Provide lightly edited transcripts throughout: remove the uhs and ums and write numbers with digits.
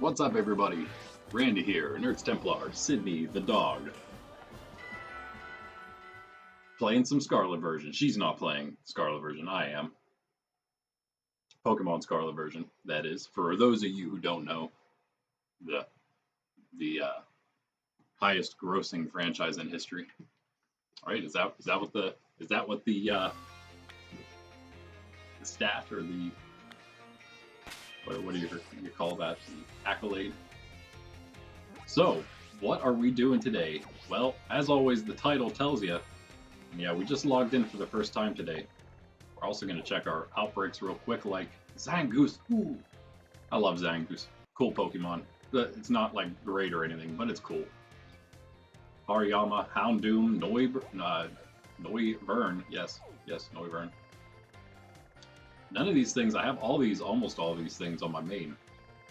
What's up, everybody? Randy here, Nerds Templar, Sydney the dog. Playing some Scarlet version. She's not playing Scarlet version, I am. Pokemon Scarlet version, that is. For those of you who don't know, the highest grossing franchise in history. Alright, is that what the stat or the what do you call that? The accolade. So, what are we doing today? Well, as always, the title tells you. Yeah, we just logged in for the first time today. We're also going to check our outbreaks real quick, like Zangoose. Ooh, I love Zangoose. Cool Pokemon. It's not like great or anything, but it's cool. Hariyama, Houndoom, Noivern. Yes, Noivern. None of these things, I have almost all these things on my main.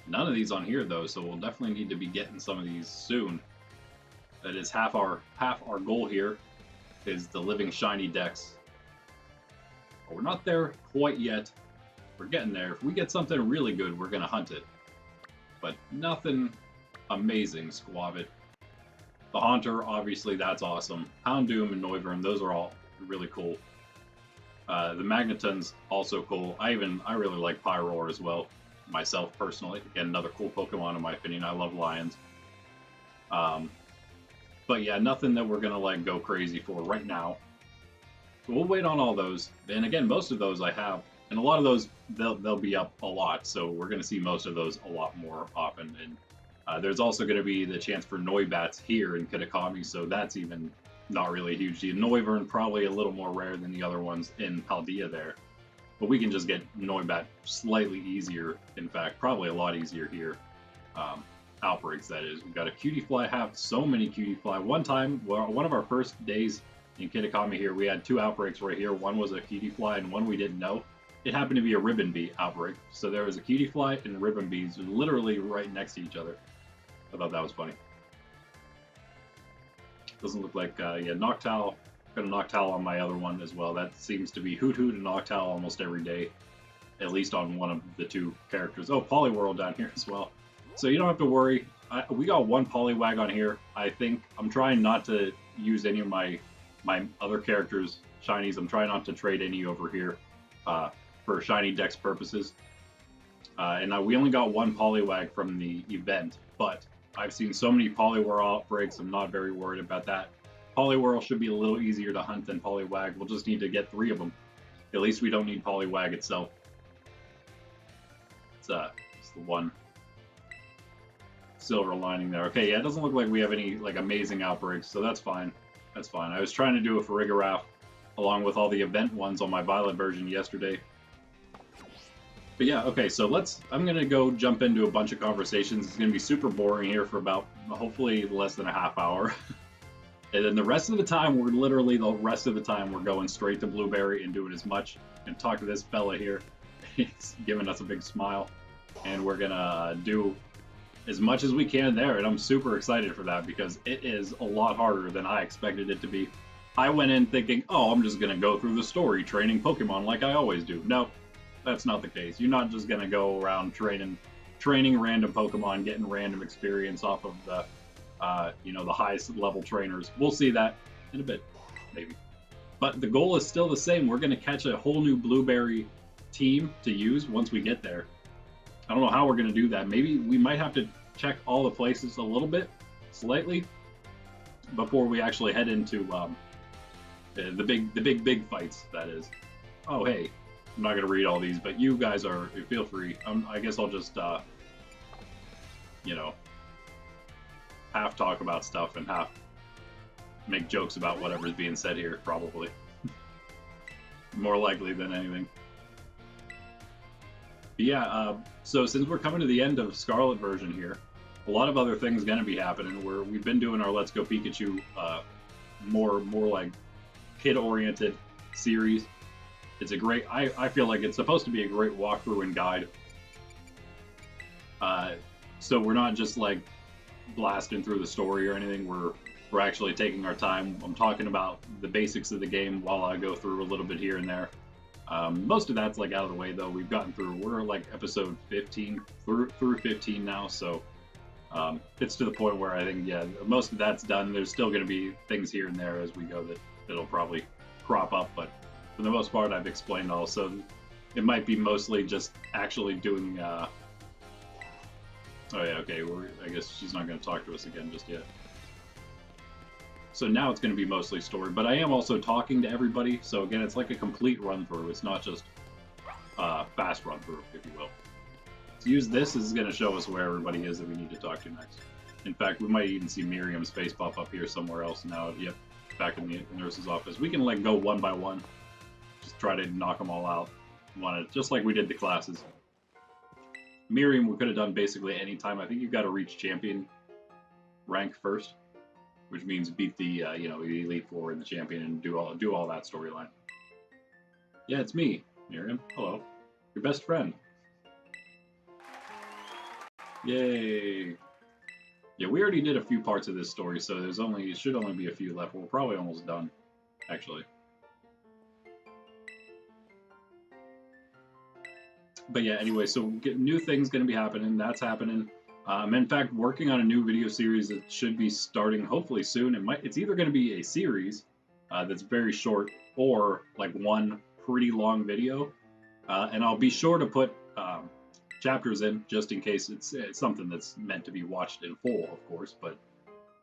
None of these on here though, so we'll definitely need to be getting some of these soon. That is half our goal here, is the living shiny decks. But we're not there quite yet. We're getting there. If we get something really good, we're gonna hunt it. But nothing amazing, Squavit. The Haunter, obviously, that's awesome. Houndoom and Noivern, those are all really cool. The Magneton's also cool. I really like Pyroar as well, myself personally. Again, another cool Pokemon in my opinion. I love lions. But yeah, nothing that we're gonna like go crazy for right now. So we'll wait on all those. And again, most of those I have, and a lot of those they'll be up a lot. So we're gonna see most of those a lot more often. And there's also gonna be the chance for Noibats here in Kitakami, so that's even not really a huge deal. Noivern probably a little more rare than the other ones in Paldea there. But we can just get Noibat slightly easier. In fact, probably a lot easier here. Outbreaks, that is. We've got a Cutiefly. Have so many Cutiefly. One time, one of our first days in Kitakami here, we had two outbreaks right here. One was a Cutiefly and one we didn't know. It happened to be a Ribbon Bee outbreak. So there was a Cutiefly and Ribbon Bees literally right next to each other. I thought that was funny. Doesn't look like, yeah, Noctowl. Got a Noctowl on my other one as well. That seems to be Hoot and Noctowl almost every day. At least on one of the two characters. Oh, Poliwhirl down here as well. So you don't have to worry. We got one Poliwag on here. I think I'm trying not to use any of my other characters' shinies. I'm trying not to trade any over here for shiny dex purposes. And we only got one Poliwag from the event, but I've seen so many Poliwhirl outbreaks, I'm not very worried about that. Poliwhirl should be a little easier to hunt than Poliwag. We'll just need to get 3 of them. At least we don't need Poliwag itself. It's the one silver lining there. Okay, yeah, it doesn't look like we have any like amazing outbreaks, so that's fine. That's fine. I was trying to do a Farigiraf along with all the event ones on my Violet version yesterday. But yeah, okay, so I'm going to go jump into a bunch of conversations. It's going to be super boring here for about, hopefully, less than a half hour. And then the rest of the time, we're going straight to Blueberry and doing as much. And talk to this fella here. He's giving us a big smile. And we're going to do as much as we can there. And I'm super excited for that because it is a lot harder than I expected it to be. I went in thinking, oh, I'm just going to go through the story training Pokemon like I always do. No. That's not the case. You're not just gonna go around training random Pokemon, getting random experience off of the, the highest level trainers. We'll see that in a bit, maybe. But the goal is still the same. We're gonna catch a whole new Blueberry team to use once we get there. I don't know how we're gonna do that. Maybe we might have to check all the places a little bit, slightly, before we actually head into the big fights. That is. Oh hey. I'm not going to read all these, but you guys feel free. I guess I'll just, half talk about stuff and half make jokes about whatever's being said here, probably. More likely than anything. But yeah, so since we're coming to the end of Scarlet version here, a lot of other things going to be happening. We've been doing our Let's Go Pikachu more like kid-oriented series. It's a great, I feel like it's supposed to be a great walkthrough and guide. So we're not just like blasting through the story or anything. We're actually taking our time. I'm talking about the basics of the game while I go through a little bit here and there. Most of that's like out of the way though. We've gotten through. We're like episode 15 through 15 now, so it's to the point where I think most of that's done. There's still going to be things here and there as we go that'll probably crop up, but for the most part, I've explained all. So it might be mostly just actually doing. Oh yeah, okay. I guess she's not going to talk to us again just yet. So now it's going to be mostly story, but I am also talking to everybody. So again, it's like a complete run through. It's not just fast run through, if you will. To use this is going to show us where everybody is that we need to talk to next. In fact, we might even see Miriam's face pop up here somewhere else now. Yep, back in the nurse's office. We can like go one by one. Just try to knock them all out. Just like we did the classes. Miriam, we could have done basically any time. I think you've got to reach champion rank first, which means beat the the Elite Four and the champion and do all that storyline. Yeah, it's me, Miriam. Hello, your best friend. Yay! Yeah, we already did a few parts of this story, so it should only be a few left. We're probably almost done, actually. But yeah, anyway, so new things going to be happening. That's happening. I'm in fact working on a new video series that should be starting hopefully soon. It's either going to be a series that's very short or like one pretty long video, and I'll be sure to put chapters in just in case it's something that's meant to be watched in full, of course. But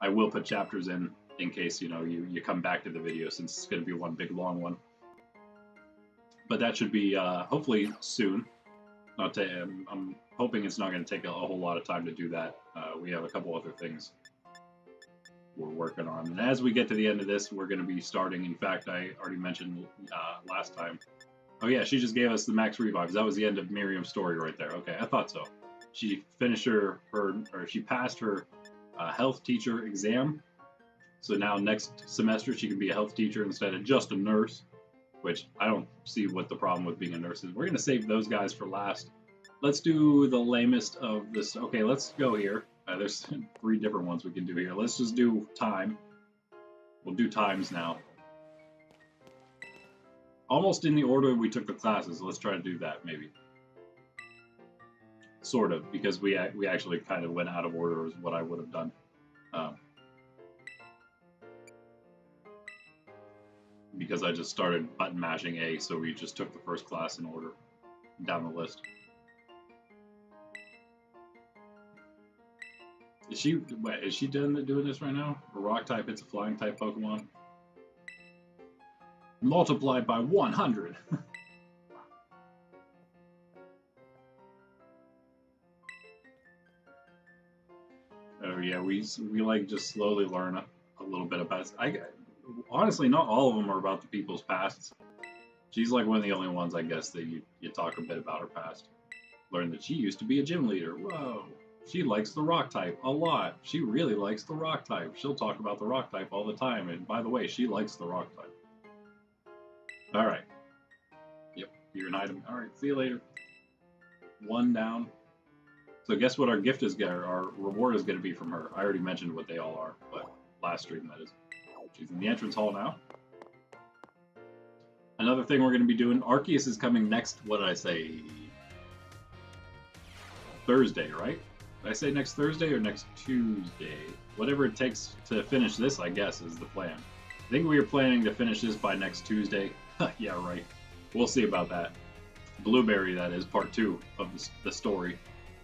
I will put chapters in case you come back to the video, since it's going to be one big long one. But that should be hopefully soon. I'm hoping it's not going to take a whole lot of time to do that. We have a couple other things we're working on. And as we get to the end of this, we're going to be starting. In fact, I already mentioned last time. Oh yeah, she just gave us the max revives. That was the end of Miriam's story right there. Okay, I thought so. She finished she passed her health teacher exam. So now next semester she can be a health teacher instead of just a nurse. Which I don't see what the problem with being a nurse is. We're going to save those guys for last. Let's do the lamest of this. Okay, let's go here. There's 3 different ones we can do here. Let's just do time. We'll do times now. Almost in the order we took the classes. Let's try to do that, maybe. Sort of, because we actually kind of went out of order is what I would have done. Because I just started button mashing A, so we just took the first class in order down the list. Is she doing this right now? A rock type hits a flying type Pokemon. Multiplied by 100. Oh yeah, we like just slowly learn a little bit about it. Honestly, not all of them are about the people's pasts. She's like one of the only ones, I guess, that you talk a bit about her past. Learn that she used to be a gym leader. Whoa. She likes the rock type a lot. She really likes the rock type. She'll talk about the rock type all the time. And by the way, she likes the rock type. Alright. Yep, you're an item. Alright, see you later. 1 down. So guess what our gift is, our reward is going to be from her. I already mentioned what they all are, but last stream that is. She's in the entrance hall now. Another thing we're going to be doing, Arceus is coming next, what did I say? Thursday, right? Did I say next Thursday or next Tuesday? Whatever it takes to finish this, I guess, is the plan. I think we were planning to finish this by next Tuesday. Yeah, right. We'll see about that. Blueberry, that is, part 2 of the story.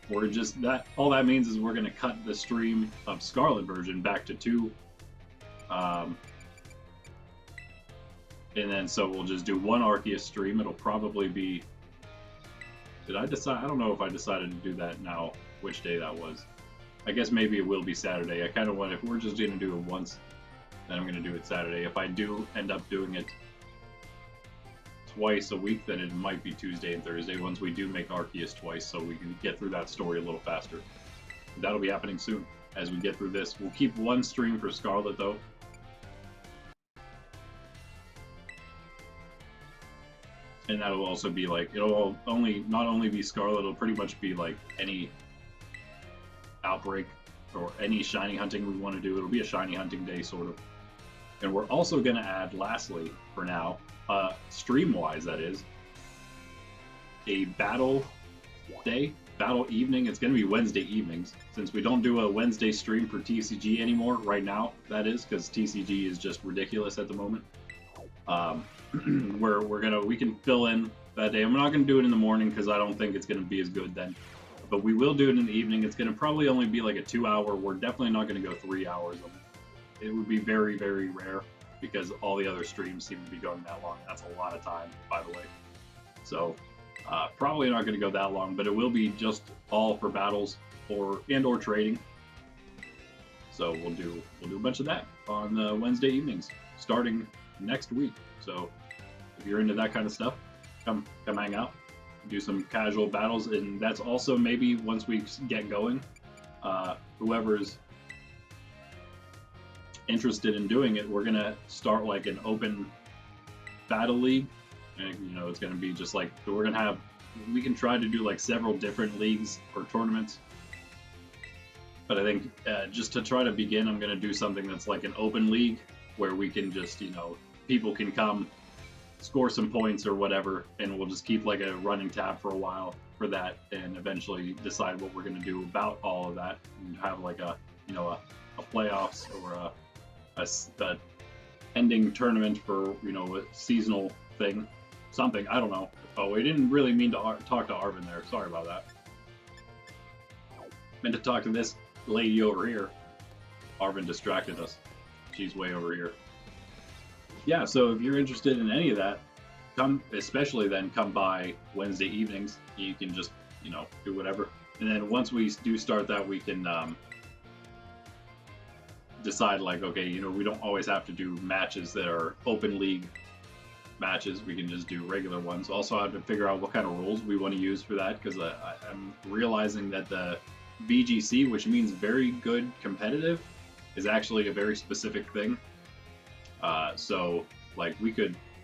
We're just, all that means is we're going to cut the stream of Scarlet version back to 2. And then so we'll just do 1 Arceus stream. It'll probably be... Did I decide? I don't know if I decided to do that now, which day that was. I guess maybe it will be Saturday. I kind of want, if we're just going to do it once, then I'm going to do it Saturday. If I do end up doing it twice a week, then it might be Tuesday and Thursday once we do make Arceus twice, so we can get through that story a little faster. That'll be happening soon as we get through this. We'll keep 1 stream for Scarlet, though. And that'll also be like, it'll not only be Scarlet, it'll pretty much be like any outbreak or any shiny hunting we want to do. It'll be a shiny hunting day, sort of. And we're also going to add, lastly, for now, stream-wise that is, a battle day, battle evening. It's going to be Wednesday evenings, since we don't do a Wednesday stream for TCG anymore right now. That is because TCG is just ridiculous at the moment. We can fill in that day. I'm not going to do it in the morning because I don't think it's going to be as good then. But we will do it in the evening. It's going to probably only be like a 2-hour. We're definitely not going to go 3 hours. It would be very, very rare because all the other streams seem to be going that long. That's a lot of time, by the way. So probably not going to go that long, but it will be just all for battles or trading. So we'll do a bunch of that on Wednesday evenings starting next week. So if you're into that kind of stuff, come hang out, do some casual battles, and that's also maybe once we get going, whoever's interested in doing it, we're gonna start like an open battle league, and it's gonna be just like we can try to do like several different leagues or tournaments. But I think just to try to begin, I'm gonna do something that's like an open league where we can just people can come score some points or whatever, and we'll just keep like a running tab for a while for that, and eventually decide what we're going to do about all of that, and have like a playoffs or a ending tournament for a seasonal thing, something. I don't know. Oh, we didn't really mean to talk to Arvin there. Sorry about that. Meant to talk to this lady over here. Arvin distracted us. She's way over here. Yeah, so if you're interested in any of that, come by Wednesday evenings. You can just, do whatever. And then once we do start that, we can decide like, okay, we don't always have to do matches that are open league matches. We can just do regular ones. Also, I have to figure out what kind of rules we want to use for that, because I'm realizing that the VGC, which means very good competitive, is actually a very specific thing. So like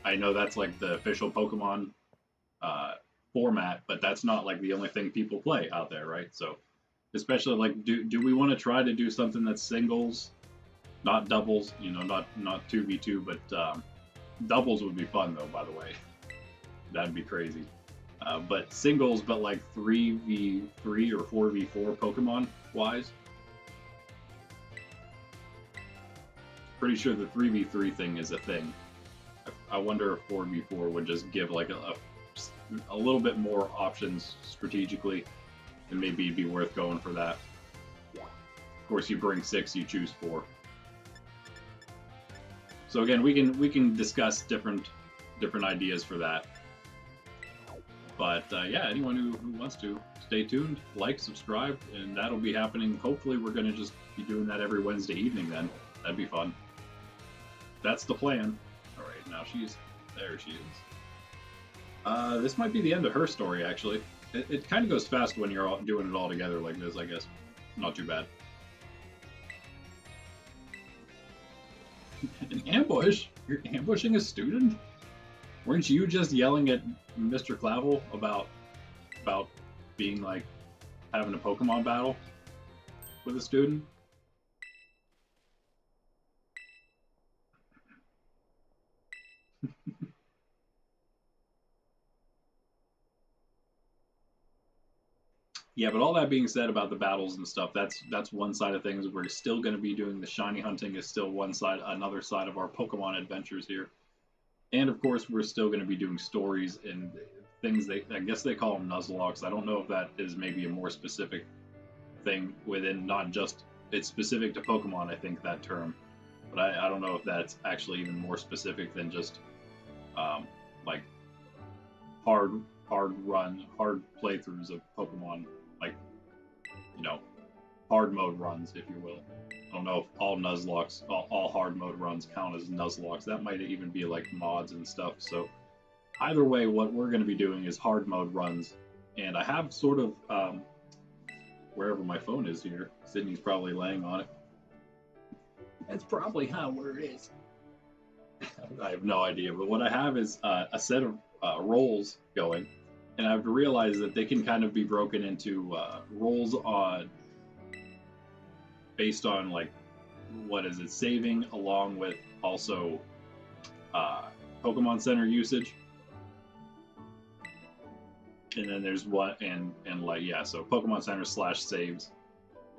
I know that's like the official Pokemon format, but that's not like the only thing people play out there, right? So especially like, do we want to try to do something that's singles, not doubles, not 2v2, but doubles would be fun though, by the way. That'd be crazy. But singles, but like 3v3 or 4v4 Pokemon wise. Pretty sure the 3v3 thing is a thing. I wonder if 4v4 would just give like a little bit more options strategically, and maybe it'd be worth going for that. Of course, you bring 6, you choose 4. So again, we can discuss different ideas for that. But yeah, anyone who wants to, stay tuned, like, subscribe, and that'll be happening. Hopefully, we're going to just be doing that every Wednesday evening then. That'd be fun. That's the plan. All right, now there she is. This might be the end of her story, actually. It kind of goes fast when you're doing it all together like this, I guess. Not too bad. An ambush? You're ambushing a student? Weren't you just yelling at Mr. Clavel about being like having a Pokemon battle with a student? Yeah, but all that being said about the battles and stuff, that's one side of things. We're still going to be doing the shiny hunting is still one side, another side of our Pokemon adventures here. And of course, we're still going to be doing stories and things. I guess they call them Nuzlocks. I don't know if that is maybe a more specific thing within, not just, it's specific to Pokemon, I think, that term. But I don't know if that's actually even more specific than just like hard playthroughs of Pokemon, like, hard mode runs, if you will. I don't know if all Nuzlocke, all hard mode runs count as Nuzlocke. That might even be like mods and stuff. So either way, what we're going to be doing is hard mode runs. And I have sort of, wherever my phone is here, Sydney's probably laying on it. That's probably where it is. I have no idea, but what I have is a set of roles going, and I've realized that they can kind of be broken into roles based on like, what is it, saving, along with also Pokemon Center usage. And then there's one and like yeah, so Pokemon Center / saves.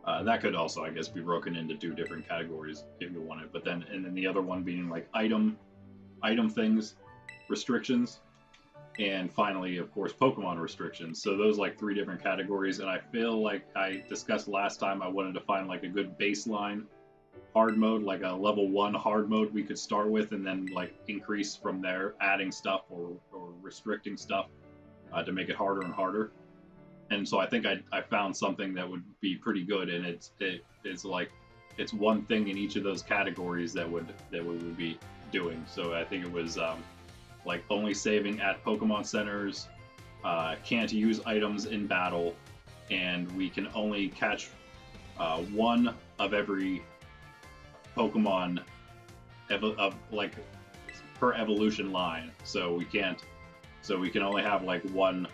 That could also, I guess, be broken into 2 different categories if you wanted. But then and then the other one being like item things, restrictions, and finally, of course, Pokemon restrictions. So those like 3 different categories. And I feel like I discussed last time I wanted to find like a good baseline hard mode, like a level 1 hard mode we could start with, and then like increase from there, adding stuff or restricting stuff to make it harder and harder. And so I think I found something that would be pretty good, and it's like it's one thing in each of those categories that we would be doing. So I think it was like only saving at Pokemon centers, can't use items in battle, and we can only catch 1 of every Pokemon like per evolution line. So we can't. So we can only have like 1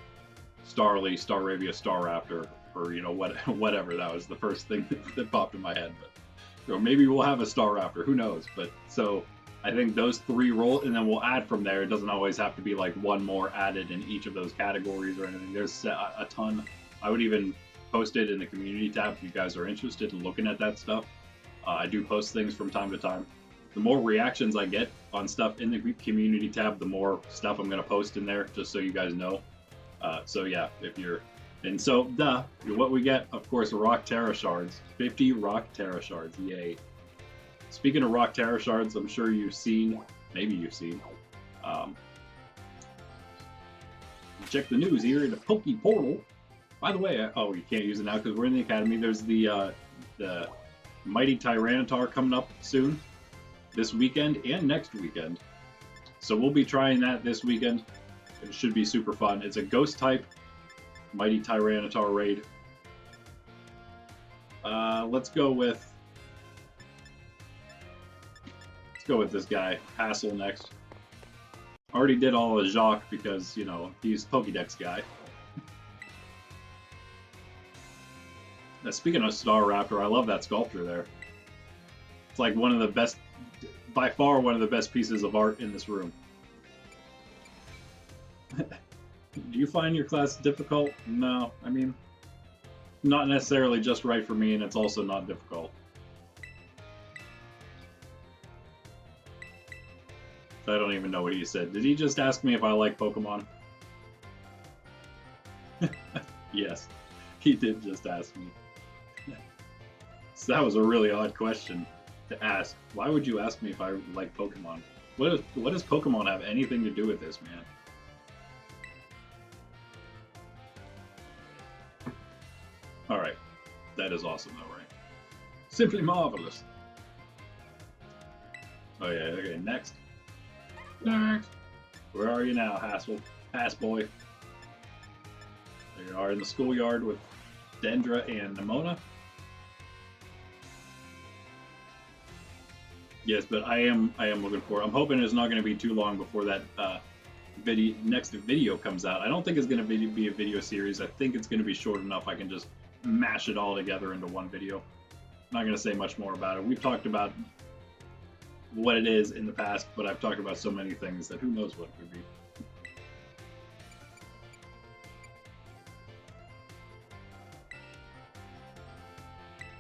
Starly, Staravia, Staraptor, or you know whatever. That was the first thing that popped in my head. But or maybe we'll have a Staraptor. Who knows? But so I think those 3 roll, and then we'll add from there. It doesn't always have to be like 1 more added in each of those categories or anything. There's a ton. I would even post it in the community tab if you guys are interested in looking at that stuff. I do post things from time to time. The more reactions I get on stuff in the community tab, the more stuff I'm going to post in there, just so you guys know. So yeah, if you're... And so, what we get, of course, Rock Terra Shards. 50 Rock Terra Shards, yay. Speaking of Rock Terra Shards, I'm sure you've seen, maybe you've seen, check the news here in the Poke Portal. By the way, oh, you can't use it now because we're in the Academy. There's the Mighty Tyranitar coming up soon, this weekend and next weekend. So we'll be trying that this weekend. It should be super fun. It's a ghost type Mighty Tyranitar raid. Let's go with this guy, Hassel, next. Already did all of Jacques because, you know, he's Pokédex guy. Now, speaking of Staraptor, I love that sculpture there. It's like one of the best, by far one of the best pieces of art in this room. Do you find your class difficult? No, I mean, not necessarily just right for me, and it's also not difficult. I don't even know what he said. Did he just ask me if I like Pokemon? Yes, he did just ask me. So that was a really odd question to ask. Why would you ask me if I like Pokemon? What does Pokemon have anything to do with this, man? Alright. That is awesome though, right? Simply marvelous. Oh yeah, okay, next. Next. Where are you now, Hassel? Hass boy. There you are in the schoolyard with Dendra and Nimona. Yes, but I am looking for. I'm hoping it's not going to be too long before that next video comes out. I don't think it's going to be a video series. I think it's going to be short enough I can just mash it all together into one video. I'm not going to say much more about it. We've talked about what it is in the past, but I've talked about so many things that who knows what it could be.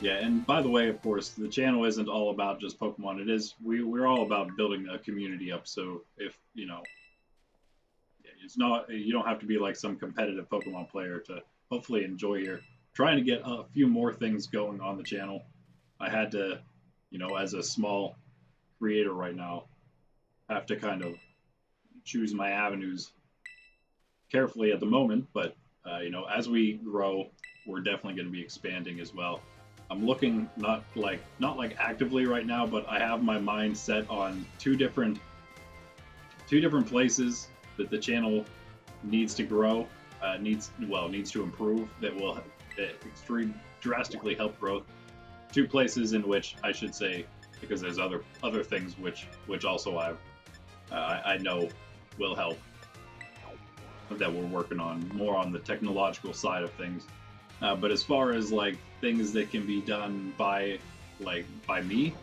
Yeah, and by the way, of course, the channel isn't all about just Pokemon. It is, we're all about building a community up, so if, you know, it's not, you don't have to be like some competitive Pokemon player to hopefully enjoy here. Trying to get a few more things going on the channel. I had to, you know, as a small creator right now, have to kind of choose my avenues carefully at the moment, but, you know, as we grow, we're definitely going to be expanding as well. I'm looking not like actively right now, but I have my mind set on two different places that the channel needs to grow, needs to improve, that will drastically help growth. Two places in which I should say, because there's other things which also I know will help, that we're working on more on the technological side of things. But as far as like things that can be done by me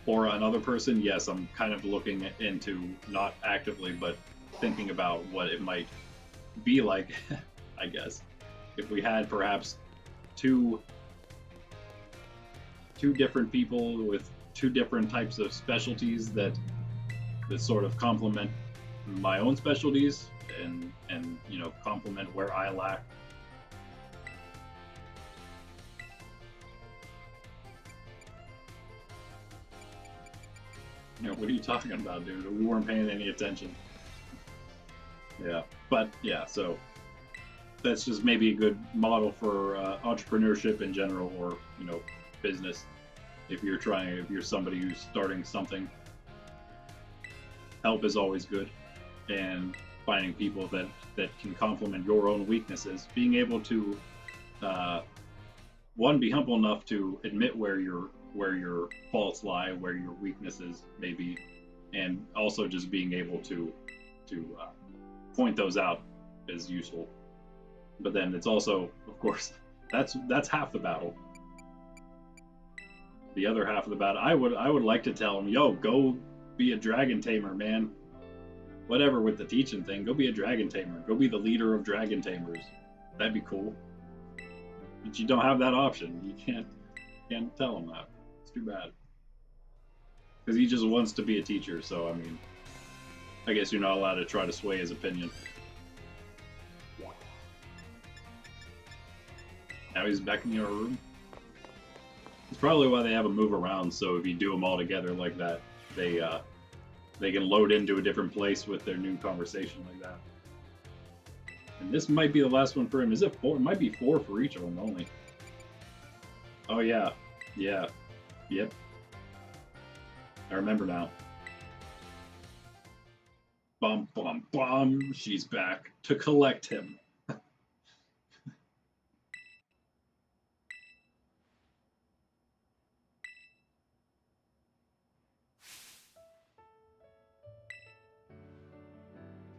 or another person, yes, I'm kind of looking into, not actively, but thinking about what it might be like, I guess, if we had perhaps two different people with two different types of specialties that sort of complement my own specialties and you know, complement where I lack. You know, what are you talking about, dude? We weren't paying any attention. Yeah, but yeah, so that's just maybe a good model for entrepreneurship in general, or you know, business. If you're somebody who's starting something, help is always good, and finding people that can complement your own weaknesses, being able to one, be humble enough to admit where your faults lie, where your weaknesses may be, and also just being able to point those out is useful. But then it's also, of course, that's half the battle. The other half of the battle, I would like to tell him, yo, go be a dragon tamer, man. Whatever with the teaching thing, go be a dragon tamer. Go be the leader of dragon tamers. That'd be cool. But you don't have that option. You can't tell him that. It's too bad. Because he just wants to be a teacher, so I mean, I guess you're not allowed to try to sway his opinion. Now he's back in your room. It's probably why they have a move around, so if you do them all together like that, they can load into a different place with their new conversation like that. And this might be the last one for him. Is it 4? It might be 4 for each of them only. Oh yeah, yeah, yep. I remember now. Bum bum bum. She's back to collect him.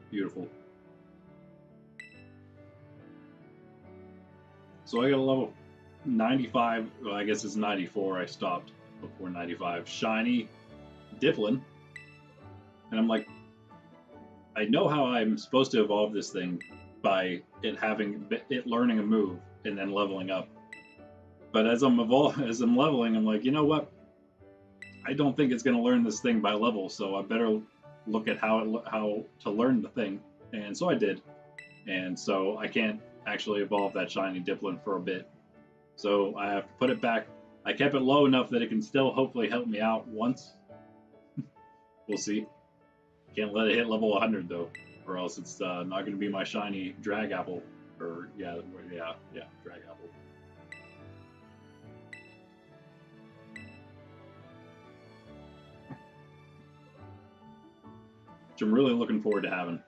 Beautiful. So I got a level 95. Well, I guess it's 94. I stopped before 95. Shiny Dipplin. And I'm like, I know how I'm supposed to evolve this thing by it learning a move and then leveling up. But as I'm leveling, I'm like, you know what? I don't think it's going to learn this thing by level, so I better look at how to learn the thing. And so I did. And so I can't actually evolve that shiny Dipplin for a bit. So I have to put it back. I kept it low enough that it can still hopefully help me out once. We'll see. Can't let it hit level 100 though, or else it's not going to be my shiny drag apple. Or yeah, drag apple. Which I'm really looking forward to having.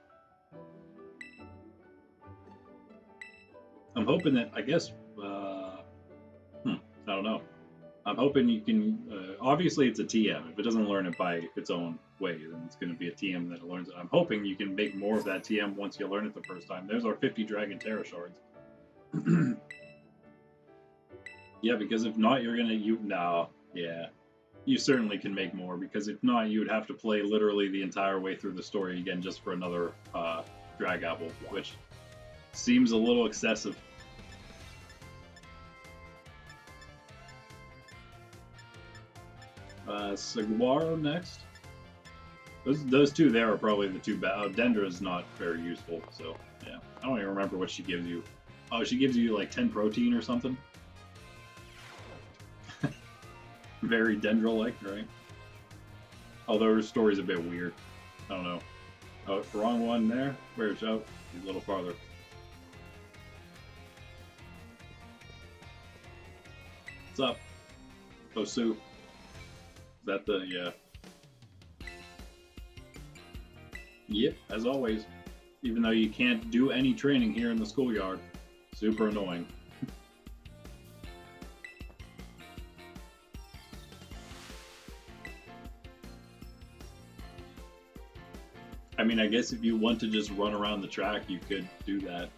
I'm hoping that, I guess, I don't know. I'm hoping you can, obviously it's a TM. If it doesn't learn it by its own way, then it's going to be a TM that learns it. I'm hoping you can make more of that TM once you learn it the first time. There's our 50 Dragon Terra Shards. Yeah, because if not, you're going to, yeah. You certainly can make more, because if not, you would have to play literally the entire way through the story again just for another drag apple, which seems a little excessive. Saguaro next. Those two there are probably the two bad. Dendra is not very useful, so yeah. I don't even remember what she gives you. Oh, she gives you like 10 protein or something. Very Dendra-like, right? Although her story's a bit weird. I don't know. Oh, wrong one there. Where's a little farther. What's up? Oh, Sue. Is that the, yeah. Yep, as always. Even though you can't do any training here in the schoolyard. Super annoying. I mean, I guess if you want to just run around the track, you could do that.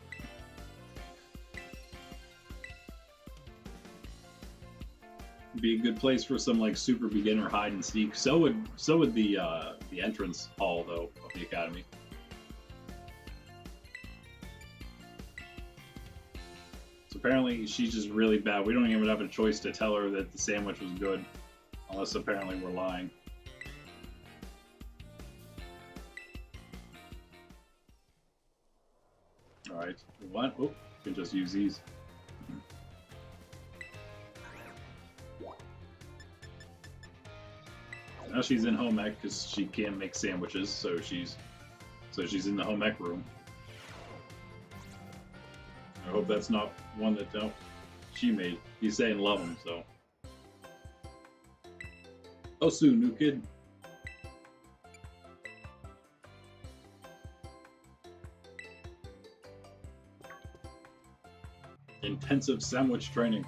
Be a good place for some like super beginner hide and seek. So would the entrance hall though of the academy. So apparently she's just really bad. We don't even have a choice to tell her that the sandwich was good, unless apparently we're lying. Alright, what? Oh, can just use these. Now she's in home ec because she can't make sandwiches, so she's in the home ec room. I hope that's not one that she made. He's saying love him, so. Oh, Sue, new kid. Intensive sandwich training.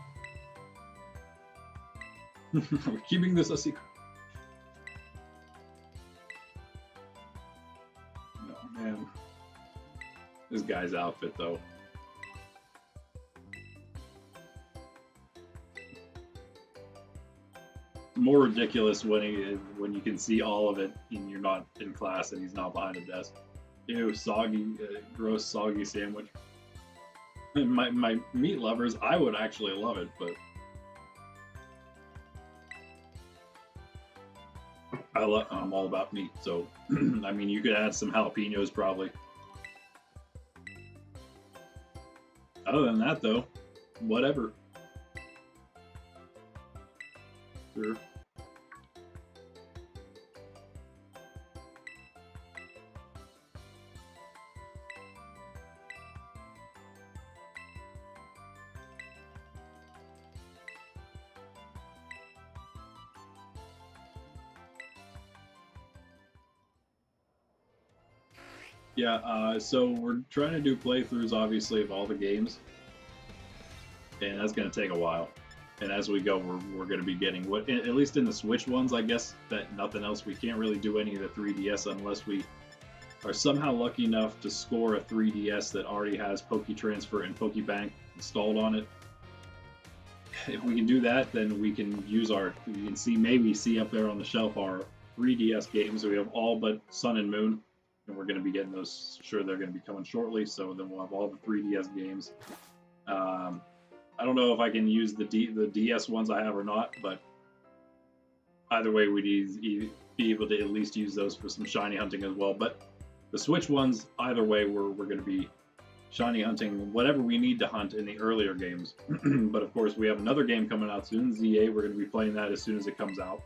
We're keeping this a secret. No, man. This guy's outfit, though. More ridiculous when you can see all of it and you're not in class and he's not behind a desk. Ew, soggy, gross, soggy sandwich. My meat lovers, I would actually love it, but I'm all about meat, so I mean, you could add some jalapenos probably. Other than that, though, whatever. Sure. Yeah, so we're trying to do playthroughs, obviously, of all the games, and that's going to take a while. And as we go, we're going to be getting what, at least in the Switch ones, I guess, that nothing else. We can't really do any of the 3DS unless we are somehow lucky enough to score a 3DS that already has PokeTransfer and Pokebank installed on it. If we can do that, then we can use you can maybe see up there on the shelf our 3DS games. We have all but Sun and Moon. And we're going to be getting those. Sure, they're going to be coming shortly. So then we'll have all the 3DS games. I don't know if I can use the DS ones I have or not, but either way, we'd be able to at least use those for some shiny hunting as well. But the Switch ones, either way, we're going to be shiny hunting whatever we need to hunt in the earlier games. But of course, we have another game coming out soon, ZA. We're going to be playing that as soon as it comes out.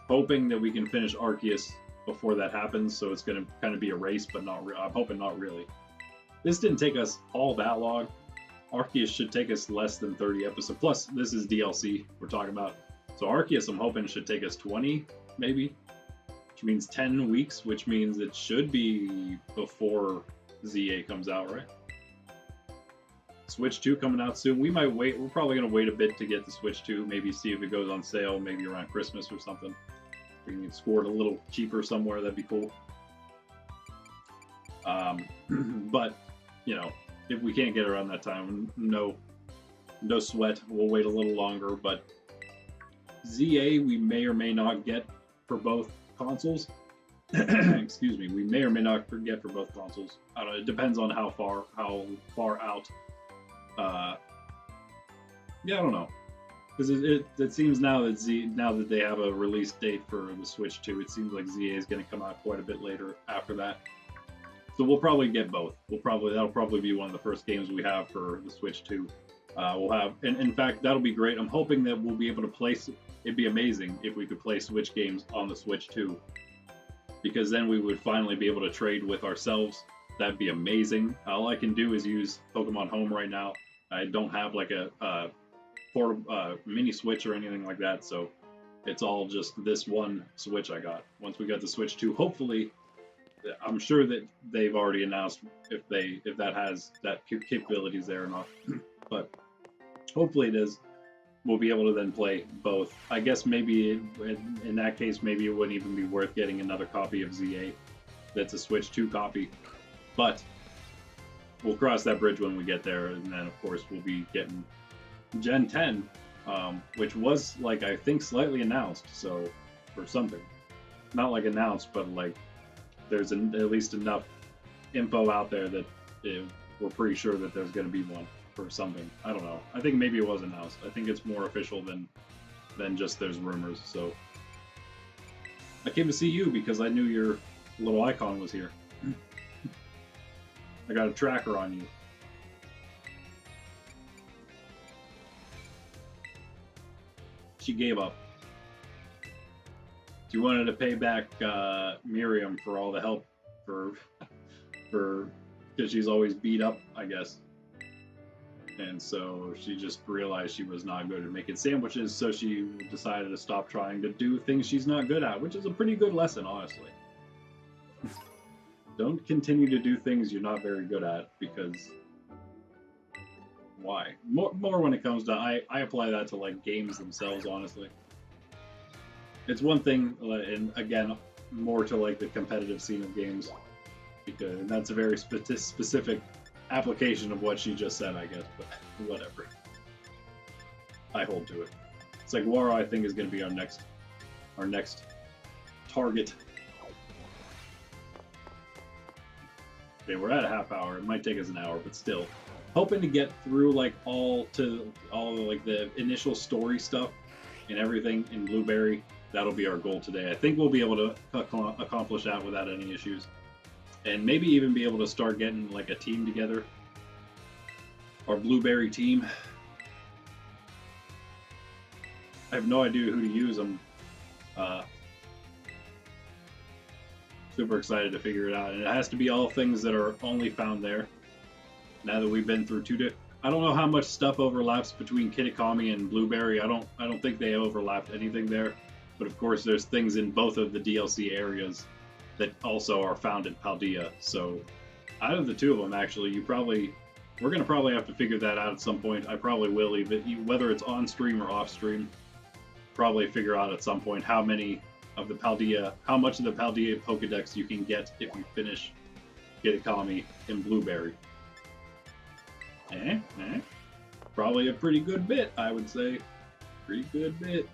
Hoping that we can finish Arceus before that happens, so it's going to kind of be a race, but not. I'm hoping not really. This didn't take us all that long. Arceus should take us less than 30 episodes. Plus, this is DLC we're talking about. So Arceus, I'm hoping, should take us 20, maybe, which means 10 weeks, which means it should be before ZA comes out, right? Switch 2 coming out soon. We might wait. We're probably going to wait a bit to get the Switch 2, maybe see if it goes on sale, maybe around Christmas or something. We can score it a little cheaper somewhere, that'd be cool. But, you know, if we can't get around that time, no sweat. We'll wait a little longer, but ZA we may or may not get for both consoles. Excuse me. We may or may not get for both consoles. I don't know. It depends on how far out. Yeah, I don't know. Because it seems now that they have a release date for the Switch 2, it seems like ZA is going to come out quite a bit later after that. So we'll probably get both. That'll probably be one of the first games we have for the Switch 2. We'll have, and in fact, that'll be great. I'm hoping that we'll be able to play. It'd be amazing if we could play Switch games on the Switch 2, because then we would finally be able to trade with ourselves. That'd be amazing. All I can do is use Pokemon Home right now. I don't have like a mini Switch or anything like that, so it's all just this one Switch I got. Once we got the Switch 2, hopefully, I'm sure that they've already announced if that has that capabilities there or not. But hopefully it is. We'll be able to then play both. I guess maybe in that case, maybe it wouldn't even be worth getting another copy of ZA that's a Switch 2 copy. But we'll cross that bridge when we get there, and then of course we'll be getting Gen 10, which was like I think slightly announced, so or something. Not like announced, but like there's at least enough info out there that we're pretty sure that there's going to be one. or something. I don't know. I think maybe it was announced. I think it's more official than just there's rumors. So I came to see you because I knew your little icon was here. I got a tracker on you. She gave up. She wanted to pay back Miriam for all the help because she's always beat up, I guess. And so she just realized she was not good at making sandwiches, so she decided to stop trying to do things she's not good at, which is a pretty good lesson, honestly. Don't continue to do things you're not very good at, because why? More when it comes to, I apply that to like games themselves, honestly. It's one thing, and again, more to like the competitive scene of games, because and that's a very specific application of what she just said, I guess, but whatever. I hold to it. Saguaro, I think, is going to be our next target. Okay, we're at a half hour. It might take us an hour, but still, hoping to get through like all like the initial story stuff and everything in Blueberry. That'll be our goal today. I think we'll be able to accomplish that without any issues. And maybe even be able to start getting like a team together. Our Blueberry team. I have no idea who to use. I'm super excited to figure it out. And it has to be all things that are only found there. Now that we've been through I don't know how much stuff overlaps between Kitakami and Blueberry. I don't think they overlapped anything there. But of course, there's things in both of the DLC areas that also are found in Paldea. So out of the two of them, actually, we're gonna probably have to figure that out at some point. I probably will, even whether it's on stream or off stream. Probably figure out at some point how much of the Paldea Pokedex you can get if you finish Kitakami in Blueberry. Probably a pretty good bit, I would say. Pretty good bit.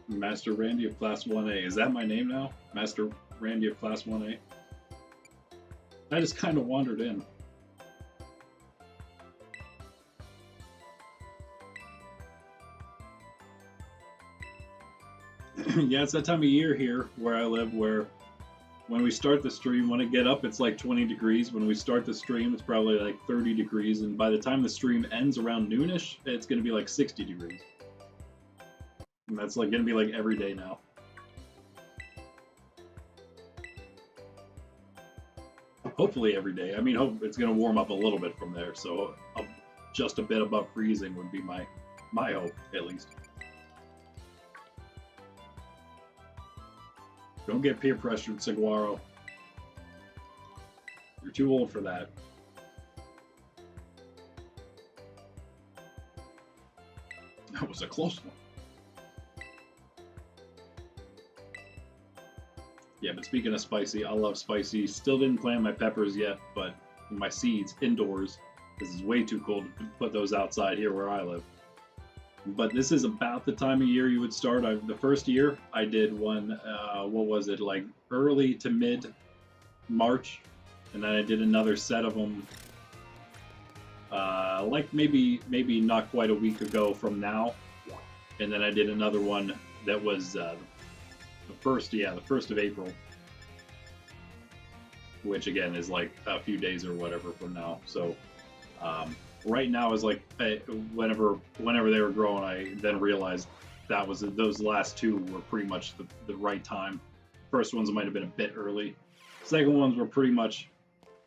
Master Randy of Class 1A. Is that my name now? Master Randy of Class 1A? I just kind of wandered in. Yeah, it's that time of year here where I live where when we start the stream, when I get up, it's like 20 degrees. When we start the stream, it's probably like 30 degrees. And by the time the stream ends around noonish, it's going to be like 60 degrees. And that's like going to be like every day now. Hopefully every day. I mean, hope it's going to warm up a little bit from there. So just a bit above freezing would be my hope, at least. Don't get peer pressured, Saguaro. You're too old for that. That was a close one. Yeah, but speaking of spicy, I love spicy. Still didn't plant my peppers yet, but my seeds indoors. This is way too cold to put those outside here where I live. But this is about the time of year you would start. The first year I did one, what was it, like early to mid-March. And then I did another set of them, like maybe not quite a week ago from now. And then I did another one that was the 1st of April. Which again is like a few days or whatever from now. So right now is like whenever they were growing, I then realized that was those last two were pretty much the right time. First ones might have been a bit early. Second ones were pretty much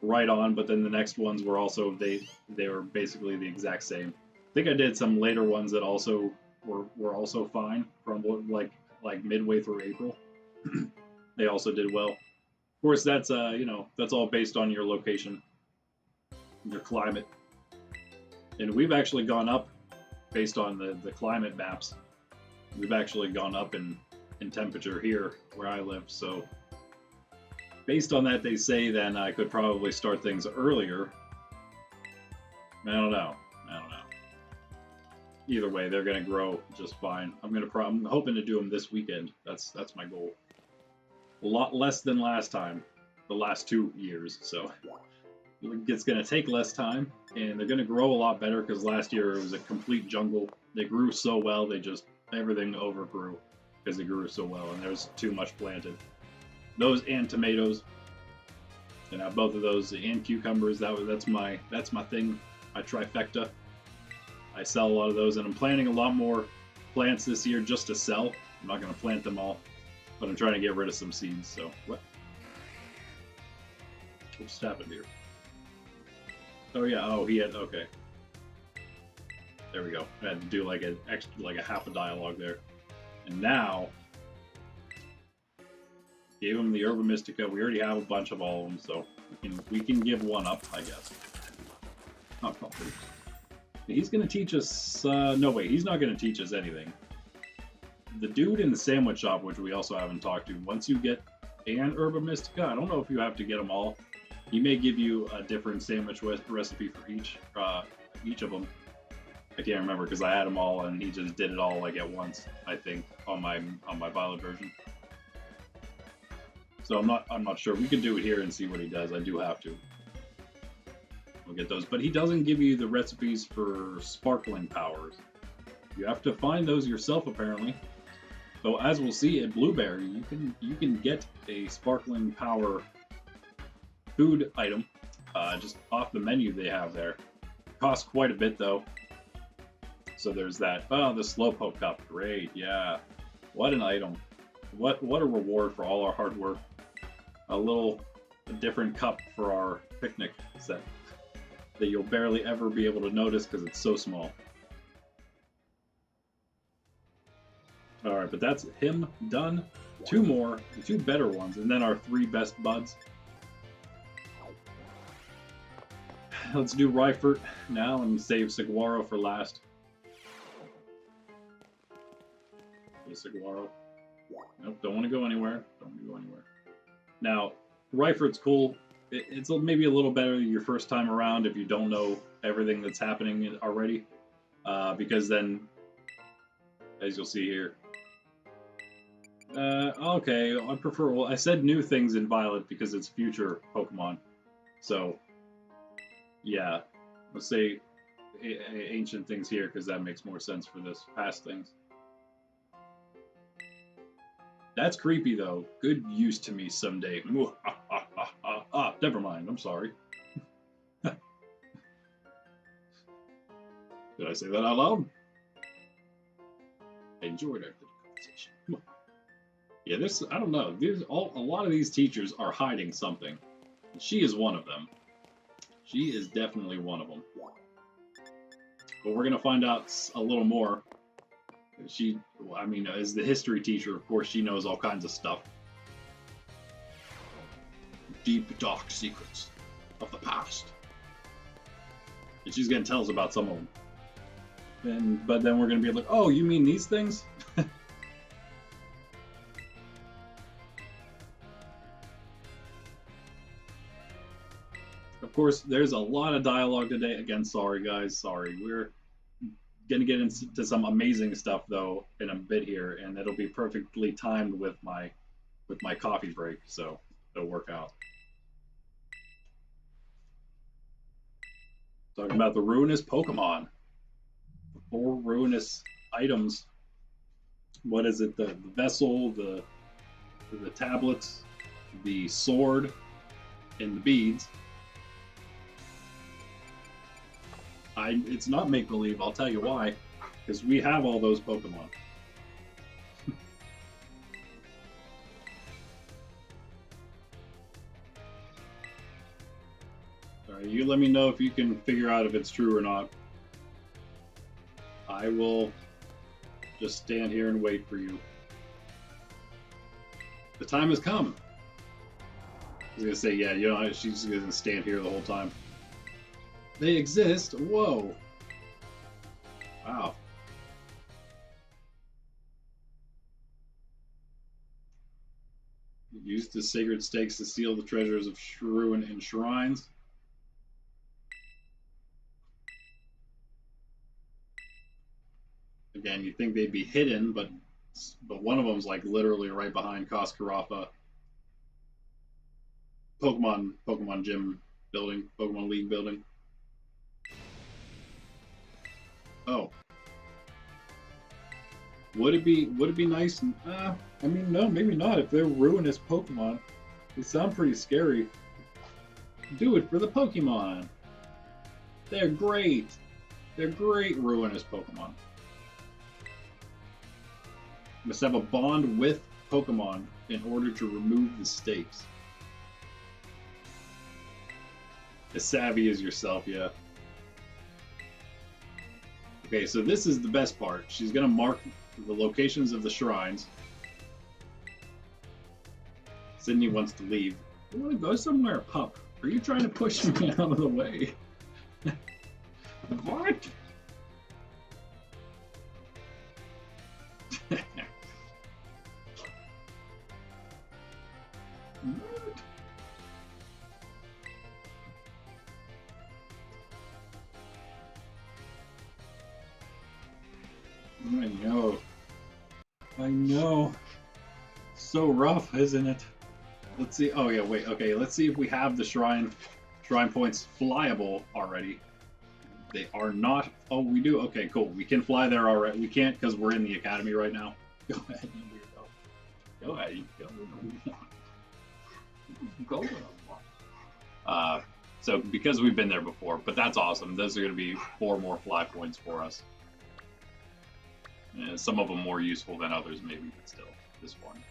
right on, but then the next ones were also they were basically the exact same. I think I did some later ones that also were also fine from like midway through April. They also did well. Of course, that's that's all based on your location, your climate. And we've actually gone up based on the climate maps. We've actually gone up in temperature here where I live. So based on that, they say then I could probably start things earlier. I don't know. Either way, they're going to grow just fine. I'm hoping to do them this weekend. That's my goal. A lot less than last time, the last 2 years. So it's going to take less time, and they're going to grow a lot better because last year it was a complete jungle. They grew so well, everything overgrew because they grew so well, and there was too much planted. Those and tomatoes, and both of those and cucumbers. That's my thing, my trifecta. I sell a lot of those, and I'm planting a lot more plants this year just to sell. I'm not going to plant them all, but I'm trying to get rid of some seeds. So what just happened here? Oh yeah. Oh, he had okay. There we go. I had to do like a half a dialogue there, and now gave him the Herba Mystica. We already have a bunch of all of them, so we can give one up, I guess. Oh, probably. He's going to teach us... no, wait, he's not going to teach us anything. The dude in the sandwich shop, which we also haven't talked to, once you get an Herba Mystica, I don't know if you have to get them all. He may give you a different sandwich recipe for each of them. I can't remember because I had them all and he just did it all like at once, I think, on my Violet version. So I'm not sure. We can do it here and see what he does. I do have to. We'll get those, but he doesn't give you the recipes for sparkling powers. You have to find those yourself, apparently. So as we'll see at Blueberry, you can get a sparkling power food item just off the menu they have there. Costs quite a bit though. So there's that. Oh, the Slowpoke Cup, great, yeah. What an item! What a reward for all our hard work. A different cup for our picnic set that you'll barely ever be able to notice because it's so small. Alright, but that's him done. 2 more, 2 better ones, and then our 3 best buds. Let's do Ryford now and save Saguaro for last. Saguaro. Nope, don't want to go anywhere. Don't want to go anywhere. Now, Ryford's cool. It's maybe a little better your first time around if you don't know everything that's happening already. Because then, as you'll see here. Okay, I prefer... Well, I said new things in Violet because it's future Pokemon. So, yeah. Let's say ancient things here because that makes more sense for this. Past things. That's creepy, though. Good use to me someday. Never mind. I'm sorry. Did I say that out loud? I enjoyed our conversation. Yeah, I don't know. A lot of these teachers are hiding something. She is one of them. She is definitely one of them. But we're going to find out a little more. I mean, as the history teacher, of course, she knows all kinds of stuff. Deep, dark secrets of the past. And she's going to tell us about some of them. But then we're going to be like, oh, you mean these things? Of course, there's a lot of dialogue today. Again, sorry, guys. Sorry. We're going to get into some amazing stuff, though, in a bit here, and it'll be perfectly timed with my coffee break, so it'll work out. Talking about the ruinous Pokemon. The 4 ruinous items. What is it? The vessel, the tablets, the sword, and the beads. It's not make-believe, I'll tell you why. Because we have all those Pokemon. Alright, you let me know if you can figure out if it's true or not. I will just stand here and wait for you. The time has come. I was gonna say, yeah, you know, she's gonna stand here the whole time. They exist? Whoa. Wow. Use the sacred stakes to seal the treasures of ruin and shrines. Again, you'd think they'd be hidden, but one of them's like literally right behind Koskarafa Pokemon gym building, Pokemon League building. Oh, would it be nice? I mean, no, maybe not. If they're ruinous Pokemon, they sound pretty scary. Do it for the Pokemon. They're great. They're great ruinous Pokemon. Must have a bond with Pokemon in order to remove the stakes. As savvy as yourself, yeah. Okay, so this is the best part. She's gonna mark the locations of the shrines. Sydney wants to leave. You want to go somewhere, pup? Are you trying to push me out of the way? What? What? I know. I know. So rough, isn't it? Let's see. Oh yeah, wait. Okay, let's see if we have the shrine points flyable already. They are not. Oh, we do. Okay, cool. We can fly there already. We can't because we're in the academy right now. Go ahead, you weirdo. Go ahead, go. Go. So because we've been there before, but that's awesome. Those are going to be 4 more fly points for us. Some of them more useful than others, maybe, but still, this one,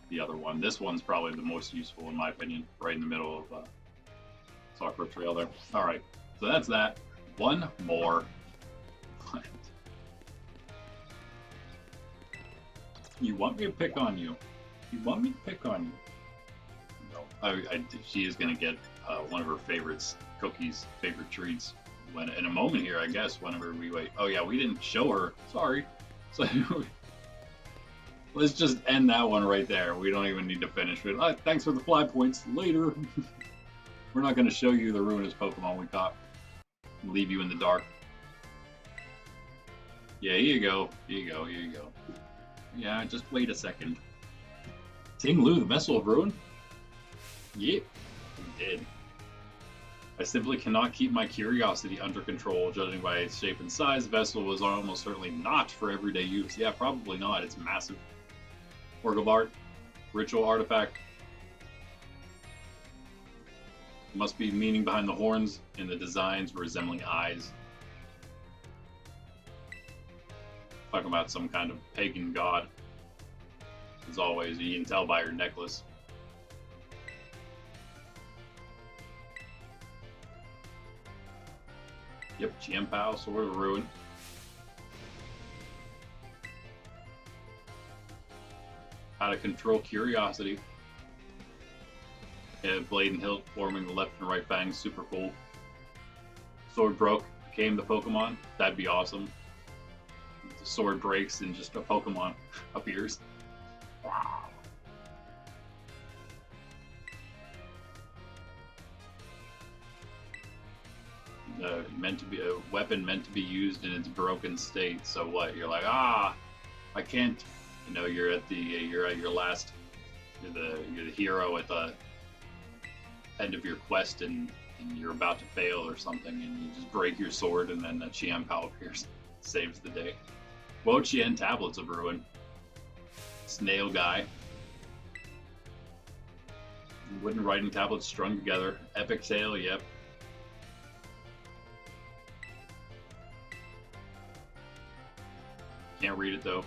the other one. This one's probably the most useful, in my opinion, right in the middle of Sakura Trail there. All right, so that's that. One more plant. You want me to pick on you? You want me to pick on you? No. She is going to get one of her favorites, cookies, favorite treats. When in a moment here, I guess, whenever we wait. Oh, yeah, we didn't show her. Sorry. So let's just end that one right there. We don't even need to finish it. Thanks for the fly points. Later. We're not going to show you the ruinous Pokemon we caught. Leave you in the dark. Yeah, here you go. Here you go. Here you go. Yeah, just wait a second. Ting Lu, the Vessel of Ruin? Yep, we did. I simply cannot keep my curiosity under control. Judging by its shape and size, the vessel was almost certainly not for everyday use. Yeah, probably not. It's massive. Work of art. Ritual artifact. Must be meaning behind the horns and the designs resembling eyes. Talking about some kind of pagan god. As always, you can tell by her necklace. Yep, Chiempao, Sword of Ruin. How to control curiosity. Yeah, blade and hilt forming the left and right fangs, super cool. Sword broke, became the Pokemon. That'd be awesome. The sword breaks and just a Pokemon appears. Wow. Meant to be a weapon meant to be used in its broken state. So what? You're like, I can't. You know, you're at your last. You're the hero at the end of your quest, and you're about to fail or something, and you just break your sword, and then a Chiempao appears, saves the day. Wo-Chien, Tablets of Ruin. Snail guy. Wooden writing tablets strung together. Epic tale, yep. Can't read it though.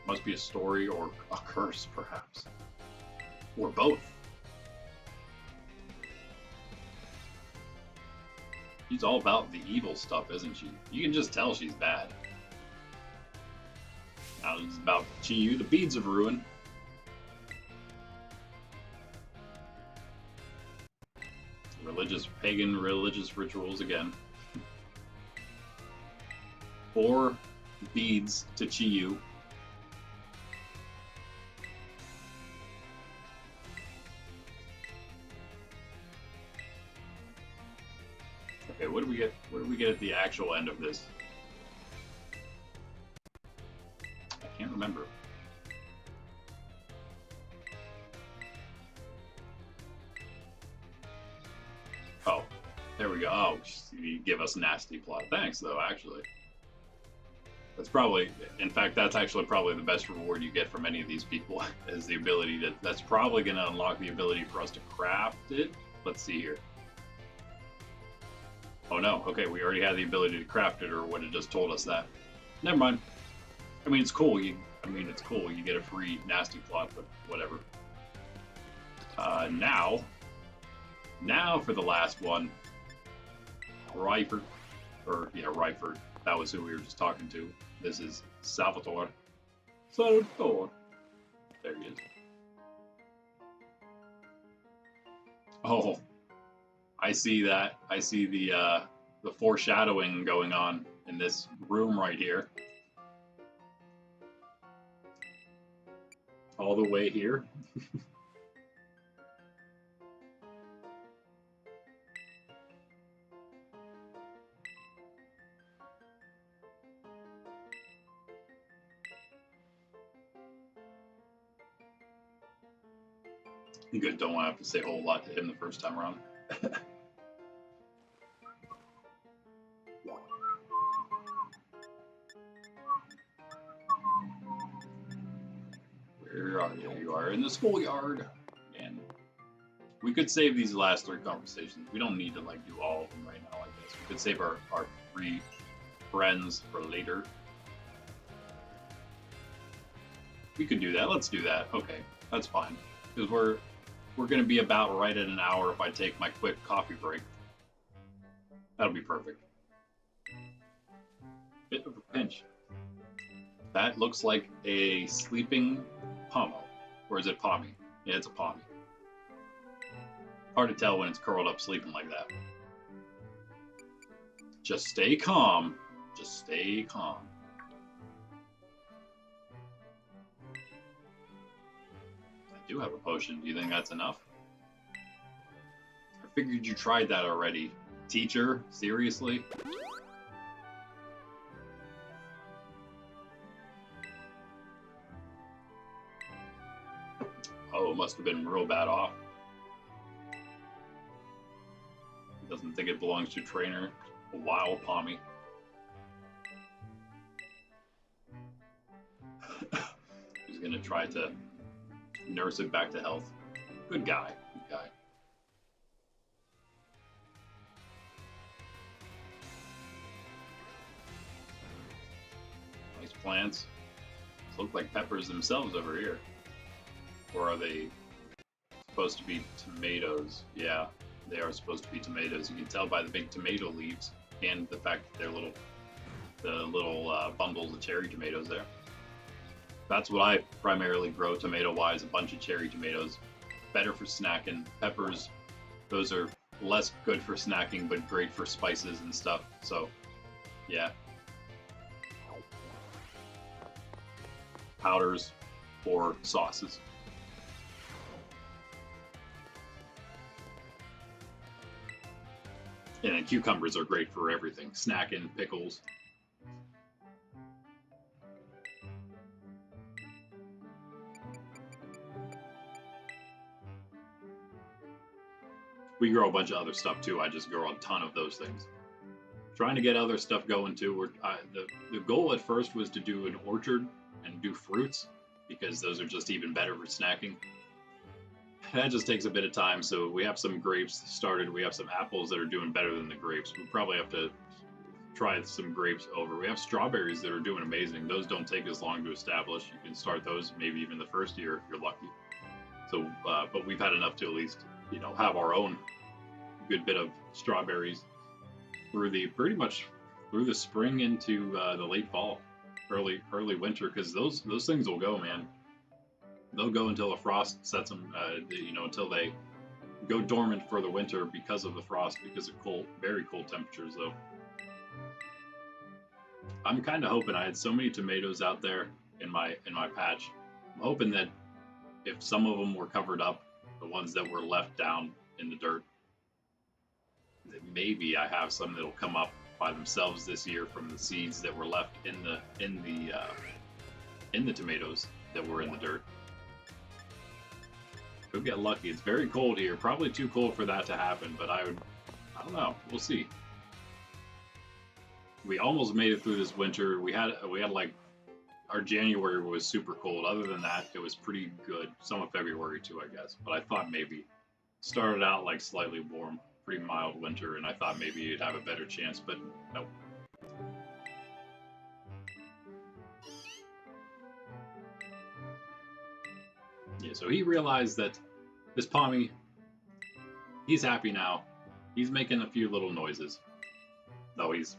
Must be a story or a curse, perhaps. Or both. She's all about the evil stuff, isn't she? You can just tell she's bad. Now it's about Chi-Yu, the Beads of Ruin. Pagan religious rituals again. 4 beads to Chi-Yu. Okay, what do we get? What do we get at the actual end of this? I can't remember. Oh, there we go. Oh, you give us nasty plot. Thanks, though, actually. That's probably, in fact, that's actually probably the best reward you get from any of these people, is the ability to, that's probably going to unlock the ability for us to craft it. Let's see here. Oh no, okay, we already had the ability to craft it, or would have just told us that. Never mind. I mean, it's cool. It's cool. You get a free nasty plot, but whatever. Now for the last one. Ryford. Ryford. That was who we were just talking to. This is Salvatore. Salvatore. There he is. Oh, I see that. I see the foreshadowing going on in this room right here. All the way here. Good, don't want to have to say a whole lot to him the first time around. Where are you? You are in the schoolyard. And we could save these last 3 conversations. We don't need to like do all of them right now like this. We could save our 3 friends for later. We could do that. Let's do that. Okay, that's fine. Because we're going to be about right at an hour if I take my quick coffee break. That'll be perfect. Bit of a pinch. That looks like a sleeping pommel. Or is it pommy? Yeah, it's a pommy. Hard to tell when it's curled up sleeping like that. Just stay calm. Just stay calm. I do have a potion. Do you think that's enough? I figured you tried that already. Teacher? Seriously? Oh, it must have been real bad off. Doesn't think it belongs to a trainer. A wild pommy. He's gonna try to nurse it back to health. Good guy. Good guy. Nice plants. These look like peppers themselves over here. Or are they supposed to be tomatoes? Yeah, they are supposed to be tomatoes. You can tell by the big tomato leaves and the fact that they're the little bundles of cherry tomatoes there. That's what I primarily grow tomato-wise, a bunch of cherry tomatoes. Better for snacking. Peppers, those are less good for snacking, but great for spices and stuff. So, yeah. Powders or sauces. And then cucumbers are great for everything. Snacking, pickles. We grow a bunch of other stuff too. I just grow a ton of those things. Trying to get other stuff going too. The goal at first was to do an orchard and do fruits, because those are just even better for snacking. That just takes a bit of time. So we have some grapes started. We have some apples that are doing better than the grapes. We probably have to try some grapes over. We have strawberries that are doing amazing. Those don't take as long to establish. You can start those maybe even the first year if you're lucky. So, but we've had enough to at least, have our own good bit of strawberries through pretty much through the spring into the late fall, early winter, because those things will go, man. They'll go until the frost sets them, until they go dormant for the winter because of the frost, because of cold, very cold temperatures, though. I'm kind of hoping. I had so many tomatoes out there in my patch. I'm hoping that if some of them were covered up, the ones that were left down in the dirt, that maybe I have some that'll come up by themselves this year from the seeds that were left in the tomatoes that were in the dirt. Could get lucky. It's very cold here. Probably too cold for that to happen, but I I don't know. We'll see. We almost made it through this winter. We had like, our January was super cold. Other than that, it was pretty good. Some of February too, I guess. But I thought maybe started out like slightly warm, pretty mild winter, and I thought maybe you'd have a better chance, but nope. Yeah, so he realized that this Pommy, he's happy now. He's making a few little noises. Though he's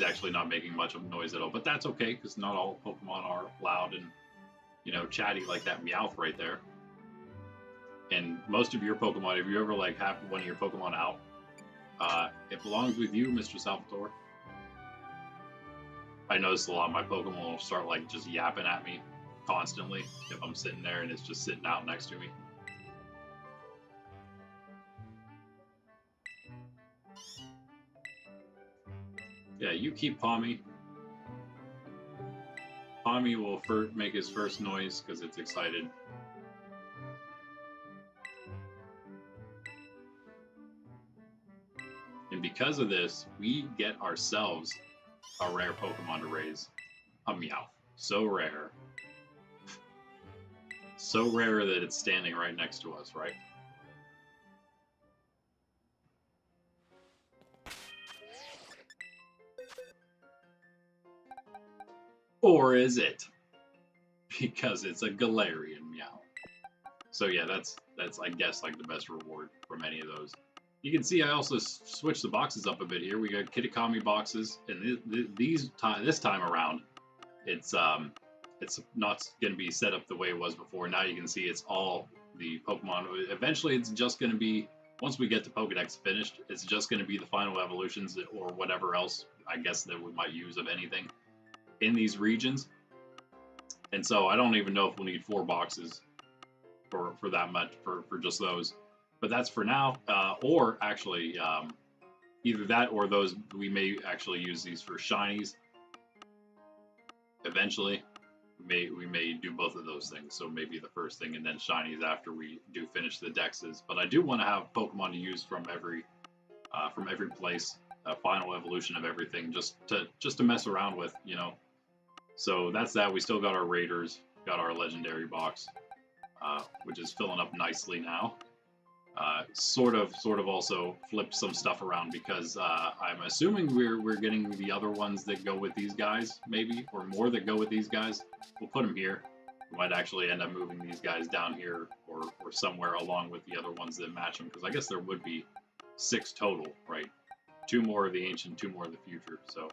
actually not making much of noise at all. But that's okay, because not all Pokemon are loud and, you know, chatty like that Meowth right there. And most of your Pokemon, if you ever like have one of your Pokemon out, it belongs with you, Mr. Salvatore. I notice a lot of my Pokemon will start like just yapping at me constantly if I'm sitting there and it's just sitting out next to me. Yeah, you keep Pommy. Pommy will make his first noise because it's excited. And because of this, we get ourselves a rare Pokemon to raise. A Meowth. So rare. So rare that it's standing right next to us, right? Or is it? Because it's a Galarian Meow. So yeah, that's I guess like the best reward from any of those. You can see I also switched the boxes up a bit here. We got Kitakami boxes, and this time around, it's not going to be set up the way it was before. Now you can see it's all the Pokemon. Eventually, it's just going to be, once we get the Pokedex finished, it's just going to be the final evolutions or whatever else I guess that we might use of anything in these regions. And so I don't even know if we'll need 4 boxes for that much for just those. But that's for now, or actually either that or those, we may actually use these for shinies eventually. We may do both of those things, so maybe the first thing and then shinies after we do finish the dexes. But I do want to have Pokemon to use from every place, a final evolution of everything, just to mess around with, you know. So that's that. We still got our Raiders, got our legendary box, which is filling up nicely now. Sort of also flipped some stuff around because I'm assuming we're getting the other ones that go with these guys, maybe, or more that go with these guys. We'll put them here. We might actually end up moving these guys down here or somewhere along with the other ones that match them, because I guess there would be 6 total, right? 2 more of the ancient, 2 more of the future. So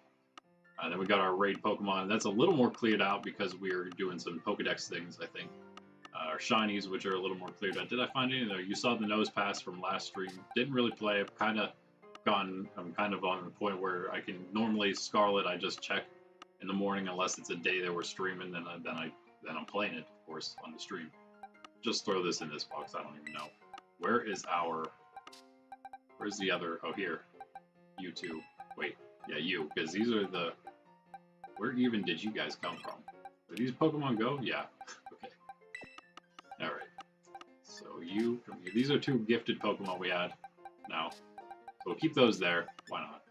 then we got our raid Pokemon. That's a little more cleared out because we're doing some Pokedex things, I think. Our shinies, which are a little more cleared out. Did I find any though? You saw the nose pass from last stream. Didn't really play. I'm kind of on the point where I can normally Scarlet. I just check in the morning unless it's a day that we're streaming. Then I'm playing it, of course, on the stream. Just throw this in this box. I don't even know. Where's the other? Oh, here. You two. Wait. Yeah, you. Because these are the. Where even did you guys come from? Did these Pokemon go? Yeah. Okay. All right. So you come here. These are 2 gifted Pokemon we had now. So we'll keep those there. Why not?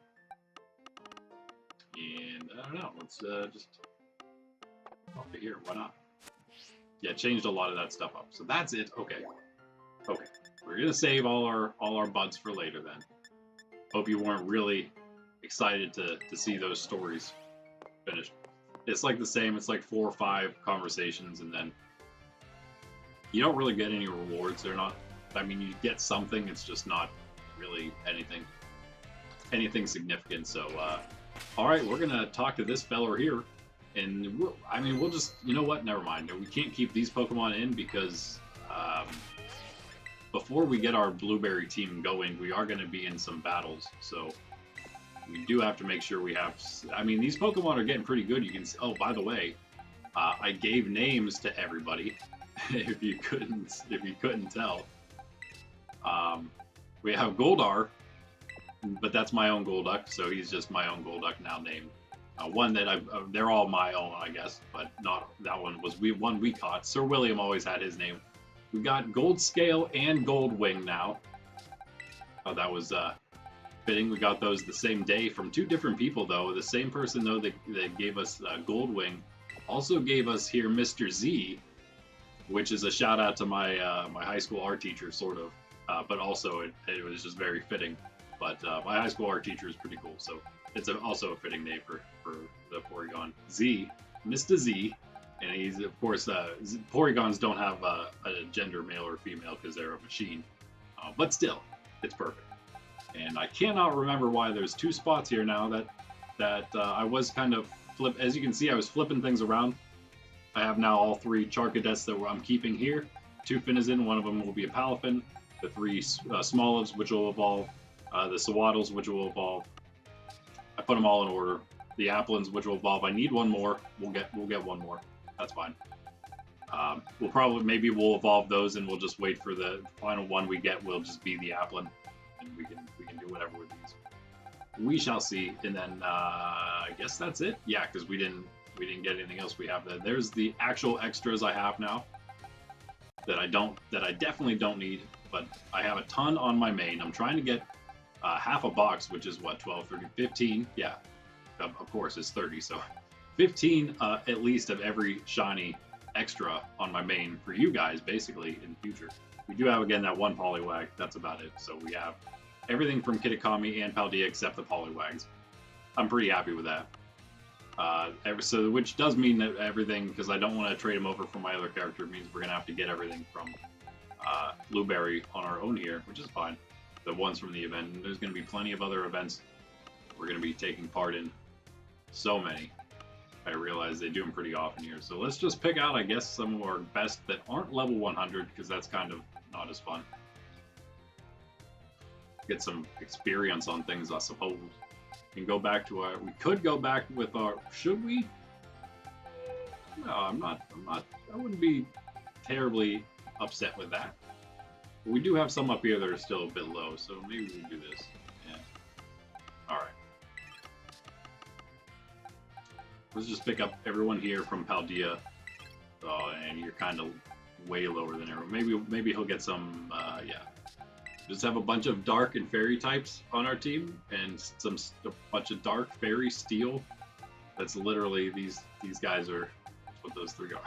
And I don't know. Let's just over here. Why not? Yeah, changed a lot of that stuff up. So that's it. Okay. Okay. We're gonna save all our buds for later then. Hope you weren't really excited to see those stories finished. It's like the same. It's like 4 or 5 conversations, and then you don't really get any rewards. They're not. I mean, you get something. It's just not really anything significant. So, all right, we're gonna talk to this fella here, and we'll just. You know what? Never mind. We can't keep these Pokemon in because before we get our Blueberry team going, we are going to be in some battles. So we do have to make sure we have. I mean, these Pokemon are getting pretty good. You can. Oh, by the way, I gave names to everybody. if you couldn't tell, we have Goldar, but that's my own Golduck, so he's just my own Golduck now named. One that they're all my own, I guess, but not that one was one we caught. Sir William always had his name. We got Gold Scale and Gold Wing now. Oh, that was fitting. We got those the same day from two different people, though. The same person, though, that gave us Goldwing also gave us here Mr. Z, which is a shout out to my my high school art teacher, sort of. But also, it was just very fitting. But my high school art teacher is pretty cool, so it's also a fitting name for the Porygon. Z, Mr. Z, and he's, of course, Porygons don't have a gender, male or female, because they're a machine. But still, it's perfect. And I cannot remember why there's two spots here now that I was kind of as you can see, I was flipping things around. I have now all three Charcadets that I'm keeping here. 2 Finizen, one of them will be a Palafin. The 3 Smolives, which will evolve. The Sawaddles, which will evolve. I put them all in order. The Applins, which will evolve. I need one more. We'll get one more. That's fine. Maybe we'll evolve those, and we'll just wait for the final one we get. Will just be the Applin, and we can do whatever with these. We shall see. And then I guess that's it. Yeah, because we didn't get anything else. We have there's the actual extras I have now that I definitely don't need, but I have a ton on my main. I'm trying to get half a box, which is what, 12, 30, 15. Yeah, of course it's 30, so 15 at least of every shiny extra on my main for you guys, basically, in the future. We do have, again, that one Poliwag. That's about it. So we have everything from Kitakami and Paldea except the Poliwags. I'm pretty happy with that. So, which does mean that everything, because I don't want to trade them over for my other character, means we're going to have to get everything from Blueberry on our own here, which is fine. The ones from the event. And there's going to be plenty of other events we're going to be taking part in. So many. I realize they do them pretty often here. So let's just pick out, I guess, some of our best that aren't level 100, because that's kind of not as fun. Get some experience on things, I suppose. And go back to our... We could go back with our... Should we? No, I'm not... I wouldn't be terribly upset with that. But we do have some up here that are still a bit low, so maybe we can do this. Yeah. Alright. Let's just pick up everyone here from Paldea. Oh, and you're kind of way lower than everyone. Maybe he'll get some... yeah. Just have a bunch of dark and fairy types on our team, and a bunch of dark fairy steel. That's literally these guys are. That's what those 3 are.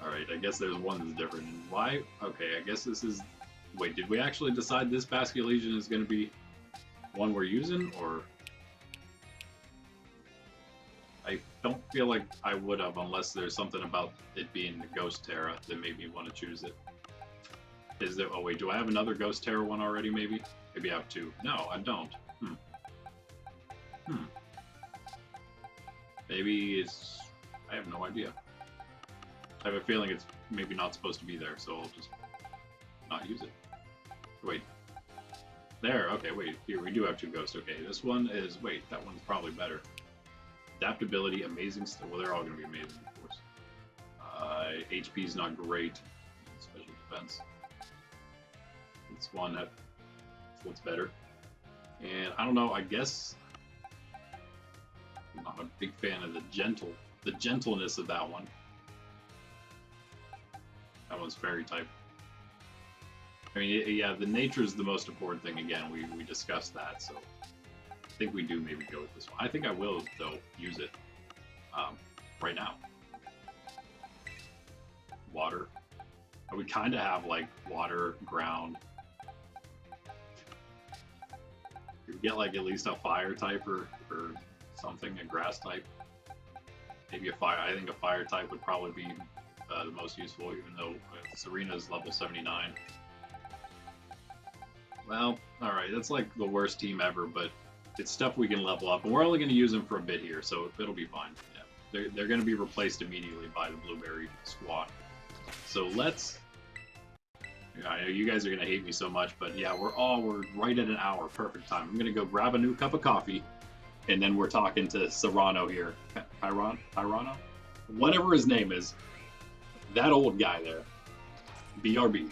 All right, I guess there's one that's different. And why? Okay, I guess this is. Wait, did we actually decide this Basculegion is going to be one we're using, or? I don't feel like I would have, unless there's something about it being the Ghost Terra that made me want to choose it. Is there? Oh wait, do I have another Ghost Terra one already? Maybe I have 2. No, I don't. Maybe it's. I have no idea. I have a feeling it's maybe not supposed to be there, so I'll just not use it. Wait. There. Okay. Wait. Here we do have 2 ghosts. Okay. This one is. Wait. That one's probably better. Adaptability, amazing. Well, they're all going to be amazing, of course. HP is not great. Special defense. This one that's what's better. And I don't know, I guess I'm not a big fan of the gentleness of that one. That one's fairy type. I mean, yeah, the nature is the most important thing. Again, we discussed that, so I think we do maybe go with this one. I think I will, though, use it right now. Water. We kind of have like water, ground. You get like at least a fire type or something, a grass type. Maybe a fire. I think a fire type would probably be the most useful, even though Serena's level 79. Well, alright, that's like the worst team ever, but it's stuff we can level up. And we're only going to use them for a bit here, so it'll be fine. Yeah. They're going to be replaced immediately by the Blueberry squad. So let's... Yeah, I know you guys are going to hate me so much, but yeah, we're right at an hour. Perfect time. I'm going to go grab a new cup of coffee, and then we're talking to Serrano here. Tyrano? Whatever his name is. That old guy there. BRB.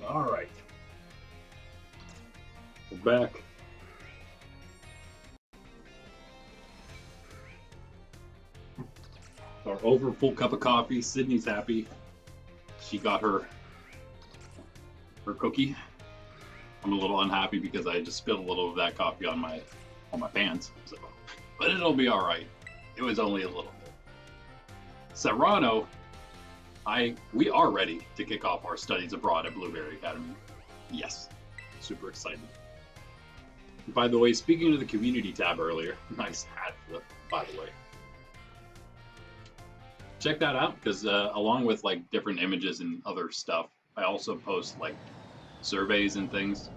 Alright. We're back. Our over full cup of coffee. Sydney's happy. She got her cookie. I'm a little unhappy because I just spilled a little of that coffee on my pants. So, but it'll be all right. It was only a little bit. Serrano, we are ready to kick off our studies abroad at Blueberry Academy. Yes, super excited. By the way, speaking of the community tab earlier, nice hat flip, by the way. Check that out because along with like different images and other stuff, I also post like surveys and things,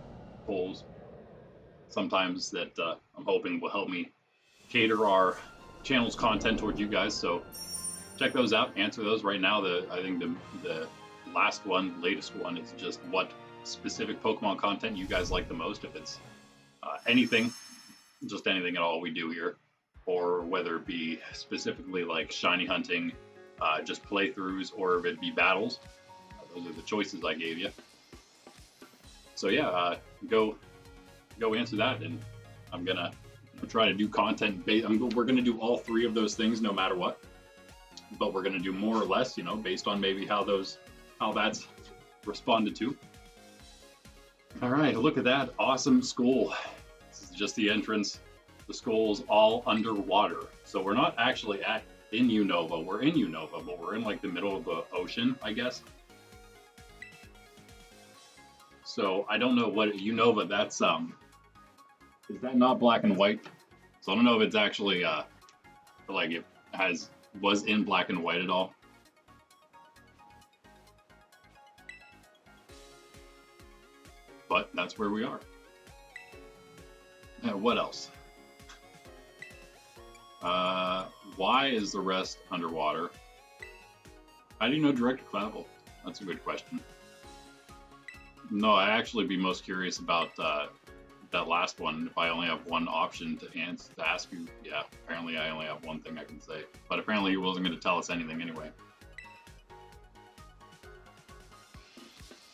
polls, sometimes that I'm hoping will help me cater our channel's content towards you guys. So check those out, answer those right now. I think the latest one is just what specific Pokemon content you guys like the most. If it's anything, just anything at all we do here, or whether it be specifically like shiny hunting, just playthroughs, or if it be battles. Those are the choices I gave you. So yeah, go answer that, and I'm gonna try to do content. We're gonna do all three of those things no matter what, but we're gonna do more or less, based on maybe how that's responded to. All right, look at that awesome school. This is just the entrance. The school's all underwater, so we're not actually in Unova. We're in Unova, but we're in like the middle of the ocean, I guess. So I don't know what Unova. That's is that not black and white? So I don't know if it's actually like it was in black and white at all. But that's where we are. What else? Why is the rest underwater? How do you know direct travel? That's a good question. No, I'd actually be most curious about that last one. If I only have one option to ask you, yeah, apparently I only have one thing I can say. But apparently he wasn't going to tell us anything anyway.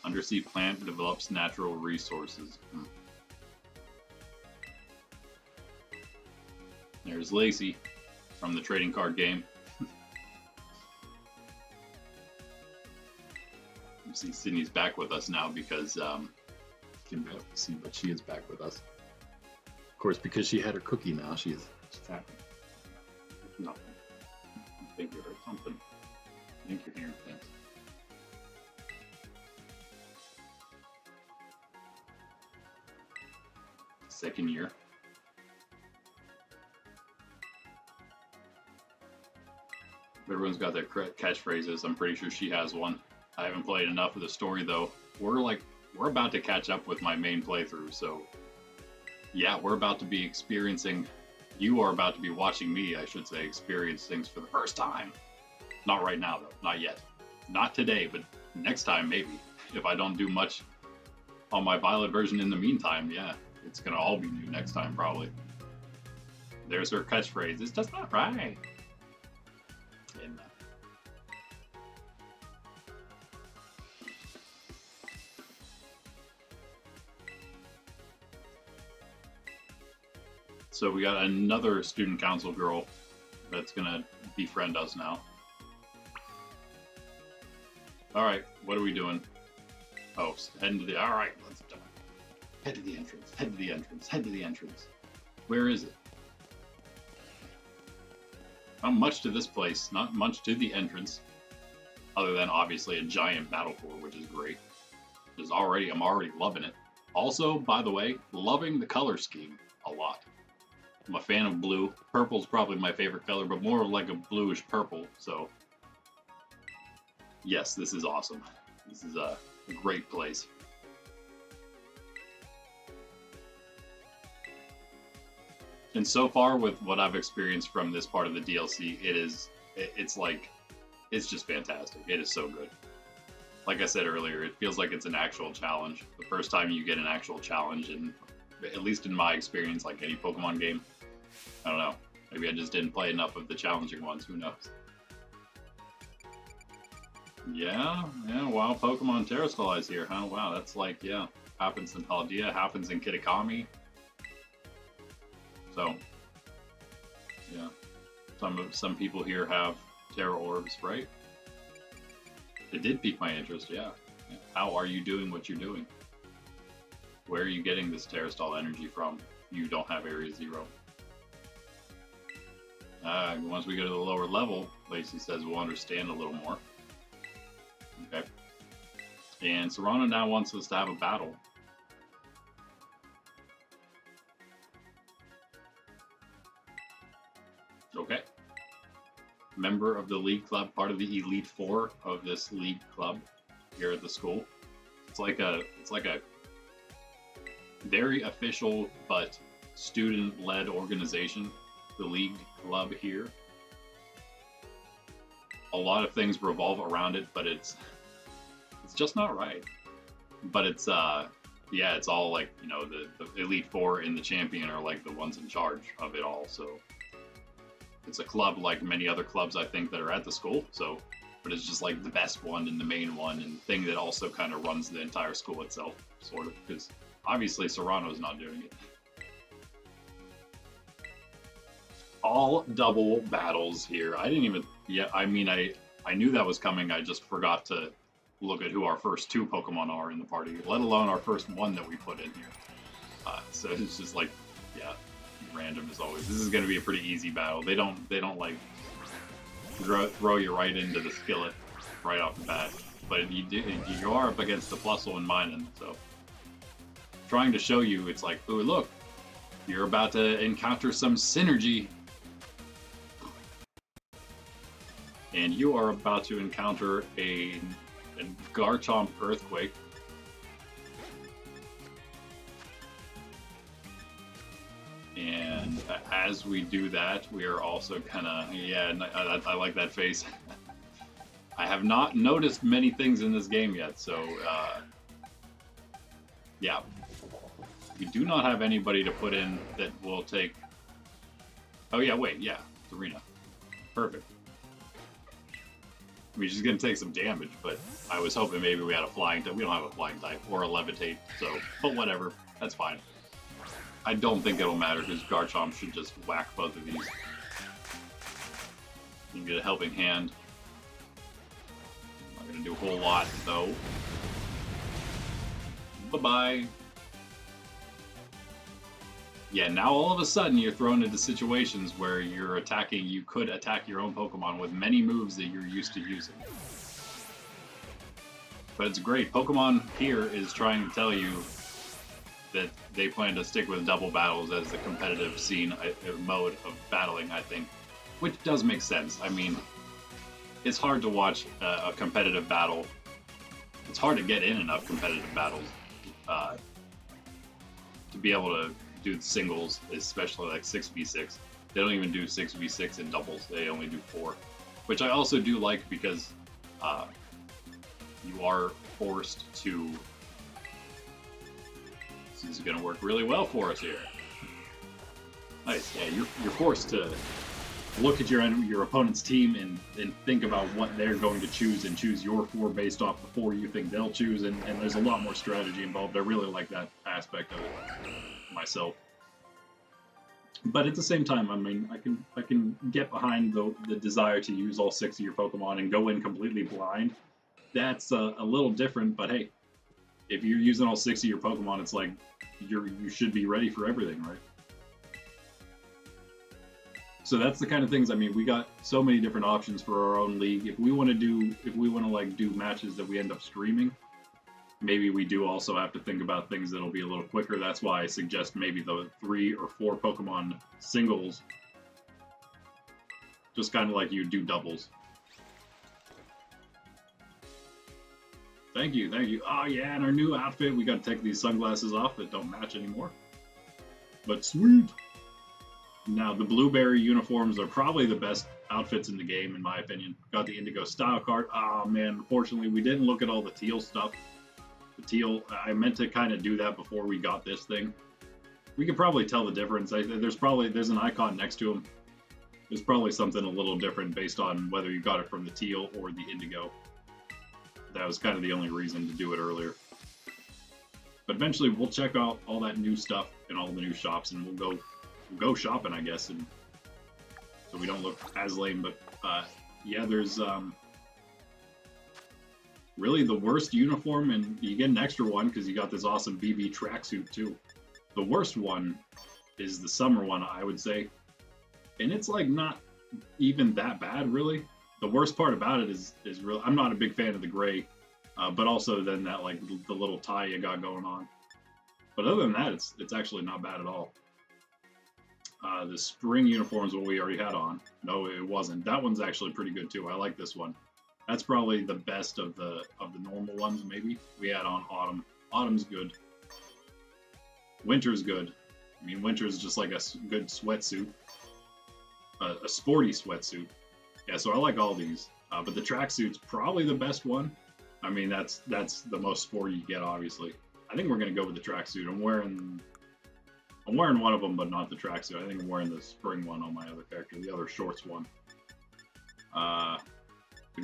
Undersea plant develops natural resources. There's Lacey from the trading card game. You see Sydney's back with us now because can barely see, but she is back with us. Of course, because she had her cookie now, she's happy. Nothing. I think you heard something. I think you're hearing things. Second year. Everyone's got their catchphrases. I'm pretty sure she has one. I haven't played enough of the story though. We're about to catch up with my main playthrough, so yeah, we're about to be experiencing. You are about to be watching me, I should say, experience things for the first time. Not right now though, not yet. Not today, but next time maybe. If I don't do much on my Violet version in the meantime, yeah, it's gonna all be new next time probably. There's her catchphrase. It's just not right. And, so we got another student council girl that's gonna befriend us now. All right, what are we doing? Oh, heading to the. All right, let's do it. Head to the entrance. Head to the entrance. Head to the entrance. Where is it? Not much to this place. Not much to the entrance, other than obviously a giant battle floor, which is great. I'm already loving it. Also, by the way, loving the color scheme a lot. I'm a fan of blue. Purple's probably my favorite color, but more like a bluish purple. So, yes, this is awesome. This is a great place. And so far, with what I've experienced from this part of the DLC, it's just fantastic. It is so good. Like I said earlier, it feels like it's an actual challenge. The first time you get an actual challenge, and at least in my experience, like any Pokemon game, I don't know. Maybe I just didn't play enough of the challenging ones. Who knows? Yeah, yeah, wow, Pokemon Terrastalize here, huh? Wow, that's like, yeah, happens in Paldea, happens in Kitakami. So, yeah, some people here have Terra Orbs, right? It did pique my interest, yeah. How are you doing what you're doing? Where are you getting this Terrastall energy from? You don't have Area 0. Once we go to the lower level, Lacey says we'll understand a little more. Okay. And Serrano now wants us to have a battle. Okay. Member of the League Club, part of the Elite Four of this League Club here at the school. It's like a very official but student-led organization, the League Club here. A lot of things revolve around it, but it's just not right. But it's yeah, it's all like, you know, the Elite Four and the Champion are like the ones in charge of it all. So it's a club like many other clubs I think that are at the school. So, but it's just like the best one and the main one and thing that also kind of runs the entire school itself, sort of, because obviously Serrano's not doing it. All double battles here. I didn't even, yeah, I mean, I knew that was coming. I just forgot to look at who our first 2 Pokemon are in the party, let alone our first one that we put in here. So it's just like, yeah, random as always. This is going to be a pretty easy battle. They don't like throw you right into the skillet right off the bat. But you are up against the Plusle and Minun, so trying to show you, it's like, oh look, you're about to encounter some synergy. And you are about to encounter a Garchomp Earthquake. And as we do that, we are also kind of, yeah, I like that face. I have not noticed many things in this game yet, so yeah. We do not have anybody to put in that will take... Oh yeah, wait, yeah, Serena. Perfect. We're just going to take some damage, but I was hoping maybe we had a flying type. We don't have a flying type or a levitate, so, but whatever. That's fine. I don't think it'll matter because Garchomp should just whack both of these. You can get a helping hand. Not going to do a whole lot, though. Bye-bye. Yeah, now all of a sudden you're thrown into situations where you're attacking, you could attack your own Pokemon with many moves that you're used to using. But it's great. Pokemon here is trying to tell you that they plan to stick with double battles as the competitive scene mode of battling, I think. Which does make sense. I mean, it's hard to watch a competitive battle. It's hard to get in enough competitive battles to be able to do singles, especially like 6v6. They don't even do 6v6 in doubles. They only do 4, which I also do like because you are forced to. This is going to work really well for us here. Nice. Yeah, you're forced to look at your opponent's team and think about what they're going to choose and choose your 4 based off the 4 you think they'll choose, and there's a lot more strategy involved. I really like that aspect of it myself. But at the same time, I mean, I can get behind the desire to use all 6 of your Pokemon and go in completely blind. That's a little different, but hey, if you're using all 6 of your Pokemon, it's like you should be ready for everything, right? So that's the kind of things. I mean, we got so many different options for our own league. If we want to like do matches that we end up streaming, maybe we do also have to think about things that'll be a little quicker. That's why I suggest maybe the 3 or 4 Pokemon singles, just kind of like you do doubles. Thank you, thank you. Oh yeah, and our new outfit, we got to take these sunglasses off that don't match anymore. But sweet. Now, the Blueberry uniforms are probably the best outfits in the game, in my opinion. Got the Indigo style card. Oh man, unfortunately, we didn't look at all the teal stuff. The teal, I meant to kind of do that before we got this thing. We could probably tell the difference. There's an icon next to them. There's probably something a little different based on whether you got it from the teal or the Indigo. That was kind of the only reason to do it earlier. But eventually we'll check out all that new stuff in all the new shops, and we'll go shopping, I guess, and so we don't look as lame. But yeah, there's really the worst uniform, and you get an extra one because you got this awesome BB tracksuit too. The worst one is the summer one, I would say, and it's like not even that bad, really. The worst part about it is real. I'm not a big fan of the gray, but also then that like the little tie you got going on. But other than that, it's actually not bad at all. The spring uniform is what we already had on. No, it wasn't. That one's actually pretty good too. I like this one. That's probably the best of the normal ones. Maybe we had on autumn. Autumn's good. Winter's good. I mean, winter's just like a good sweatsuit, a sporty sweatsuit. Yeah, so I like all these. But the tracksuit's probably the best one. I mean, that's the most sporty you get, obviously. I think we're gonna go with the tracksuit. I'm wearing one of them, but not the tracksuit. I think I'm wearing the spring one on my other character, the other shorts one. The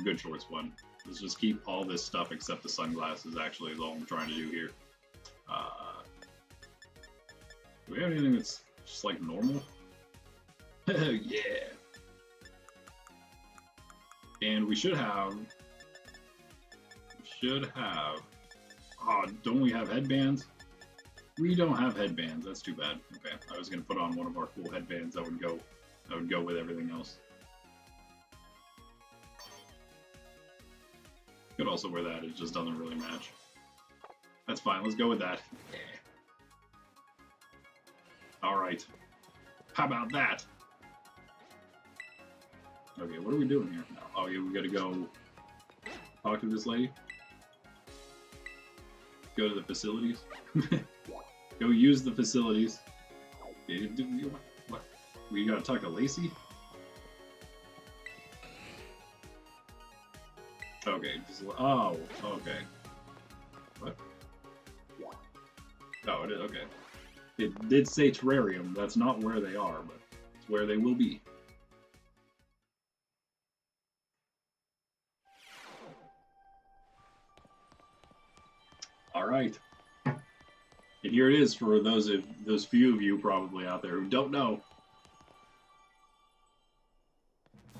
good shorts one. Let's just keep all this stuff except the sunglasses, actually, is all I'm trying to do here. Do we have anything that's just like normal? Yeah. And we should have... Oh, don't we have headbands? We don't have headbands. That's too bad. Okay, I was gonna put on one of our cool headbands that would go with everything else. Could also wear that. It just doesn't really match. That's fine. Let's go with that. Yeah. All right. How about that? Okay, what are we doing here now? Oh, yeah, we gotta go talk to this lady. Go to the facilities. Go use the facilities. What? We gotta talk to Lacey? Okay. Oh, okay. What? Oh, it is. Okay. It did say terrarium. That's not where they are, but it's where they will be. All right. And here it is for those few of you probably out there who don't know.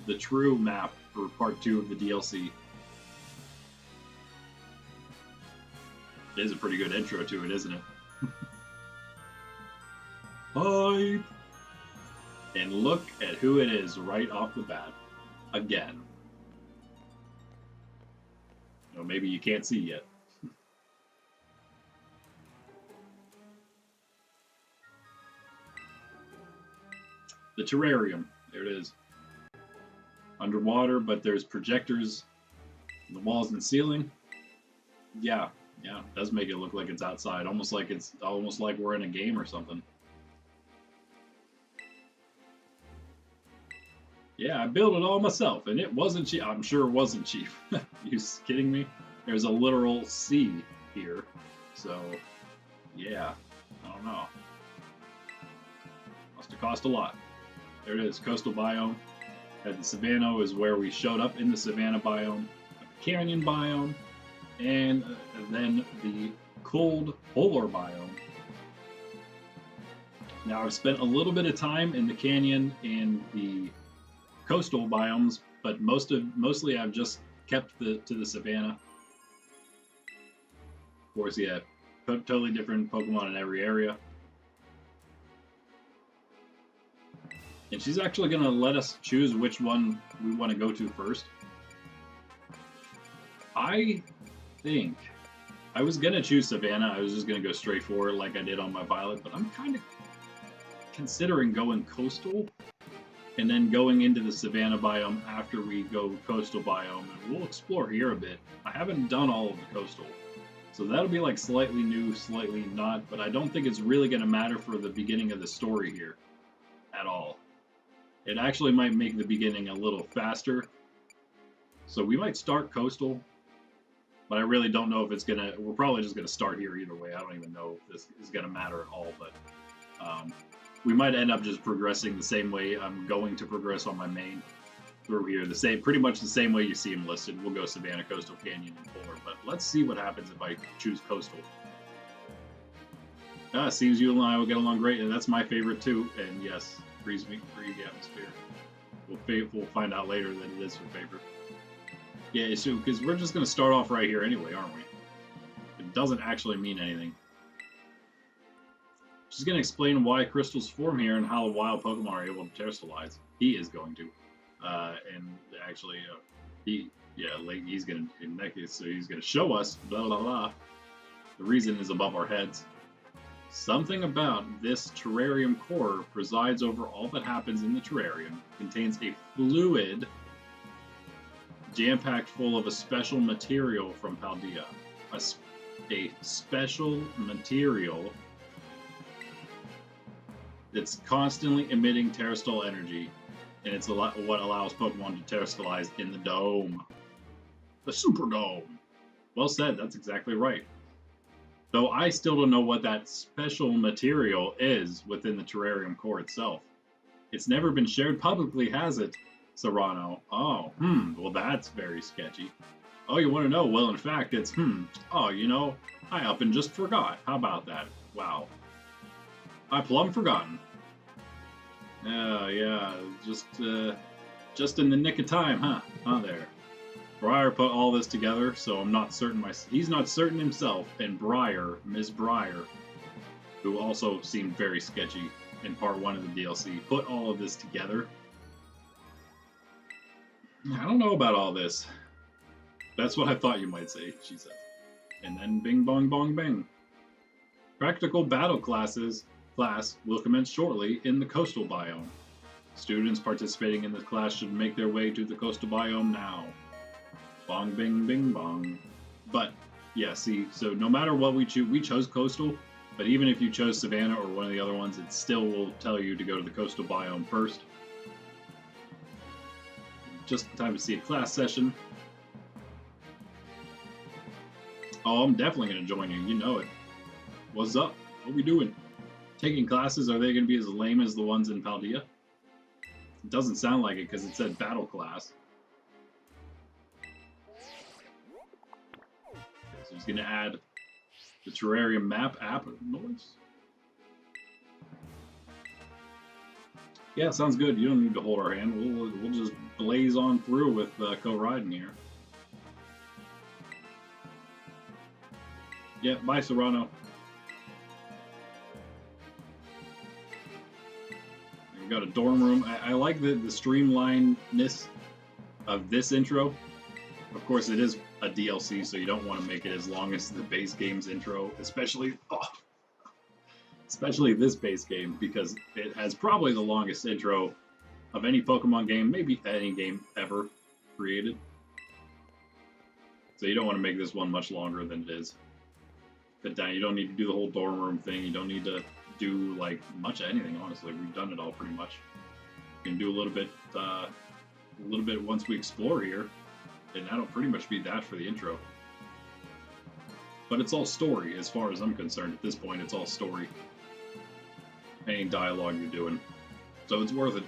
The true map for part 2 of the DLC. It is a pretty good intro to it, isn't it? Hi! And look at who it is right off the bat. Again. You know, maybe you can't see yet. The terrarium. There it is. Underwater, but there's projectors in the walls and ceiling. Yeah, it does make it look like it's outside, almost like we're in a game or something. Yeah, I built it all myself, and it wasn't cheap. I'm sure it wasn't cheap. You kidding me? There's a literal sea here, so yeah, I don't know. Must have cost a lot. There it is, coastal biome. And the savanna is where we showed up in the savanna biome, the canyon biome, and then the cold polar biome. Now I've spent a little bit of time in the canyon and the coastal biomes, but mostly I've just kept to the savanna. Of course, yeah, totally different Pokemon in every area. And she's actually going to let us choose which one we want to go to first. I think I was going to choose Savannah. I was just going to go straight for it like I did on my Violet, but I'm kind of considering going coastal and then going into the Savannah biome after we go coastal biome, and we'll explore here a bit. I haven't done all of the coastal, so that'll be like slightly new, slightly not, but I don't think it's really going to matter for the beginning of the story here at all. It actually might make the beginning a little faster. So we might start coastal, but I really don't know if it's gonna, we're probably just gonna start here either way. I don't even know if this is gonna matter at all, but we might end up just progressing the same way I'm going to progress on my main. through here, pretty much the same way you see them listed. We'll go Savannah, Coastal, Canyon, and Polar, but let's see what happens if I choose Coastal. Seems you and I will get along great, and that's my favorite too. And yes, breathe the atmosphere. We'll find out later that it is her favorite. Yeah, so because we're just gonna start off right here anyway, aren't we? It doesn't actually mean anything. She's gonna explain why crystals form here and how wild Pokemon are able to terrestrialize. He is going to, and actually, he's gonna in that case, so he's gonna show us blah blah blah. The reason is above our heads. Something about this terrarium core presides over all that happens in the terrarium, contains a fluid jam-packed full of a special material from Paldea. A special material that's constantly emitting terrestrial energy, and it's what allows Pokemon to terrestrialize in the dome. The Super Dome! Well said, that's exactly right. Though I still don't know what that special material is within the terrarium core itself. It's never been shared publicly, has it, Serrano? Oh, well that's very sketchy. Oh, you want to know? Well, in fact, it's, oh, you know, I up and just forgot. How about that? Wow. I plumb forgotten. Yeah, just in the nick of time, huh? Huh there. Briar put all this together, so I'm not certain he's not certain himself, and Ms. Briar, who also seemed very sketchy in part 1 of the DLC, put all of this together. I don't know about all this. That's what I thought you might say, she said. And then bing bong bong bang. Practical battle class will commence shortly in the coastal biome. Students participating in this class should make their way to the coastal biome now. Bong, bing, bing, bong. But, yeah, see, so no matter what we choose, we chose coastal, but even if you chose Savannah or one of the other ones, it still will tell you to go to the coastal biome first. Just in time to see a class session. Oh, I'm definitely going to join you, you know it. What's up? What we doing? Taking classes, are they going to be as lame as the ones in Paldea? It doesn't sound like it because it said battle class. So he's going to add the terrarium map app noise. Yeah, sounds good. You don't need to hold our hand. We'll just blaze on through with co-riding here. Yeah, bye, Serrano. We've got a dorm room. I like the streamlinedness of this intro. Of course, it is a DLC, so you don't want to make it as long as the base game's intro, especially this base game, because it has probably the longest intro of any Pokemon game, maybe any game ever created. So you don't want to make this one much longer than it is. But you don't need to do the whole dorm room thing. You don't need to do like much of anything, honestly. We've done it all pretty much. You can do a little bit once we explore here, and that'll pretty much be that for the intro. But it's all story, as far as I'm concerned. At this point, it's all story. Any dialogue you're doing. So it's worth it.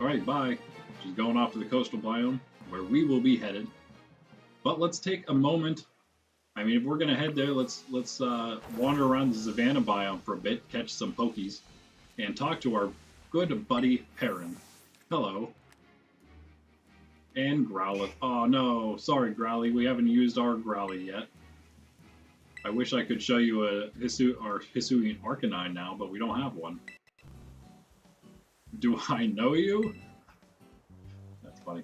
Alright, bye. She's going off to the coastal biome, where we will be headed. But let's take a moment. I mean, if we're going to head there, let's wander around the Savannah biome for a bit, catch some Pokies, and talk to our good buddy Perrin. Hello. And Growlithe. Oh no, sorry Growly, we haven't used our Growly yet. I wish I could show you our Hisuian Arcanine now, but we don't have one. Do I know you? That's funny.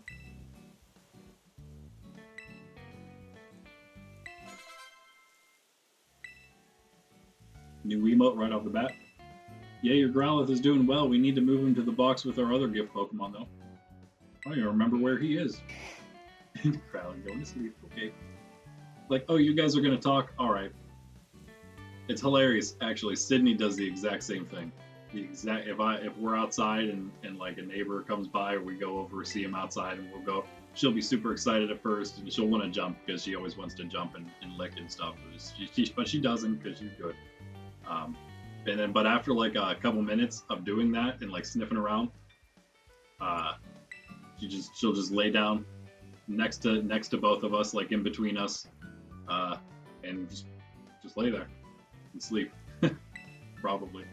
New emote right off the bat. Yeah, your Growlithe is doing well. We need to move him to the box with our other gift Pokemon, though. I don't even remember where he is. Growlithe going to sleep. Okay. Like, oh, you guys are going to talk? Alright. It's hilarious, actually. Sydney does the exact same thing. If we're outside and like a neighbor comes by, or we go over see him outside and we'll go, she'll be super excited at first and she'll want to jump because she always wants to jump and lick and stuff. But she doesn't because she's good. But after like a couple minutes of doing that and like sniffing around, She'll just lay down next to both of us, like in between us, and just lay there and sleep. Probably.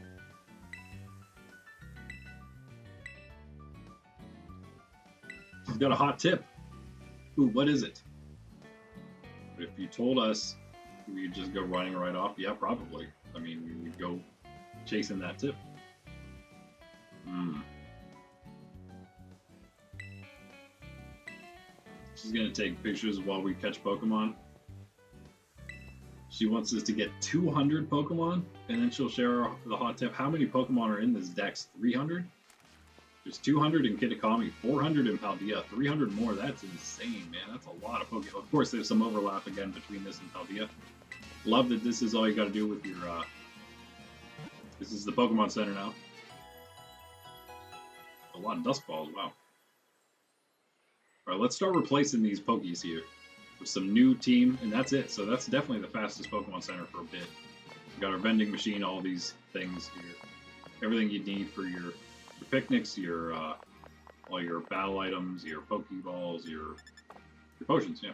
She's got a hot tip. Ooh, what is it? If you told us, we'd just go running right off. Yeah, probably. I mean, we would go chasing that tip. She's gonna take pictures while we catch Pokemon. She wants us to get 200 Pokemon, and then she'll share the hot tip. How many Pokemon are in this dex? 300? There's 200 in Kitakami, 400 in Paldea, 300 more. That's insane, man. That's a lot of Pokemon. Of course, there's some overlap again between this and Paldea. Love that this is all you got to do with your... This is the Pokemon Center now. A lot of Dusk Balls, wow. Alright, let's start replacing these Pokies here with some new team, and that's it. So that's definitely the fastest Pokemon Center for a bit. We got our vending machine, all these things here. Everything you need for your picnics, your all your battle items, your Pokeballs, your potions, yeah.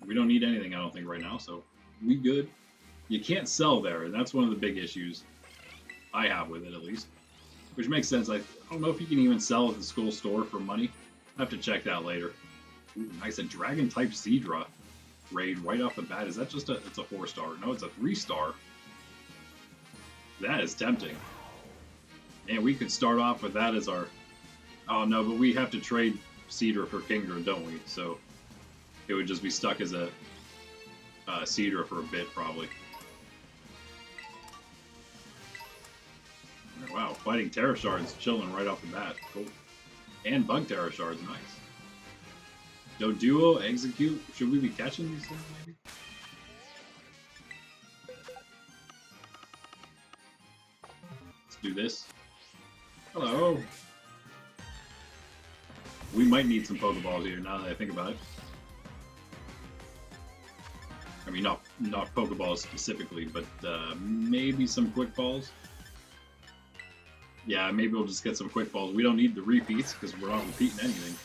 We don't need anything, I don't think, right now, so we good. You can't sell there, and that's one of the big issues I have with it, at least. Which makes sense. I don't know if you can even sell at the school store for money. I have to check that later. Ooh, nice. A Dragon-type Seadra raid right off the bat. Is that just it's a 4-star? No, it's a 3-star. That is tempting. And we could start off with that as our... Oh, no, but we have to trade Seadra for Kingdra, don't we? So it would just be stuck as a Seadra for a bit, probably. Wow, fighting Terra Shards, chilling right off the bat. Cool. And Bug Terra Shards, nice. Doduo, Execute. Should we be catching these things, maybe? Let's do this. Hello. We might need some Pokeballs here, now that I think about it. I mean, not Pokeballs specifically, but maybe some Quick Balls. Yeah, maybe we'll just get some Quick Balls. We don't need the repeats, because we're not repeating anything.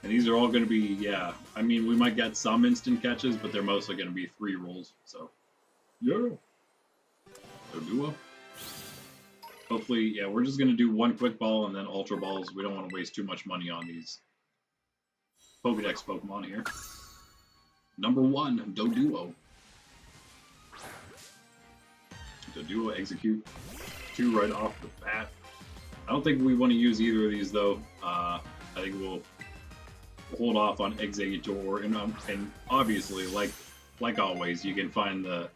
And these are all going to be, yeah, I mean, we might get some instant catches, but they're mostly going to be 3 rolls, so. Yeah. So duo. Hopefully, yeah, we're just going to do 1 Quick Ball and then Ultra Balls. We don't want to waste too much money on these Pokedex Pokemon here. Number 1, Doduo. Doduo, Execute. 2 right off the bat. I don't think we want to use either of these, though. I think we'll hold off on Executor, and obviously, like always, you can find the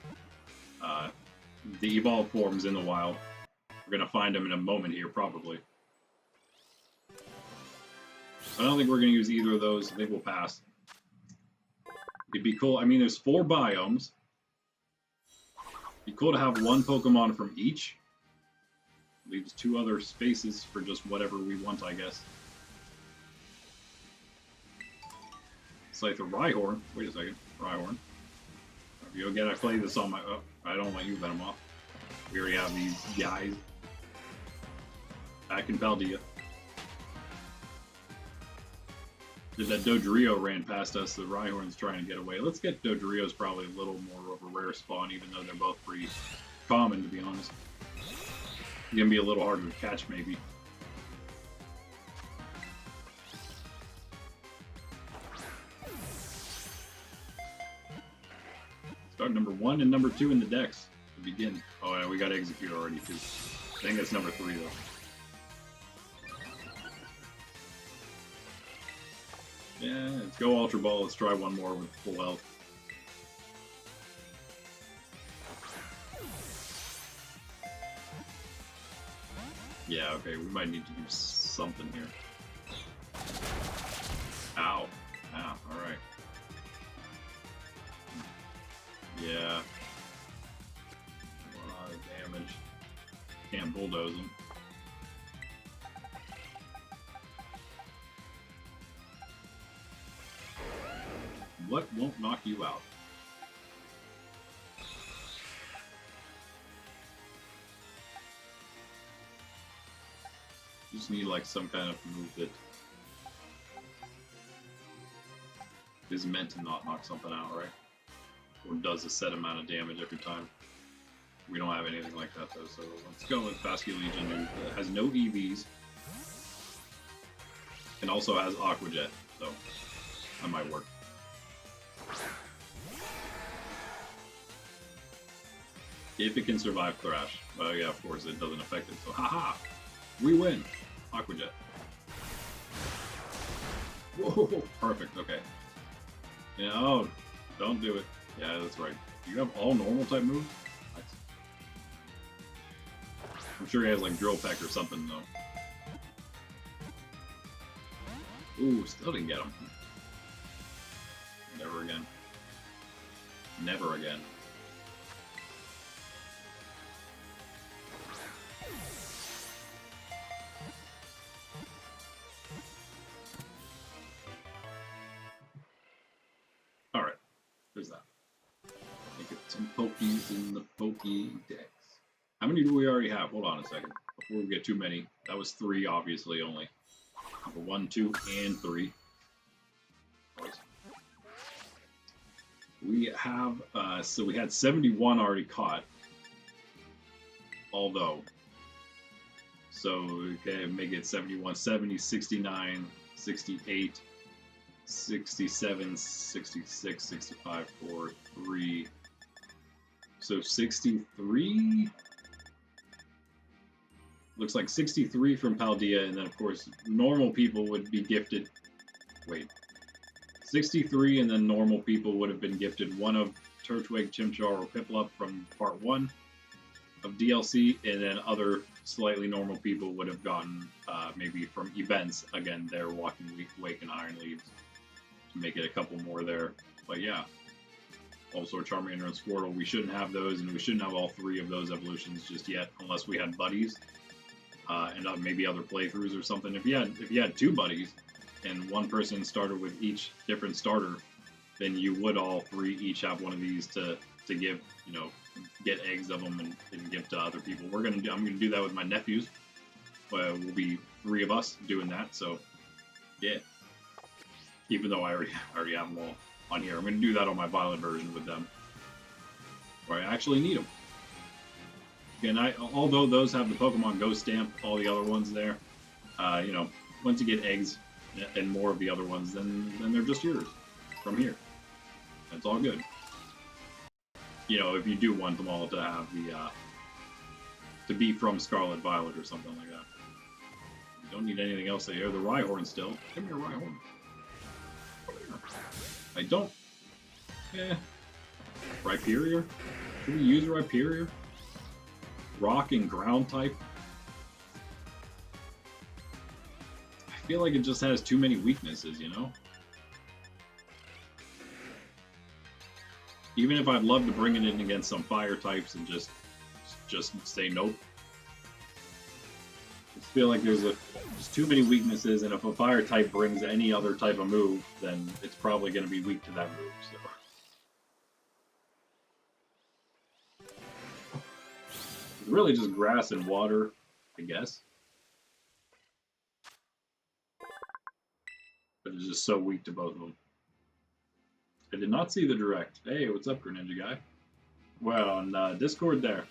evolved forms in the wild. We're gonna find them in a moment here, probably. I don't think we're gonna use either of those. I think we'll pass. It'd be cool. I mean, there's 4 biomes. It'd be cool to have 1 Pokemon from each. Leaves 2 other spaces for just whatever we want, I guess. It's like the Rhyhorn. Wait a second. Rhyhorn. You again, I play this on my... Oh, I don't want you Venom off. We already have these guys. Back in Paldea. If that Dodrio ran past us, the Rhyhorn's trying to get away. Let's get Dodrio's probably a little more of a rare spawn, even though they're both pretty common, to be honest. Gonna be a little harder to catch, maybe. Start number 1 and number 2 in the dex to begin. Oh, yeah, we got Execute already, too. I think that's number 3, though. Yeah, let's go Ultra Ball. Let's try 1 more with full health. Yeah, okay, we might need to do something here. Ow. Ow, alright. Yeah. A lot of damage. Can't bulldoze them. What won't knock you out? Just need like some kind of move that is meant to not knock something out, right? Or does a set amount of damage every time. We don't have anything like that though, so let's go with Legion, who has no EVs and also has Aqua Jet, so that might work. If it can survive Thrash. Well, yeah, of course, it doesn't affect it, so haha! We win! Aqua Jet. Whoa! Perfect, okay. Yeah, oh, don't do it. Yeah, that's right. You have all normal type moves? Nice. I'm sure he has like Drill Peck or something, though. Ooh, still didn't get him. Never again. Never again. Alright, there's that. Get some Pokies in the Pokédex. How many do we already have? Hold on a second. Before we get too many. That was 3, obviously, only. Number 1, 2, and 3. We have, so we had 71 already caught. Although, so okay, make it 71, 70, 69, 68, 67, 66, 65, 4, 3. So 63? Looks like 63 from Paldea, and then of course normal people would be gifted. Wait. 63, and then normal people would have been gifted one of Turtwig, Chimchar, or Piplup from Part 1 of DLC, and then other slightly normal people would have gotten maybe from events, again, their Walking Wake and Iron Leaves, to make it a couple more there. But yeah, also Charmander and Squirtle, we shouldn't have those, and we shouldn't have all 3 of those evolutions just yet, unless we had buddies, and maybe other playthroughs or something. If you had 2 buddies, and one person started with each different starter, then you would all 3 each have one of these to give, you know, get eggs of them and give to other people. I'm gonna do that with my nephews. We'll be 3 of us doing that. So yeah, even though I already have them all on here, I'm gonna do that on my Violet version with them, where I actually need them. And although those have the Pokemon Go stamp, all the other ones there, you know, once you get eggs and more of the other ones, then they're just yours from here. That's all good. You know, if you do want them all to have the to be from Scarlet Violet or something like that. You don't need anything else here. The Rhyhorn still. Give me a Rhyhorn. Come here. I don't. Eh. Rhyperior? Should we use Rhyperior? Rock and ground type? I feel like it just has too many weaknesses, you know? Even if I'd love to bring it in against some fire types and just say nope. I just feel like there's too many weaknesses, and if a fire type brings any other type of move, then it's probably going to be weak to that move, so. It's really just grass and water, I guess. But it's just so weak to both of them. I did not see the direct. Hey, what's up, Greninja guy? Well, on Discord there.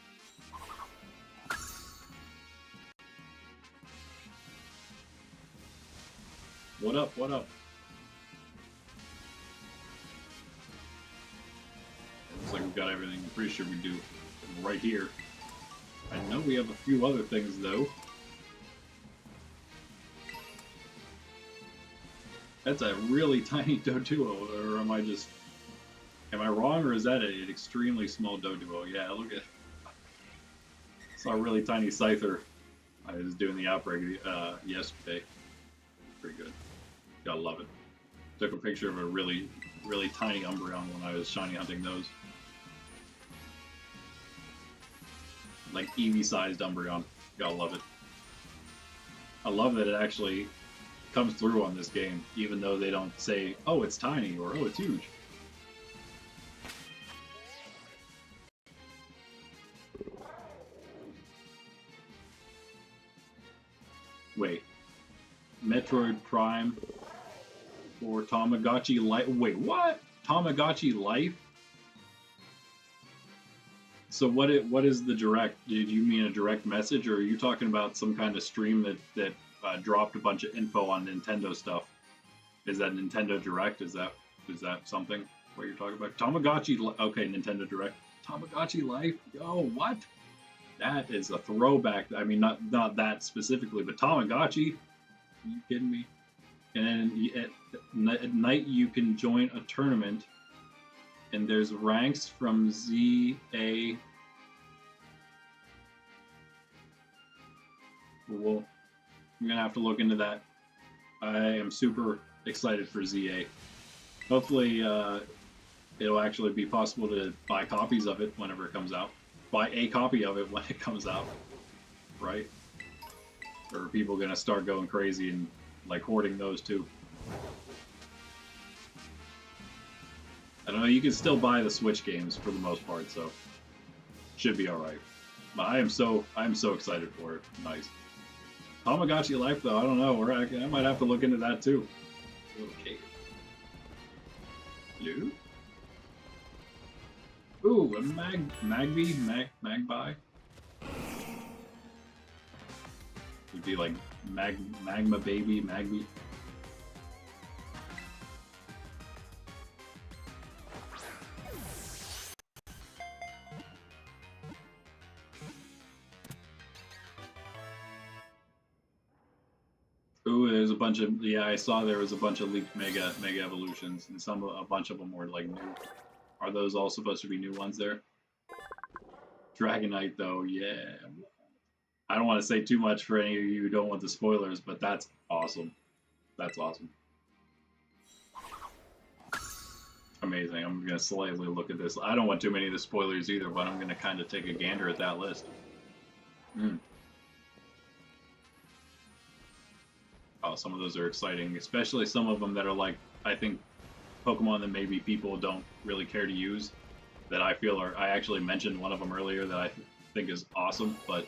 What up, what up? Looks like we've got everything. I'm pretty sure we do right here. I know we have a few other things, though. That's a really tiny Doduo, or am I wrong, or is that an extremely small Doduo? Yeah, look at, saw a really tiny Scyther. I was doing the outbreak yesterday. Pretty good. Gotta love it. Took a picture of a really tiny Umbreon when I was shiny hunting those. Like Eevee-sized Umbreon. Gotta love it. I love that it actually comes through on this game, even though they don't say, oh, it's tiny, or oh, it's huge. Wait. Metroid Prime or Tamagotchi Life. Wait, what? Tamagotchi Life? So what is the direct? Did you mean a direct message, or are you talking about some kind of stream that dropped a bunch of info on Nintendo stuff? Is that Nintendo Direct? Is that something what you're talking about? Tamagotchi. Okay, Nintendo Direct. Tamagotchi Life. Yo, what? That is a throwback. I mean, not that specifically, but Tamagotchi. Are you kidding me? And then at night you can join a tournament, and there's ranks from ZA. Well, I'm gonna have to look into that. I am super excited for ZA. Hopefully, it'll actually be possible to buy copies of it whenever it comes out. Buy a copy of it when it comes out, right? Or are people gonna start going crazy and like hoarding those too? I don't know. You can still buy the Switch games for the most part, so should be all right. But I am so excited for it. Nice. Tamagotchi Life, though, I don't know. I might have to look into that too. Little cake. Blue. Ooh, a magpie. Would be like magma baby, Magby. Ooh, there's a bunch of, yeah, I saw there was a bunch of leaked mega evolutions, and a bunch of them were like new. Are those all supposed to be new ones there? Dragonite though, yeah. I don't want to say too much for any of you who don't want the spoilers, but that's awesome. That's awesome. Amazing. I'm gonna slightly look at this. I don't want too many of the spoilers either, but I'm gonna kind of take a gander at that list. Oh, some of those are exciting, especially some of them that are like, I think, Pokemon that maybe people don't really care to use, that I feel are, I actually mentioned one of them earlier that I think is awesome, but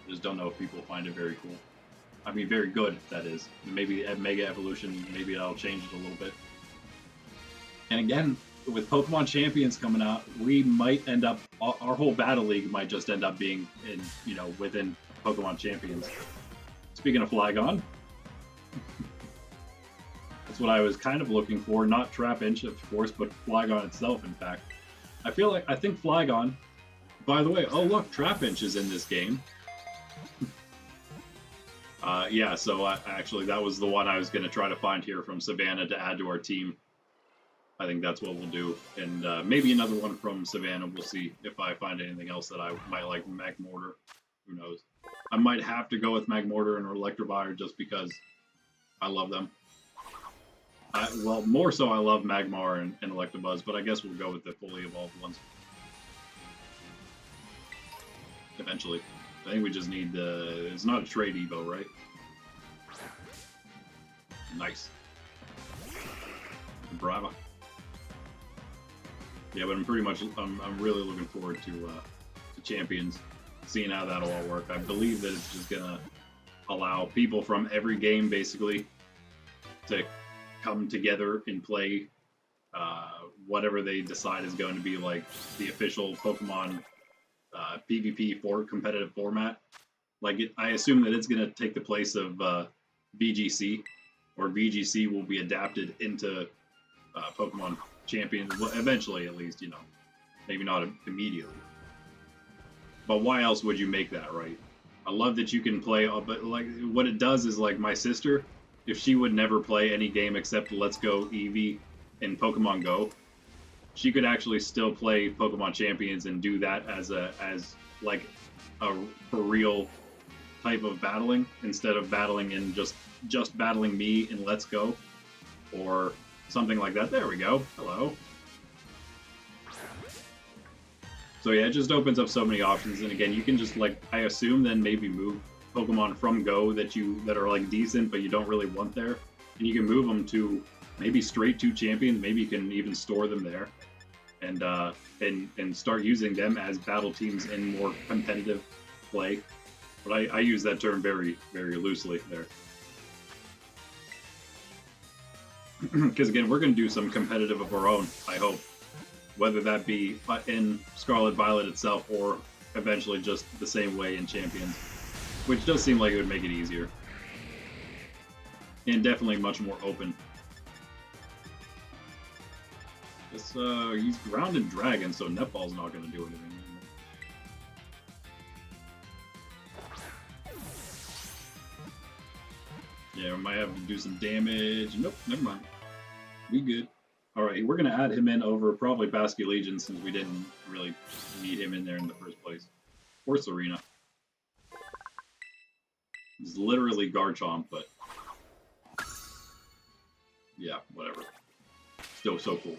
just don't know if people find it very cool. I mean, very good, that is. Maybe at Mega Evolution, maybe I'll change it a little bit. And again, with Pokemon Champions coming out, we might end up, our whole Battle League might just end up being in, within Pokemon Champions. Speaking of Flygon, that's what I was kind of looking for. Not Trapinch, of course, but Flygon itself, in fact. I think Flygon, by the way, oh look, Trapinch is in this game. Yeah, so actually that was the one I was going to try to find here from Savannah to add to our team. I think that's what we'll do. And maybe another one from Savannah. We'll see if I find anything else that I might like. Magmortar. Who knows? I might have to go with Magmortar and Electrovire just because I love them. Well, more so I love Magmar and Electabuzz, but I guess we'll go with the fully evolved ones. Eventually. I think we just need the... It's not a trade Evo, right? Nice. Brava. Yeah, but I'm pretty much... I'm really looking forward to Champions. Seeing how that'll all work. I believe that it's just gonna allow people from every game, basically, to come together and play whatever they decide is going to be like the official Pokemon PvP competitive format. Like, I assume that it's going to take the place of VGC, or VGC will be adapted into Pokemon Champions, well, eventually at least, maybe not immediately. But why else would you make that, right? I love that you can play, but like what it does is, like, my sister, if she would never play any game except Let's Go Eevee and Pokemon Go, she could actually still play Pokemon Champions and do that as like a for real type of battling, instead of battling in just battling me in Let's Go or something like that. There we go. Hello. So yeah, it just opens up so many options, and again, you can just, like, I assume then maybe move Pokemon from Go that are like decent but you don't really want there, and you can move them to maybe straight to Champions. Maybe you can even store them there, and start using them as battle teams in more competitive play. But I use that term very, very loosely there. Because again, we're going to do some competitive of our own, I hope. Whether that be in Scarlet Violet itself or eventually just the same way in Champions. Which does seem like it would make it easier. And definitely much more open. This, he's grounded dragon, so Netball's not going to do anything. Yeah, we might have to do some damage. Nope, never mind. We good. Alright, we're going to add him in over probably Basculegion since we didn't really need him in there in the first place. Or Serena. It's literally Garchomp, but... yeah, whatever. Still so cool.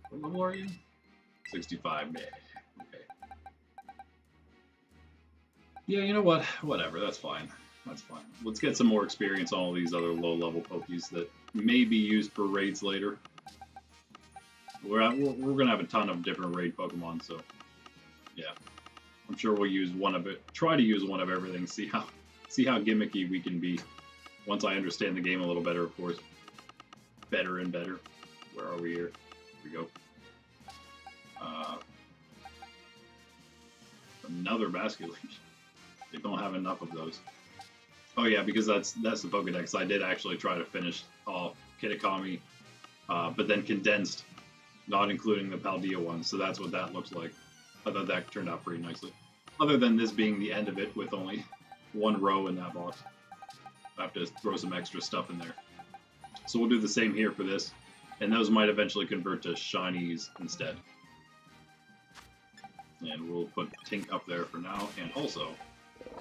What level are you? 65, man. Okay. Yeah, you know what? Whatever, that's fine. That's fine. Let's get some more experience on all these other low-level Pokies that may be used for raids later. We're going to have a ton of different raid Pokemon, so yeah. I'm sure we'll use one of it. Try to use one of everything. See how gimmicky we can be. Once I understand the game a little better, of course. Better and better. Where are we here? Here we go. Another Basculegion. They don't have enough of those. Oh yeah, because that's the Pokedex. I did actually try to finish off Kitakami, but then condensed, not including the Paldea one. So that's what that looks like. I thought that turned out pretty nicely. Other than this being the end of it with only one row in that box. I have to throw some extra stuff in there. So we'll do the same here for this, and those might eventually convert to shinies instead. And we'll put Tink up there for now, and also,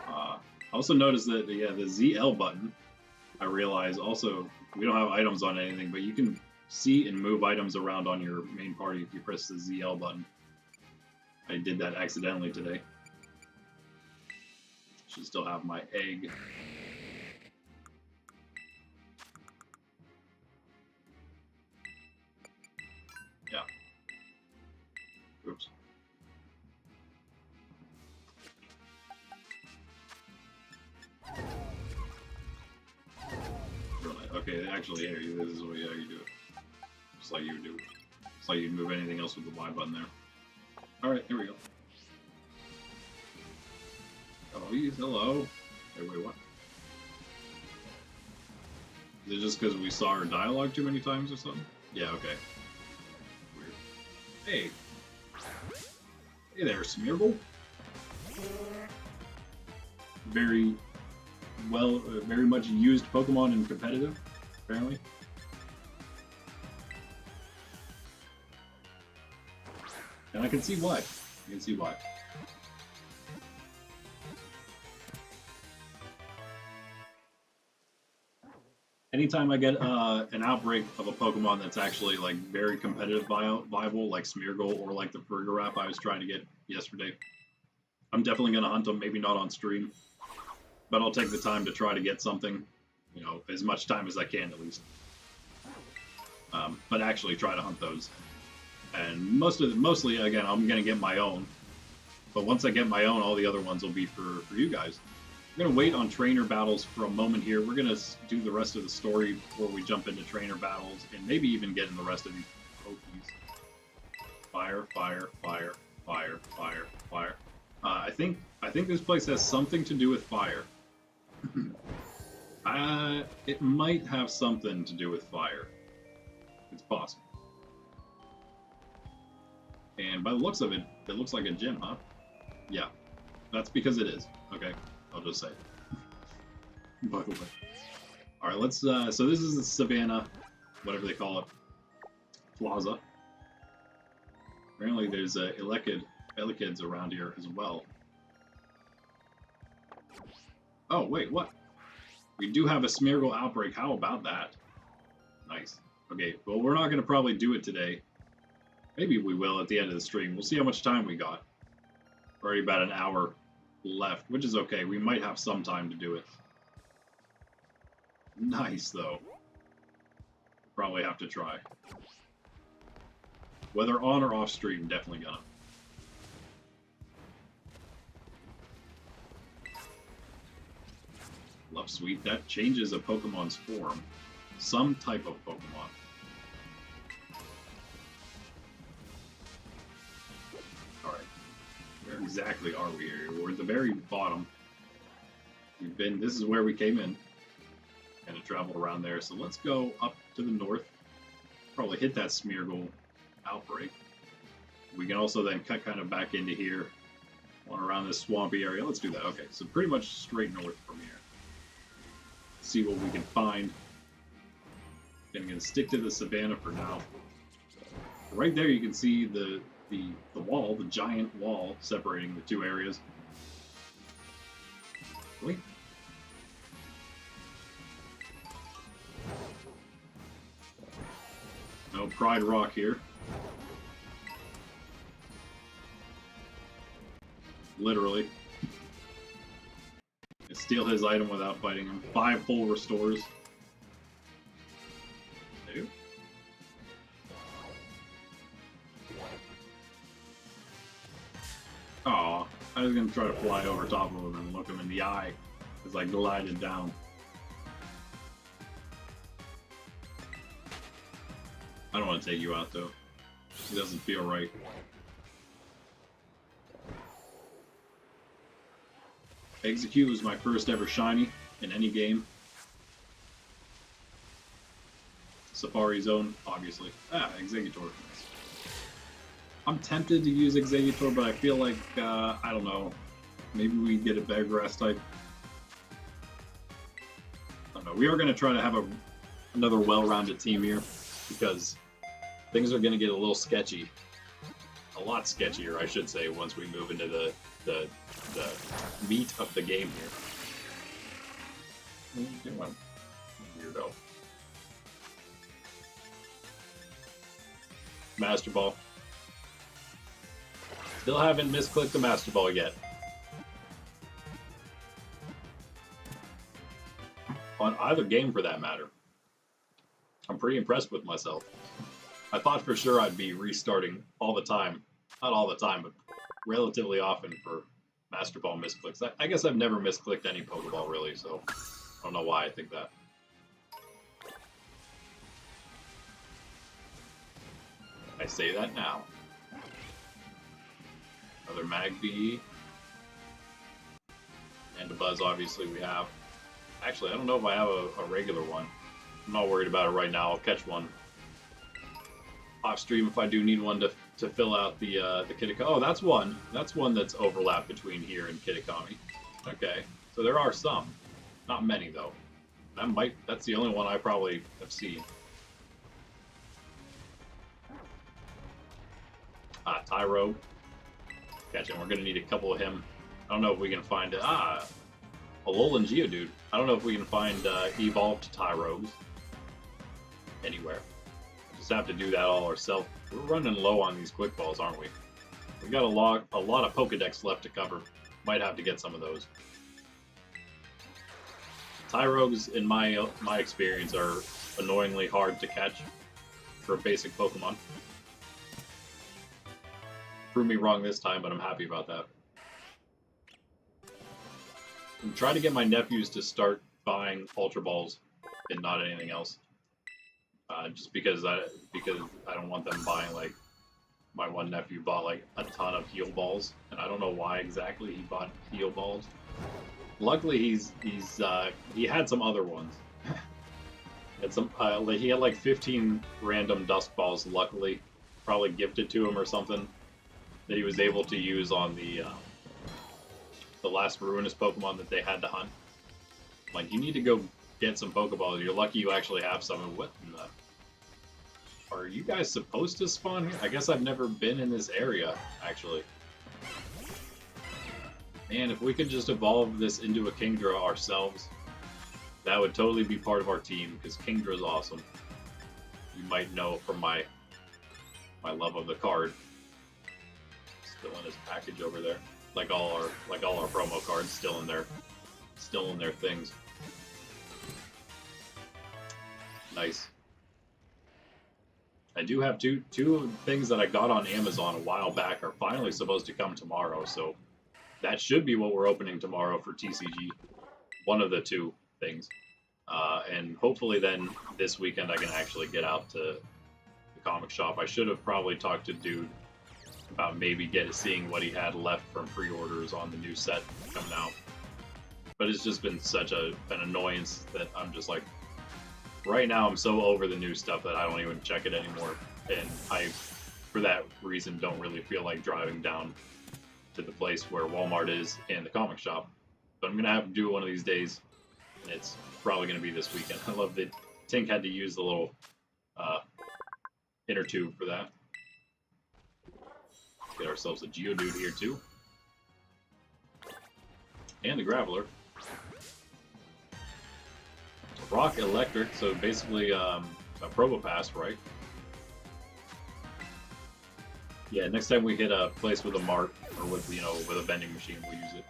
I also noticed that, yeah, the ZL button, I realize also, we don't have items on anything, but you can see and move items around on your main party if you press the ZL button. I did that accidentally today. Should still have my egg. Yeah. Oops. Really? Okay, actually, here, this is how you do it. Just like you would do it. Just like you'd move anything else with the Y button there. Alright, here we go. Please, hello. Hey, wait, what? Is it just because we saw her dialogue too many times or something? Yeah, okay. Weird. Hey. Hey there, Smeargle. Very well, very much used Pokemon in competitive, apparently. And I can see why. I can see why. Anytime I get an outbreak of a Pokemon that's actually like very competitive viable, like Smeargle or like the Farigiraf I was trying to get yesterday, I'm definitely going to hunt them, maybe not on stream, but I'll take the time to try to get something, you know, as much time as I can at least. But actually try to hunt those. And mostly, again, I'm going to get my own. But once I get my own, all the other ones will be for you guys. We're going to wait on trainer battles for a moment here. We're going to do the rest of the story before we jump into trainer battles and maybe even get in the rest of these Pokies. Fire, fire, fire, fire, fire, fire. I think this place has something to do with fire. It might have something to do with fire. It's possible. And by the looks of it, it looks like a gym, huh? Yeah, that's because it is. Okay, I'll just say it. By the way. Alright, let's, so this is the Savannah, whatever they call it, Plaza. Apparently there's Elekkids around here as well. Oh, wait, what? We do have a Smeargle outbreak. How about that? Nice. Okay, well, we're not going to probably do it today. Maybe we will at the end of the stream. We'll see how much time we got. Already about an hour left, which is okay. We might have some time to do it. Nice, though. Probably have to try. Whether on or off stream, definitely gonna. Love Sweet. That changes a Pokemon's form. Some type of Pokemon. Alright. Where exactly are we here? We're at the very bottom. This is where we came in. Kind of traveled around there. So let's go up to the north. Probably hit that Smeargle outbreak. We can also then cut kind of back into here. One around this swampy area. Let's do that. Okay, so pretty much straight north from here. See what we can find. Gonna stick to the savannah for now. Right there you can see the wall, the giant wall separating the two areas. Wait. No Pride Rock here. Literally. Steal his item without fighting him. 5 full restores. Two. Aw, I was gonna try to fly over top of him and look him in the eye as I glided down. I don't want to take you out though. It doesn't feel right. Execute was my first ever shiny in any game. Safari Zone, obviously. Executor. I'm tempted to use Executor, but I feel like, I don't know. Maybe we get a better grass type. I don't know. We are going to try to have another well-rounded team here, because things are going to get a little sketchy. A lot sketchier, I should say, once we move into the meat of the game here. What are you doing? Weirdo. Master Ball. Still haven't misclicked the Master Ball yet. On either game for that matter. I'm pretty impressed with myself. I thought for sure I'd be restarting all the time. Not all the time, but relatively often for Master Ball misclicks. I guess I've never misclicked any Pokeball really, so I don't know why I think that. I say that now. Another Magby. And a Buzz, obviously, we have. Actually, I don't know if I have a regular one. I'm not worried about it right now. I'll catch one off stream if I do need one to fill out the Kitakami. Oh, that's one. That's one that's overlap between here and Kitakami. Okay, so there are some. Not many, though. That's the only one I probably have seen. Tyrogue. Catch him. We're going to need a couple of him. I don't know if we can find... a Alolan Geodude. I don't know if we can find evolved Tyrogues anywhere. Just have to do that all ourselves. We're running low on these quick balls, aren't we? We got a lot of Pokedex left to cover. Might have to get some of those. Tyrogues, in my experience, are annoyingly hard to catch for a basic Pokemon. Prove me wrong this time, but I'm happy about that. I'm trying to get my nephews to start buying Ultra Balls and not anything else. Just because I don't want them buying, like, my one nephew bought like a ton of Heal Balls, and I don't know why exactly he bought Heal Balls. Luckily, he had some other ones. He had like 15 random Dusk Balls. Luckily, probably gifted to him or something that he was able to use on the last Ruinous Pokemon that they had to hunt. Like, you need to go get some Pokeballs. You're lucky you actually have some. What in the... Are you guys supposed to spawn here? I guess I've never been in this area, actually. Man, if we could just evolve this into a Kingdra ourselves, that would totally be part of our team, because Kingdra's awesome. You might know from my love of the card. Still in his package over there. Like all our promo cards still in their things. Nice. I do have two things that I got on Amazon a while back are finally supposed to come tomorrow, so that should be what we're opening tomorrow for TCG. One of the two things. And hopefully then this weekend I can actually get out to the comic shop. I should have probably talked to Dude about maybe seeing what he had left from pre-orders on the new set coming out. But it's just been such an annoyance that I'm just like, right now I'm so over the new stuff that I don't even check it anymore. And I, for that reason, don't really feel like driving down to the place where Walmart is and the comic shop. But I'm going to have to do it one of these days. And it's probably going to be this weekend. I love that Tink had to use the little inner tube for that. Let's get ourselves a Geodude here too. And a Graveler. Rock Electric, so basically a Probopass, right? Yeah, next time we hit a place with a mart, or with, with a vending machine, we'll use it.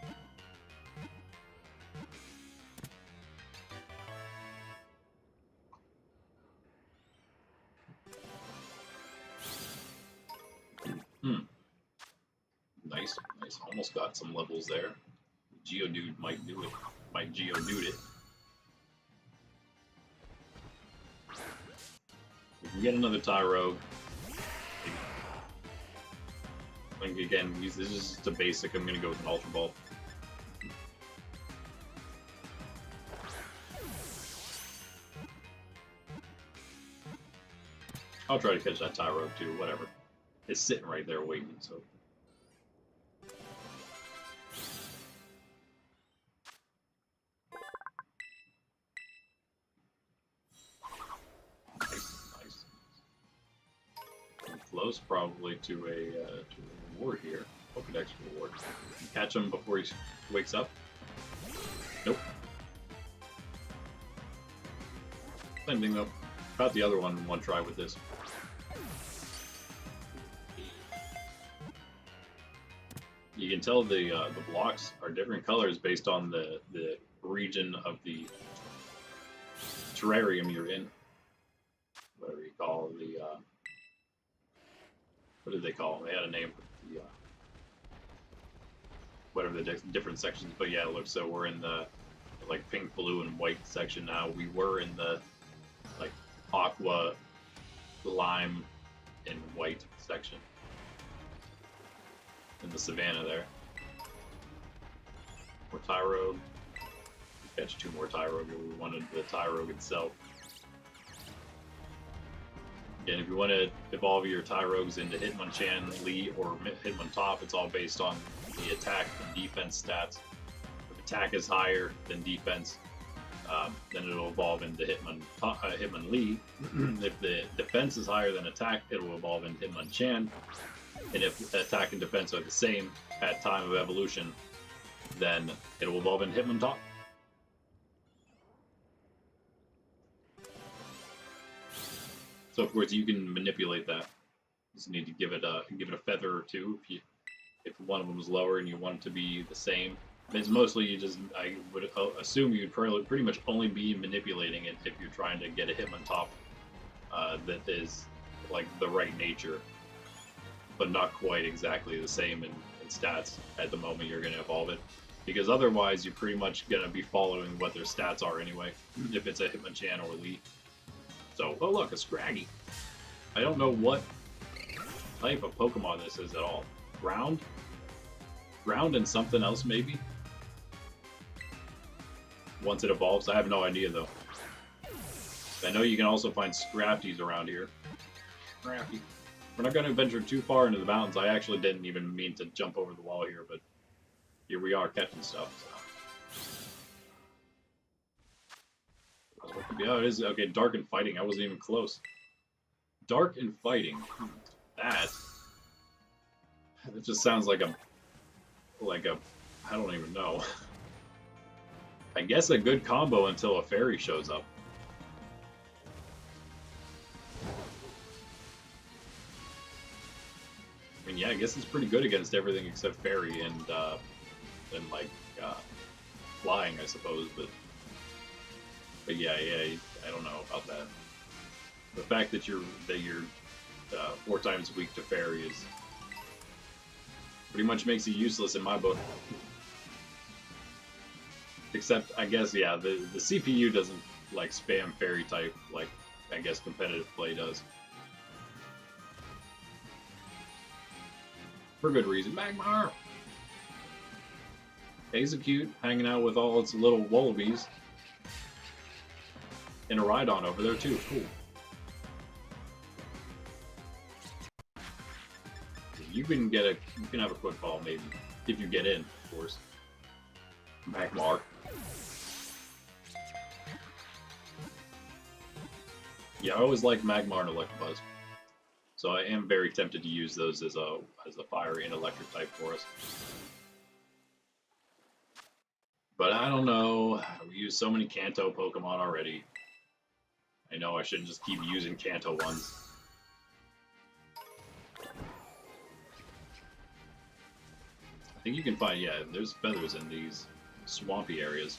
Nice, nice. Almost got some levels there. Geodude might do it. Might Geodude it. We can get another Tyrogue. And again, this is just a basic. I'm going to go with an Ultra Ball. I'll try to catch that Tyrogue too, whatever. It's sitting right there waiting, so. Close probably to a reward here. Pokedex reward. Catch him before he wakes up. Nope. Same thing though. Caught the other one in one try with this. You can tell the blocks are different colors based on the region of the terrarium you're in. Whatever you call the what did they call them? They had a name for the whatever the different sections. But yeah, look, so we're in the like pink, blue, and white section now. We were in the like aqua, lime, and white section in the savannah there. More Tyrogue. Catch two more Tyrogue. We wanted the Tyrogue itself. Again, if you want to evolve your Tyrogues into Hitmonchan, Lee, or Hitmontop, it's all based on the attack and defense stats. If attack is higher than defense, then it'll evolve into Hitmonlee. If the defense is higher than attack, it will evolve into Hitmonchan. And if attack and defense are the same at time of evolution, then it will evolve into Hitmontop. So of course you can manipulate that. You just need to give it a feather or two if one of them is lower and you want it to be the same. It's mostly I would assume you'd pretty much only be manipulating it if you're trying to get a Hitmontop that is like the right nature, but not quite exactly the same in stats at the moment you're going to evolve it. Because otherwise you're pretty much going to be following what their stats are anyway, if it's a Hitmonchan or Lee. So, oh look, a Scraggy. I don't know what type of Pokemon this is at all. Ground? Ground and something else, maybe? Once it evolves, I have no idea, though. I know you can also find Scrafties around here. Scrafty. We're not going to venture too far into the mountains. I actually didn't even mean to jump over the wall here, but here we are catching stuff. So. Oh, it is. Okay, Dark and Fighting. I wasn't even close. Dark and Fighting. That just sounds like a I don't even know. I guess a good combo until a fairy shows up. I mean, yeah, I guess it's pretty good against everything except fairy and like flying, I suppose, but yeah, I don't know about that. The fact that you're 4 times weak to fairies. Pretty much makes you useless in my book. Except, I guess, yeah, the CPU doesn't, like, spam fairy type like, I guess, competitive play does. For good reason. Magmar! Execute, hanging out with all its little wallabies. And a Rhydon over there, too. Cool. You can have a quick ball, maybe. If you get in, of course. Magmar. Yeah, I always like Magmar and Electabuzz. So I am very tempted to use those as a fire and electric type for us. But I don't know. We use so many Kanto Pokemon already. I know I shouldn't just keep using Kanto ones. I think you can find, yeah, there's feathers in these swampy areas.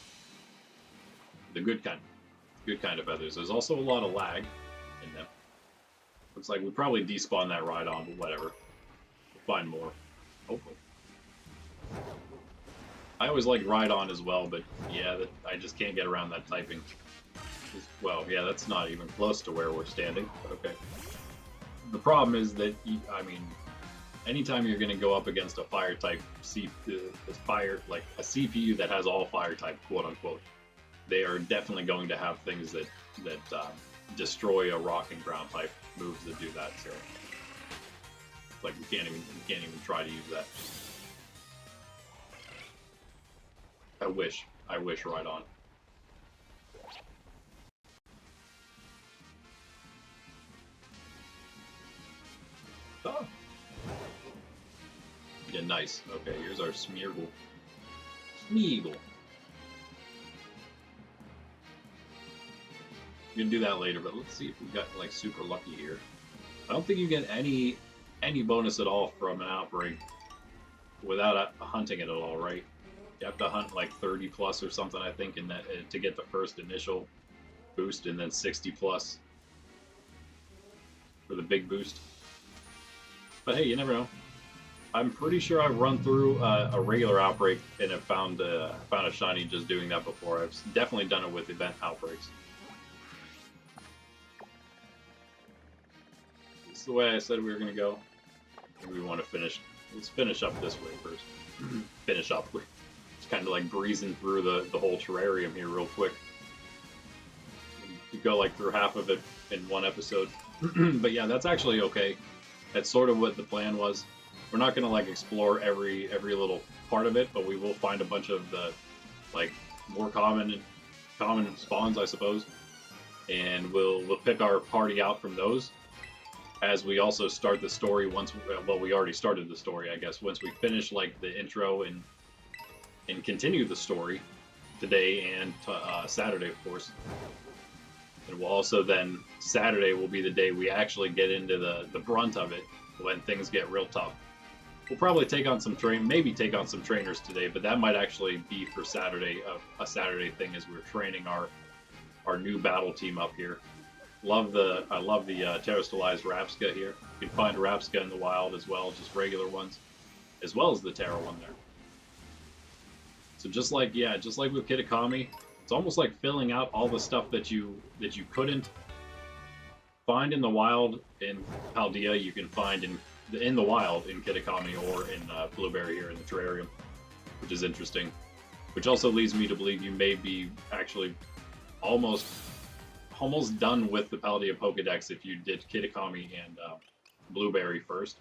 The good kind of feathers. There's also a lot of lag in them. Looks like we probably despawn that Rhydon, but whatever. We'll find more. Hopefully. I always like Rhydon as well, but yeah, I just can't get around that typing. Well, yeah, that's not even close to where we're standing, but okay. The problem is that, I mean, anytime you're going to go up against a fire type, like a CPU that has all fire type, quote unquote, they are definitely going to have things that destroy a rock and ground type moves that do that. So, like, we can't even try to use that. I wish Rhydon. Oh. Yeah, nice. Okay, here's our Smeargle. Smeargle. We can do that later, but let's see if we got like super lucky here. I don't think you get any bonus at all from an outbreak without hunting it at all, right? You have to hunt like 30 plus or something, I think, in that to get the first initial boost, and then 60 plus for the big boost. But hey, you never know. I'm pretty sure I've run through a regular outbreak and have found a shiny just doing that before. I've definitely done it with event outbreaks. This is the way I said we were going to go. We want to finish. Let's finish up this way first. Finish up. It's kind of like breezing through the whole terrarium here real quick. You go like through half of it in one episode. But yeah, that's actually okay. That's sort of what the plan was. We're not going to like explore every little part of it, but we will find a bunch of the like more common spawns, I suppose, and we'll pick our party out from those as we also start the story. We already started the story, I guess. Once we finish like the intro and continue the story today and Saturday, of course. And we'll also then, Saturday will be the day we actually get into the brunt of it when things get real tough. We'll probably maybe take on some trainers today, but that might actually be for Saturday, a Saturday thing as we're training our new battle team up here. I love the terrestrialized Rapska here. You can find Rapska in the wild as well, just regular ones, as well as the Terra one there. So just like with Kitakami, it's almost like filling out all the stuff that you couldn't find in the wild in Paldea, you can find in the wild in Kitakami or in Blueberry here in the terrarium, which is interesting. Which also leads me to believe you may be actually almost done with the Paldea Pokedex if you did Kitakami and Blueberry first.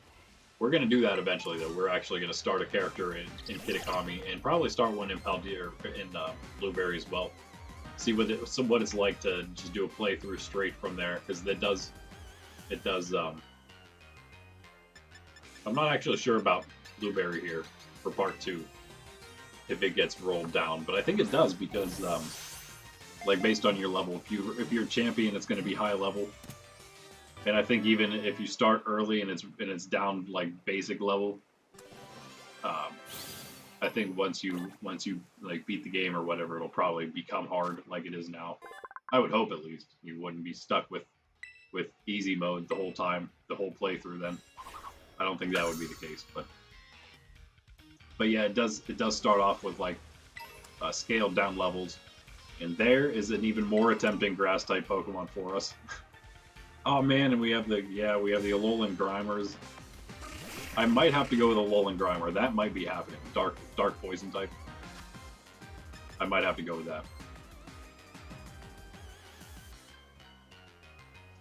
We're going to do that eventually, though. We're actually going to start a character in Kitakami and probably start one in Paldea or in Blueberry as well. See what it's like to just do a playthrough straight from there, because it does. I'm not actually sure about Blueberry here for part 2, if it gets rolled down, but I think it does because, like based on your level, if you're a champion, it's going to be high level. And I think even if you start early and it's down like basic level, I think once you like beat the game or whatever, it'll probably become hard like it is now. I would hope at least you wouldn't be stuck with with easy mode the whole time, the whole playthrough. Then I don't think that would be the case, but yeah, it does start off with like scaled down levels, and there is an even more tempting grass type Pokemon for us. Oh man, and we have the Alolan Grimers. I might have to go with a Alolan Grimer. That might be happening. Dark poison type. I might have to go with that.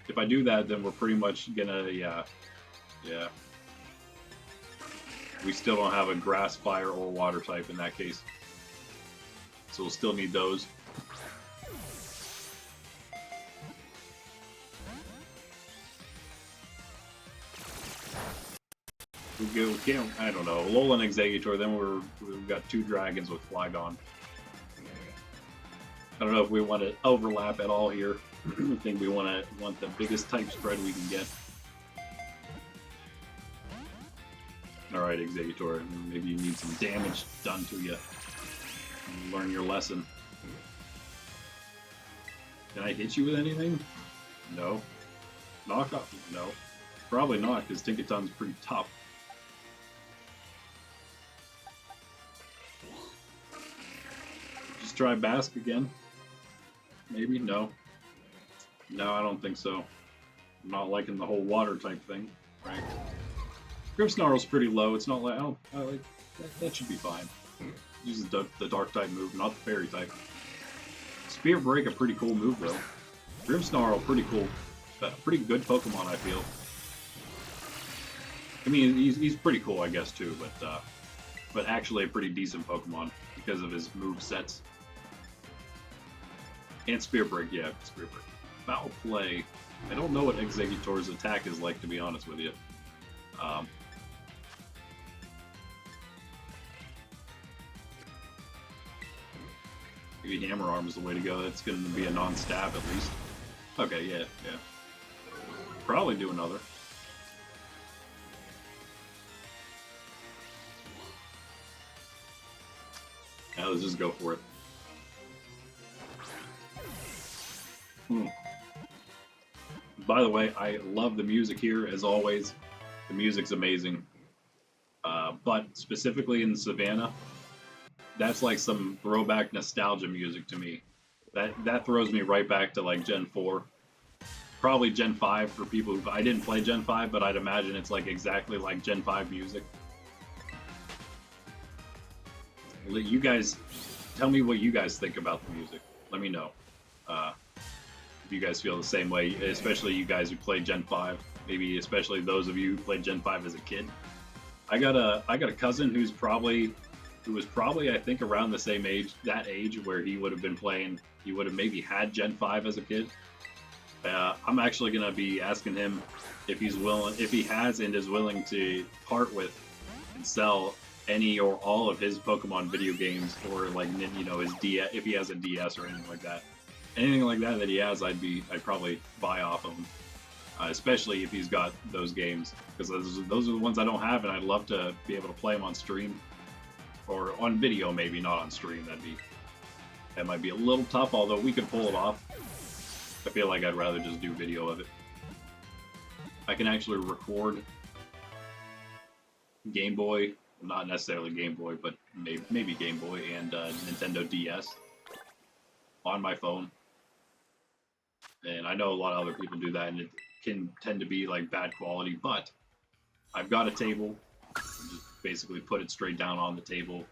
If I do that, then we're pretty much gonna, yeah. We still don't have a grass, fire, or water type in that case. So we'll still need those. We can't, I don't know, Alolan Exeggutor, then we've got 2 dragons with Flygon. I don't know if we want to overlap at all here. I think we want the biggest type spread we can get. Alright, Exeggutor, maybe you need some damage done to you. Learn your lesson. Can I hit you with anything? No. Knock off? No. Probably not, because Tinkaton's pretty tough. Just try Bask again. Maybe? No. No, I don't think so. I'm not liking the whole water type thing. Right. Grimmsnarl's pretty low. It's not like, that should be fine. Uses the dark type move, not the fairy type. Spear Break, a pretty cool move though. Grimmsnarl, pretty cool. Pretty good Pokemon, I feel. I mean, he's pretty cool, I guess, too, but actually a pretty decent Pokemon because of his move sets. And Spear Break, yeah, Spear Break. Foul Play. I don't know what Exeggutor's attack is like, to be honest with you. Maybe Hammer Arm is the way to go. That's going to be a non-stab at least. Okay, yeah. Probably do another. Yeah, let's just go for it. By the way, I love the music here, as always. The music's amazing. But specifically in Savannah, that's like some throwback nostalgia music to me. That throws me right back to like Gen 4. Probably Gen 5 for people who... I didn't play Gen 5, but I'd imagine it's like exactly like Gen 5 music. You guys, tell me what you guys think about the music. Let me know. If you guys feel the same way, especially you guys who played Gen 5. Maybe especially those of you who played Gen 5 as a kid. I got a cousin who was probably, I think, around the same age, that age where he would have been playing. He would have maybe had Gen 5 as a kid. I'm actually gonna be asking him if he's willing, if he has and is willing to part with and sell any or all of his Pokemon video games, or like, you know, his DS, if he has a DS or anything like that. Anything like that he has, I'd probably buy off of him. Especially if he's got those games, because those are the ones I don't have, and I'd love to be able to play them on stream, or on video, maybe not on stream. That might be a little tough, although we could pull it off. I feel like I'd rather just do video of it. I can actually record Game Boy, not necessarily Game Boy, but maybe Game Boy and Nintendo DS on my phone. And I know a lot of other people do that, and it can tend to be like bad quality, but I've got a table. Just basically put it straight down on the table.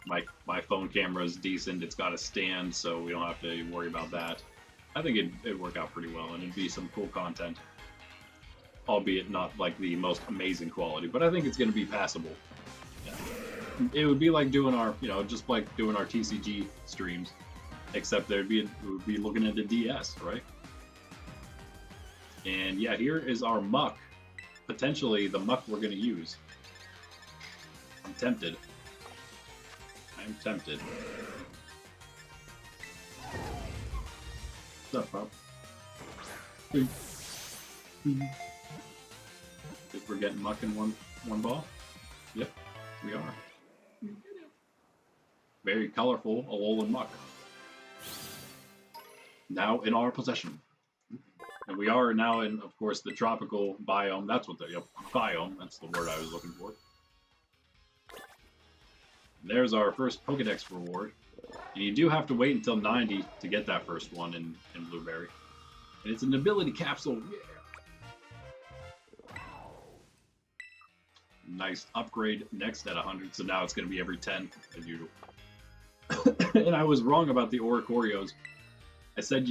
My phone camera is decent. It's got a stand, so we don't have to worry about that. I think it'd work out pretty well, and it'd be some cool content. Albeit not like the most amazing quality, but I think it's going to be passable. Yeah. It would be like doing our, just like doing our TCG streams, except we would be looking at the DS, right? And yeah, here is our muck. Potentially the muck we're going to use. I'm tempted. I'm tempted. What's up, Pop? If we're getting muck in one ball? Yep, we are. Very colorful Alolan muck. Now in our possession. And we are now in, of course, the tropical biome. That's what the biome. That's the word I was looking for. And there's our first Pokedex reward. And you do have to wait until 90 to get that first one in Blueberry. And it's an ability capsule. Yeah. Nice upgrade next at 100. So now it's going to be every 10 as usual. And I was wrong about the Oricorios. I said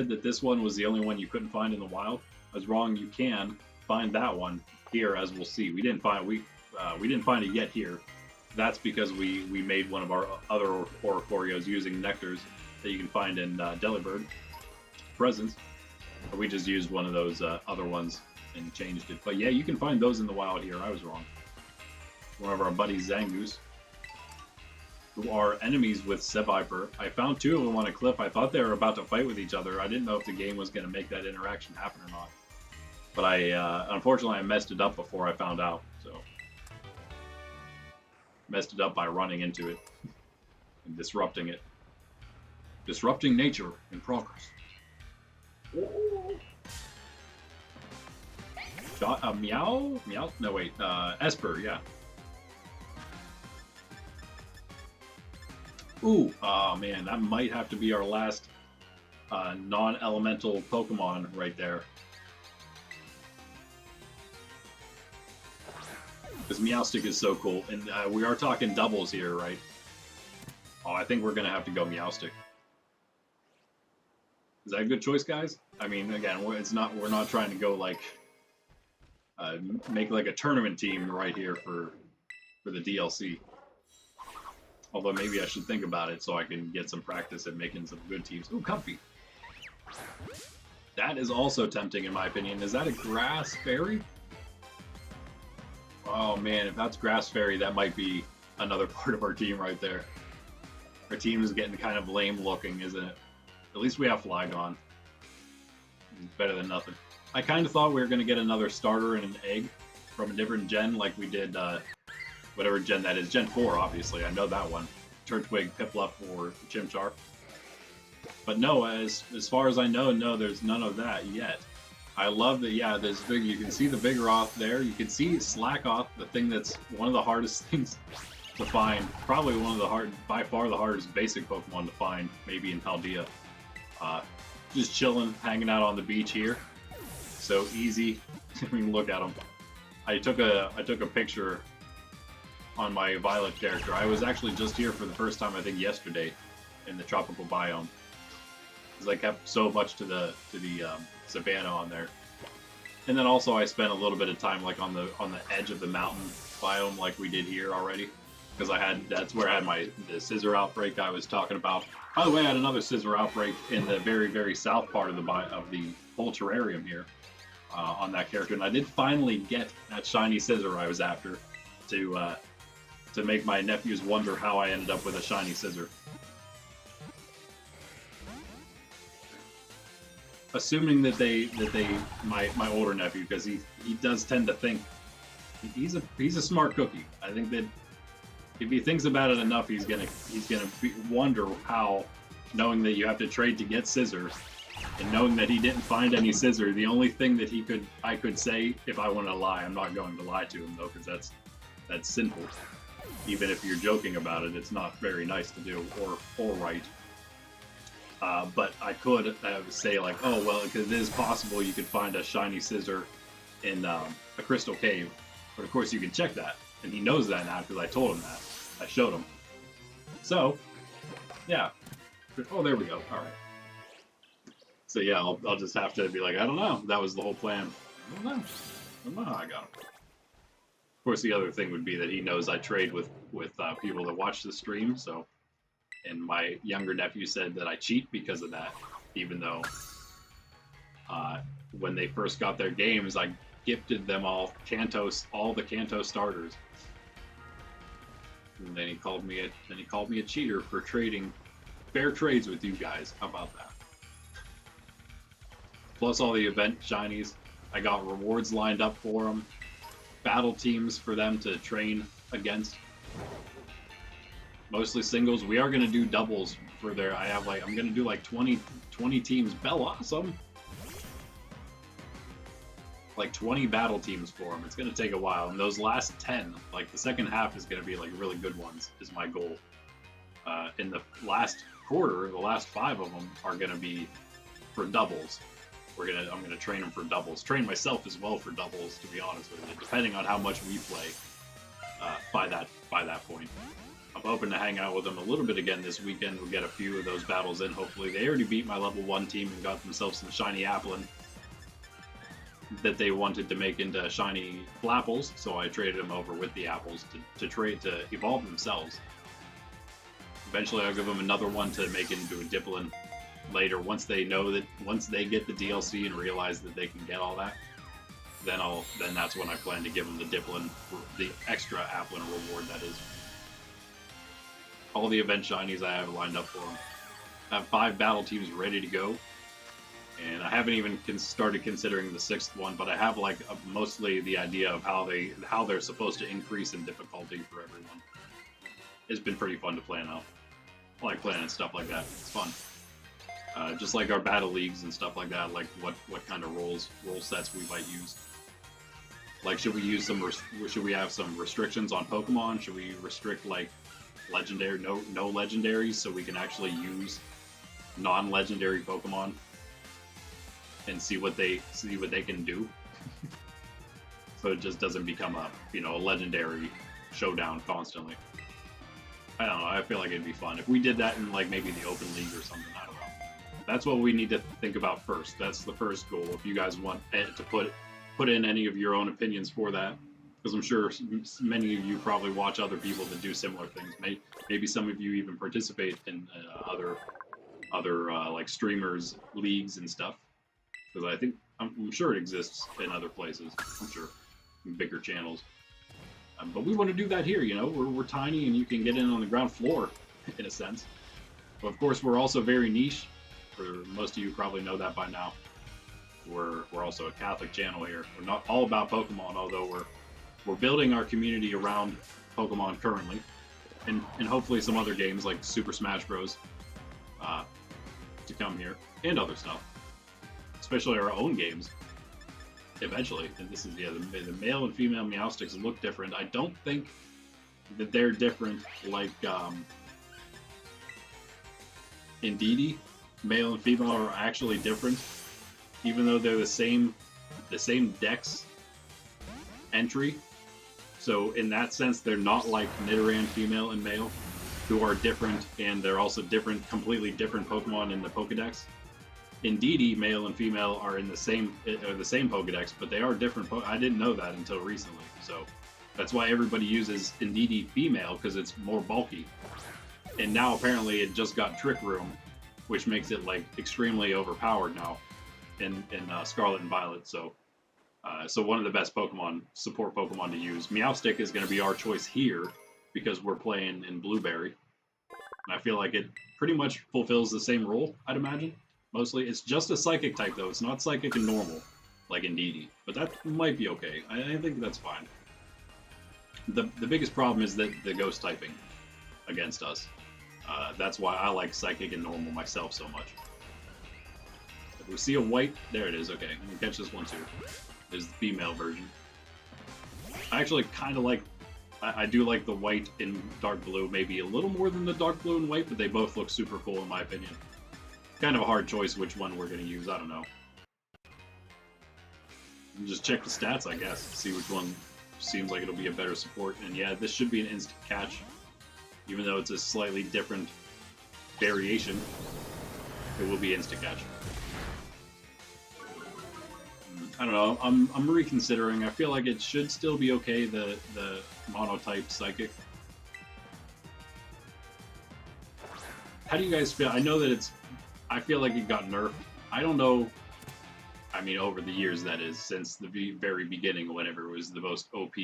that this one was the only one you couldn't find in the wild. I was wrong. You can find that one here, as we'll see. We didn't find it yet here. That's because we made one of our other Oricorios using nectars that you can find in Delibird presents. We just used one of those other ones and changed it. But yeah, you can find those in the wild here. I was wrong. One of our buddies, Zangoose, who are enemies with Seviper. I found two of them on a cliff. I thought they were about to fight with each other. I didn't know if the game was going to make that interaction happen or not. But unfortunately, I messed it up before I found out. So, messed it up by running into it and disrupting it. Disrupting nature in progress. Meow? Meow? No, wait. Esper, yeah. Ooh, oh man, that might have to be our last non-elemental Pokemon right there. Because Meowstic is so cool, and we are talking doubles here, right? Oh, I think we're gonna have to go Meowstic. Is that a good choice, guys? I mean, again, we're not trying to go like make like a tournament team right here for the DLC. Although maybe I should think about it so I can get some practice at making some good teams. Ooh, Comfy. That is also tempting in my opinion. Is that a Grass Fairy? Oh man, if that's Grass Fairy, that might be another part of our team right there. Our team is getting kind of lame looking, isn't it? At least we have Flygon. It's better than nothing. I kind of thought we were going to get another starter and an egg from a different gen like we did whatever gen that is. Gen 4, obviously. I know that one. Turtwig, Piplup, or Chimchar. But no, as far as I know, no, there's none of that yet. I love that, yeah, there's big. You can see the Vigoroth there. You can see Slackoth, the thing that's one of the hardest things to find. Probably one of the by far the hardest basic Pokemon to find, maybe in Paldea. Just chilling, hanging out on the beach here. So easy. I mean, look at him. I took a picture on my Violet character. I was actually just here for the first time, I think yesterday, in the tropical biome, because I kept so much to the savannah on there. And then also I spent a little bit of time like on the edge of the mountain biome, like we did here already, because that's where I had the scissor outbreak I was talking about. By the way, I had another scissor outbreak in the very, very south part of the whole terrarium here on that character, and I did finally get that shiny scissor I was after to make my nephews wonder how I ended up with a shiny scissor. Assuming that my older nephew, because he does tend to think he's a smart cookie. I think that if he thinks about it enough, he's gonna wonder how, knowing that you have to trade to get scissors, and knowing that he didn't find any scissor. The only thing that I could say if I wanted to lie, I'm not going to lie to him though, because that's sinful. Even if you're joking about it, it's not very nice to do or right. But I could say like, oh well, because it is possible you could find a shiny scissor in a crystal cave. But of course you can check that, and he knows that now because I told him that. I showed him. So, yeah. Oh, there we go. All right. So yeah, I'll just have to be like, I don't know. That was the whole plan. I don't know. I got him. Of course, the other thing would be that he knows I trade with people that watch the stream. So, and my younger nephew said that I cheat because of that, even though when they first got their games, I gifted them all the Kanto starters. And then he called me a cheater for trading fair trades with you guys. How about that? Plus all the event shinies. I got rewards lined up for them. Battle teams for them to train against. Mostly singles. We are going to do doubles for I'm going to do like 20 teams. Bell Awesome. like 20 battle teams for them. It's going to take a while, and those last 10, like the second half, is going to be like really good ones. Is my goal. In the last quarter, the last 5 of them are going to be for doubles. I'm gonna train them for doubles. Train myself as well for doubles, to be honest with you, depending on how much we play. By that point, I'm hoping to hang out with them a little bit again this weekend. We'll get a few of those battles in. Hopefully, they already beat my level 1 team and got themselves some shiny Applin that they wanted to make into shiny Flapples. So I traded them over with the apples to evolve themselves. Eventually, I'll give them another one to make into a Diplin later. Once they get the DLC and realize that they can get all that, then that's when I plan to give them the Diplin, the extra Applin reward. That is all the event shinies I have lined up for them. I have 5 battle teams ready to go, and I haven't even started considering the 6th one, but I have like mostly the idea of how they're supposed to increase in difficulty for everyone. It's been pretty fun to plan out. I like planning stuff like that. It's fun. Just like our battle leagues and stuff like that, like what kind of role sets we might use. Like, should we have some restrictions on Pokemon? Should we restrict like legendary, no legendaries, so we can actually use non-legendary Pokemon and see what they can do? So it just doesn't become a legendary showdown constantly. I don't know. I feel like it'd be fun if we did that in like maybe the open league or something. I don't know. That's what we need to think about first. That's the first goal. If you guys want to put in any of your own opinions for that, because I'm sure many of you probably watch other people that do similar things. Maybe some of you even participate in other like streamers leagues and stuff. Because I'm sure it exists in other places. I'm sure in bigger channels. But we want to do that here. We're tiny and you can get in on the ground floor in a sense. But of course, we're also very niche. For most of you probably know that by now. We're also a Catholic channel here. We're not all about Pokemon, although we're building our community around Pokemon currently, and hopefully some other games like Super Smash Bros. To come here, and other stuff, especially our own games. Eventually, and this is the male and female Meowstics look different. I don't think that they're different like Indeedee. Male and female are actually different, even though they're the same dex entry. So in that sense, they're not like Nidoran female and male, who are different, and they're also completely different Pokemon in the Pokedex. Indeedee, male and female are in the same Pokedex, but they are different. I didn't know that until recently, so that's why everybody uses Indeedee female, because it's more bulky. And now apparently it just got Trick Room, which makes it like extremely overpowered now in Scarlet and Violet. So one of the best support Pokemon to use. Meowstic is going to be our choice here because we're playing in Blueberry, and I feel like it pretty much fulfills the same role. I'd imagine mostly it's just a Psychic type though. It's not Psychic and normal like Indeedee, but that might be okay. I think that's fine. The biggest problem is that the Ghost typing against us. That's why I like Psychic and Normal myself so much. If we see a white, there it is, okay. We can catch this one too. There's the female version. I actually kind of like, I do like the white and dark blue, maybe a little more than the dark blue and white, but they both look super cool in my opinion. Kind of a hard choice which one we're going to use, I don't know. Just check the stats, I guess, see which one seems like it'll be a better support. And yeah, this should be an instant catch. Even though it's a slightly different variation, it will be insta-catch. I don't know, I'm reconsidering. I feel like it should still be okay, the monotype Psychic. How do you guys feel? I know that I feel like it got nerfed. I don't know, I mean over the years that is, since the very beginning, whenever it was the most OP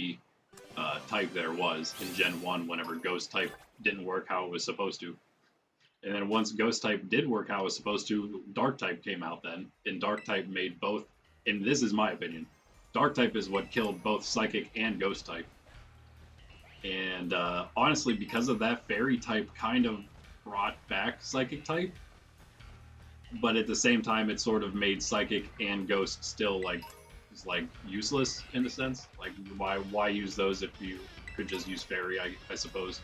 type there was in Gen 1, whenever Ghost type didn't work how it was supposed to. And then once Ghost type did work how it was supposed to, Dark type came out then, and Dark type made both, and this is my opinion, Dark type is what killed both Psychic and Ghost type. And honestly, because of that, Fairy type kind of brought back Psychic type, but at the same time it sort of made Psychic and Ghost still like is like useless in a sense. Like why use those if you could just use fairy? I suppose.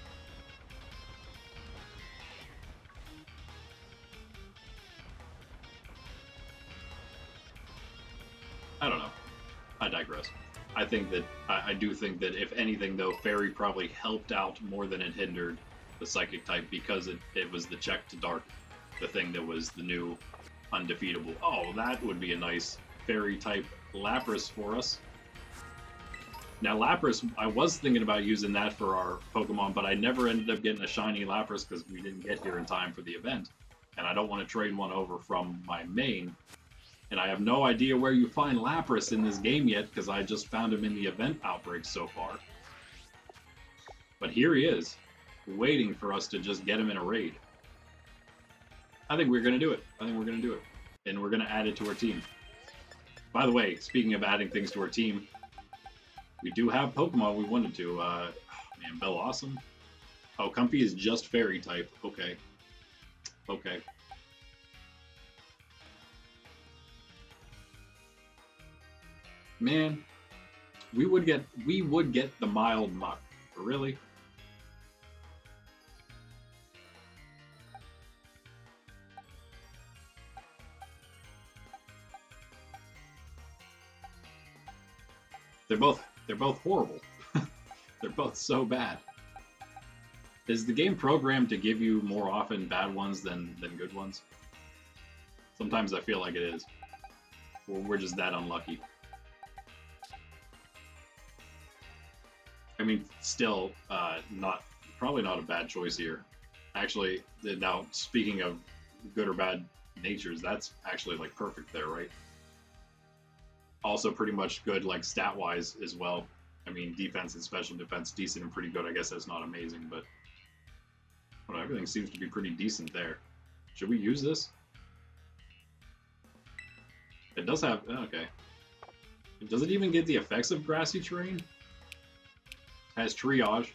I don't know. I digress. I think that I do think that if anything though, fairy probably helped out more than it hindered the psychic type because it was the check to dark, the thing that was the new undefeatable. Oh, that would be a nice fairy type Lapras for us. Now Lapras, I was thinking about using that for our Pokemon, but I never ended up getting a shiny Lapras because we didn't get here in time for the event. And I don't want to trade one over from my main. And I have no idea where you find Lapras in this game yet because I just found him in the event outbreak so far. But here he is, waiting for us to just get him in a raid. I think we're going to do it. I think we're going to do it. And we're going to add it to our team. By the way, speaking of adding things to our team, we do have Pokemon we wanted to. Man, Bellossom. Oh, Comfy is just fairy type. Okay. Okay. Man, we would get the mild muck. Really? They're both horrible. They're both so bad. Is the game programmed to give you more often bad ones than good ones? Sometimes I feel like it is. Or we're just that unlucky. I mean, still, probably not a bad choice here. Actually, now speaking of good or bad natures, that's actually like perfect there, right? Also pretty much good like stat-wise as well. I mean, defense and special defense, decent and pretty good. I guess that's not amazing, but well, everything seems to be pretty decent there. Should we use this? It does have, okay. Does it even get the effects of grassy terrain? Has triage.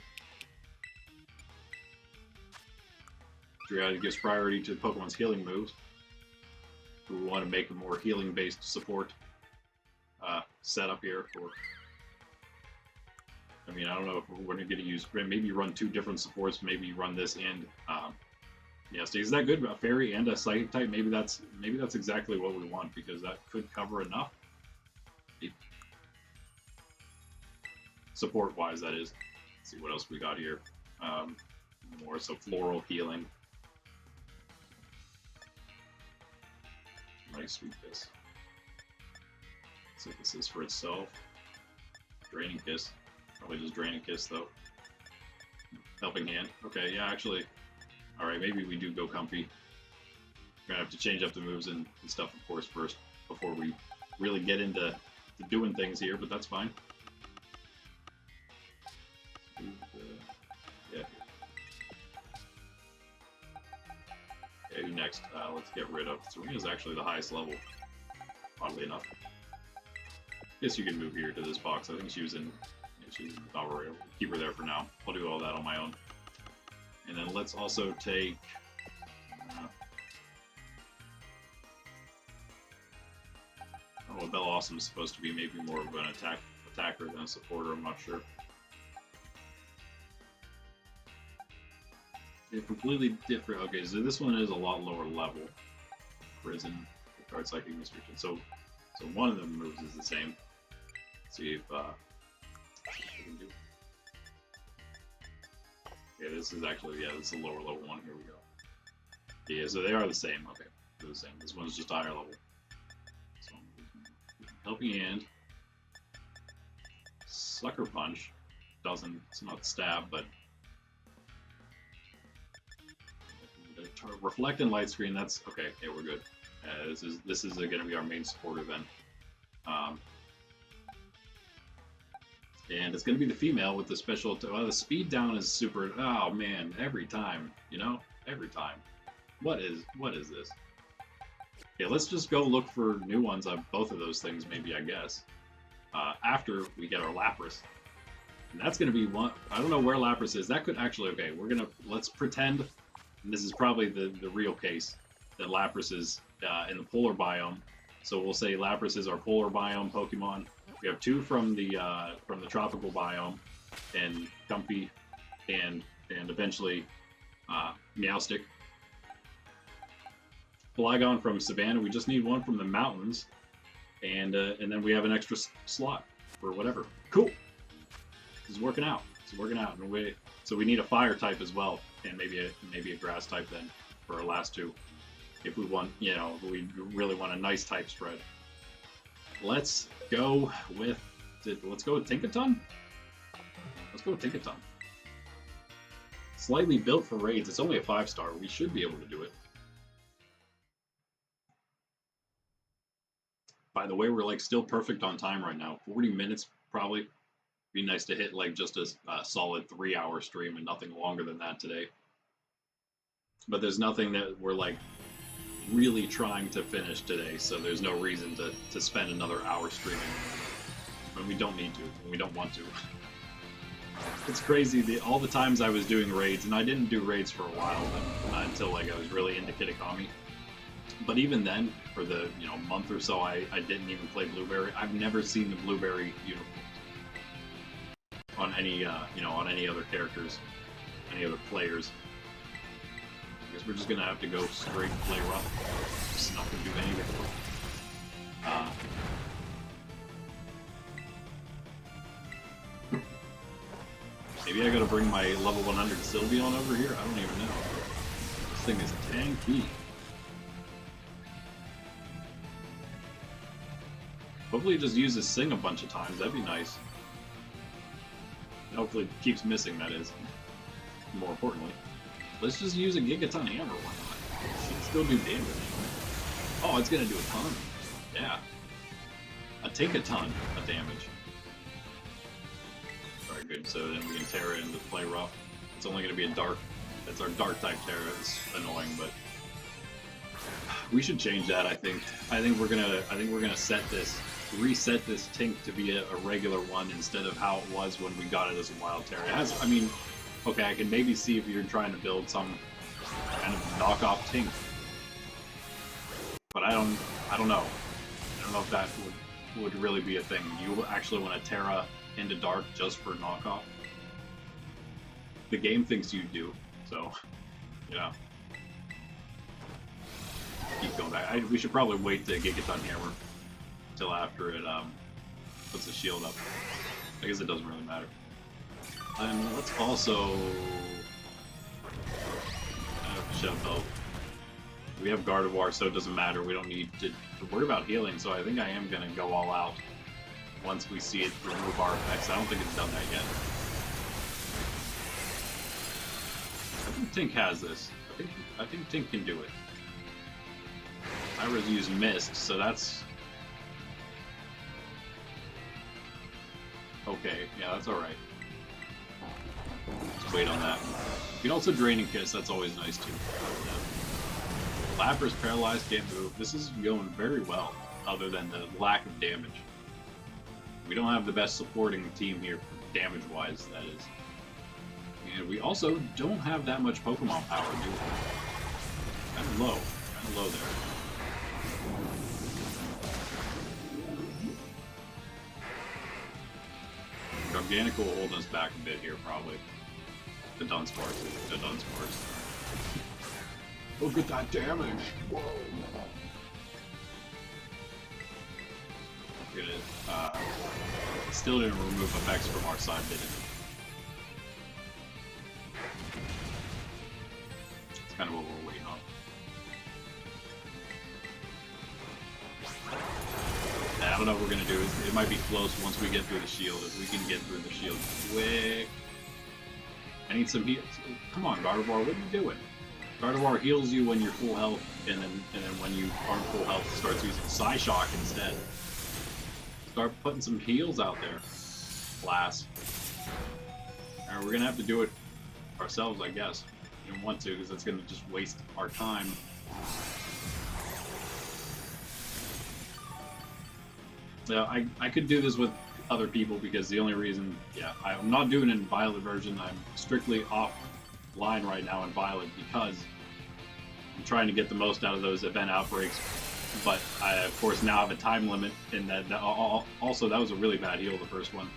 Triage gives priority to Pokemon's healing moves. We want to make a more healing-based support setup here. For, I mean, I don't know if we're going to use. Maybe run two different supports. Maybe run this and yes. Is that good? A fairy and a psychic type. Maybe that's exactly what we want because that could cover enough. Support-wise, that is. Let's see what else we got here. More so floral healing. Nice sweet kiss. Let's see if this is for itself. Draining kiss. Probably just draining kiss though. Helping hand. Okay, yeah, actually. Alright, maybe we do go Comfy. We're gonna have to change up the moves and stuff, of course, first before we really get into doing things here, but that's fine. Yeah. Okay, who next? Let's get rid of. Serena's actually the highest level, oddly enough. Guess you can move here to this box. I think she's in Alright, keep her there for now. I'll do all that on my own. And then let's also take. Oh, Bellossom is supposed to be maybe more of an attacker than a supporter. I'm not sure. They're completely different. Okay, so this one is a lot lower level. Prison, card psychic restriction. So one of the moves is the same. Let's see if we can do. Yeah, this is actually this is a lower level one. Here we go. Yeah, so they are the same. Okay, they're the same. This one's just higher level. So helping hand. Sucker punch doesn't. It's not stab, but. Reflect and light screen. That's okay. Okay, we're good. This is going to be our main supporter then, and it's going to be the female with the special. The speed down is super. Oh man, every time, every time. What is this? Okay, let's just go look for new ones of both of those things. Maybe I guess after we get our Lapras, and that's going to be one. I don't know where Lapras is. That could actually. Okay, let's pretend. And this is probably the real case that Lapras is in the polar biome So we'll say Lapras is our polar biome Pokemon. We have 2 from the tropical biome, and Comfy, and eventually Meowstic. Flygon from Savannah. We just need 1 from the mountains, and then we have an extra slot for whatever. Cool. This is working out. It's working out. And so we need a fire type as well, and maybe a grass type then for our last 2. If we want, if we really want a nice type spread. Let's go with Tinkaton? Let's go with Tinkaton. Slightly built for raids. It's only a 5-star. We should be able to do it. By the way, we're like still perfect on time right now. 40 minutes probably. Be nice to hit like just a solid 3-hour stream and nothing longer than that today. But there's nothing that we're like really trying to finish today, so there's no reason to spend another hour streaming when we don't need to, when we don't want to. It's crazy, all the times I was doing raids, and I didn't do raids for a while, but until like I was really into Kitakami. But even then, for the month or so, I didn't even play Blueberry. I've never seen the Blueberry uniforms on any on any other characters, any other players. I guess we're just gonna have to go straight play rough. Just not gonna do anything. Maybe I gotta bring my level 100 Sylveon over here? I don't even know. This thing is tanky. Hopefully it just uses Sing a bunch of times, that'd be nice. And hopefully it keeps missing, that is. More importantly. Let's just use a Gigaton Hammer, why not? It should still do damage. Oh, it's gonna do a ton. Yeah. Take a ton of damage. Alright, good. So then we can Terra into play rough. It's only gonna be a dark. That's our dark type Terra. It's annoying, but we should change that. I think we're gonna reset this Tink to be a regular one instead of how it was when we got it as a wild Terra. It has, okay, I can maybe see if you're trying to build some kind of knockoff Tink, but I don't know. I don't know if that would really be a thing. You actually want to Terra into Dark just for knockoff? The game thinks you do, so yeah. Keep going back. We should probably wait to Gigaton Hammer until after it puts the shield up. I guess it doesn't really matter. Let's also Shove Belt. We have Gardevoir, so it doesn't matter. We don't need to worry about healing, so I think I am going to go all out once we see it remove our effects. I don't think it's done that yet. I think Tink has this. I think Tink can do it. Ira's used Mist, so that's... okay, yeah, that's alright. Let's wait on that. You can also Draining Kiss, that's always nice too. Yeah. Lapras paralyzed, can't move. This is going very well, other than the lack of damage. We don't have the best supporting team here, damage-wise, that is. And we also don't have that much Pokemon power, do we? Kind of low there. Organic will hold us back a bit here, probably. The Dunsparce. Look at that damage! Whoa! Look at it. Still didn't remove effects from our side, did it? That's kind of what we're waiting on. I don't know what we're gonna do. It might be close once we get through the shield. If we can get through the shield quick. I need some heals. Come on, Gardevoir, what are you doing? Gardevoir heals you when you're full health, and then when you aren't full health, it starts using Psyshock instead. Start putting some heals out there. Blast. Alright, we're gonna have to do it ourselves, I guess. We don't want to, because it's gonna just waste our time. Yeah, I could do this with other people because the only reason, yeah, I'm not doing it in Violet version. I'm strictly offline right now in Violet because I'm trying to get the most out of those event outbreaks but I, of course, now have a time limit, and also that was a really bad heal, the first one.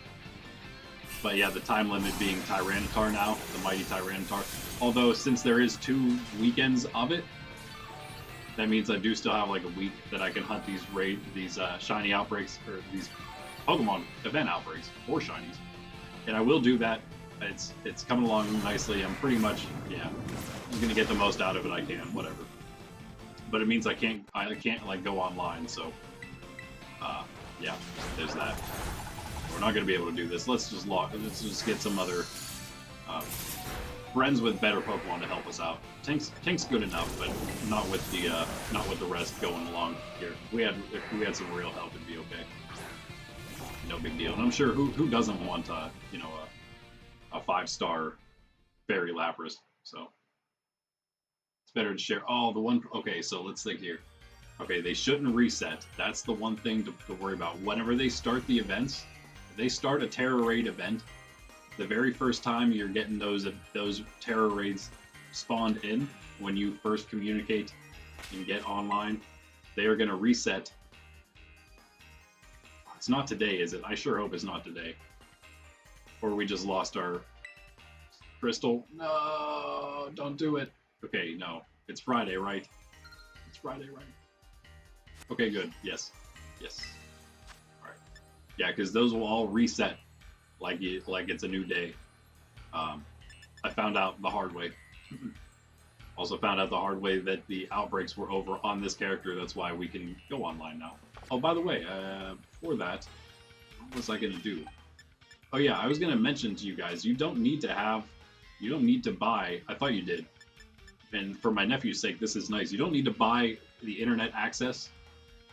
But yeah, the time limit being Tyranitar now, the mighty Tyranitar. Although, since there is 2 weekends of it, that means I do still have like a week that I can hunt these shiny outbreaks, or these Pokemon event outbreaks, or shinies. And I will do that. It's coming along nicely. I'm pretty much, yeah, I'm gonna get the most out of it I can, whatever. But it means I can't like go online, so yeah, there's that. We're not gonna be able to do this. Let's just get some other friends with better Pokemon to help us out. Tank's good enough, but not with the rest going along here. If we had some real help, it'd be okay. No big deal. And I'm sure who doesn't want you know, a 5-star Fairy Lapras. So it's better to share. Oh, the one. Okay, so let's think here. Okay, they shouldn't reset. That's the one thing to worry about. Whenever they start the events, if they start a Terror Raid event, the very first time you're getting those Terror Raids spawned in, when you first communicate and get online, they are going to reset. It's not today, is it? I sure hope it's not today. Or we just lost our crystal. No, don't do it. Okay, no. It's Friday, right? It's Friday, right? Okay, good. Yes. Yes. All right. Yeah, because those will all reset like it's a new day. I found out the hard way. Also found out the hard way that the outbreaks were over on this character. That's why we can go online now. Oh, by the way, before that, what was I going to do? Oh yeah, I was going to mention to you guys, you don't need to buy, I thought you did. And for my nephew's sake, this is nice. You don't need to buy the internet access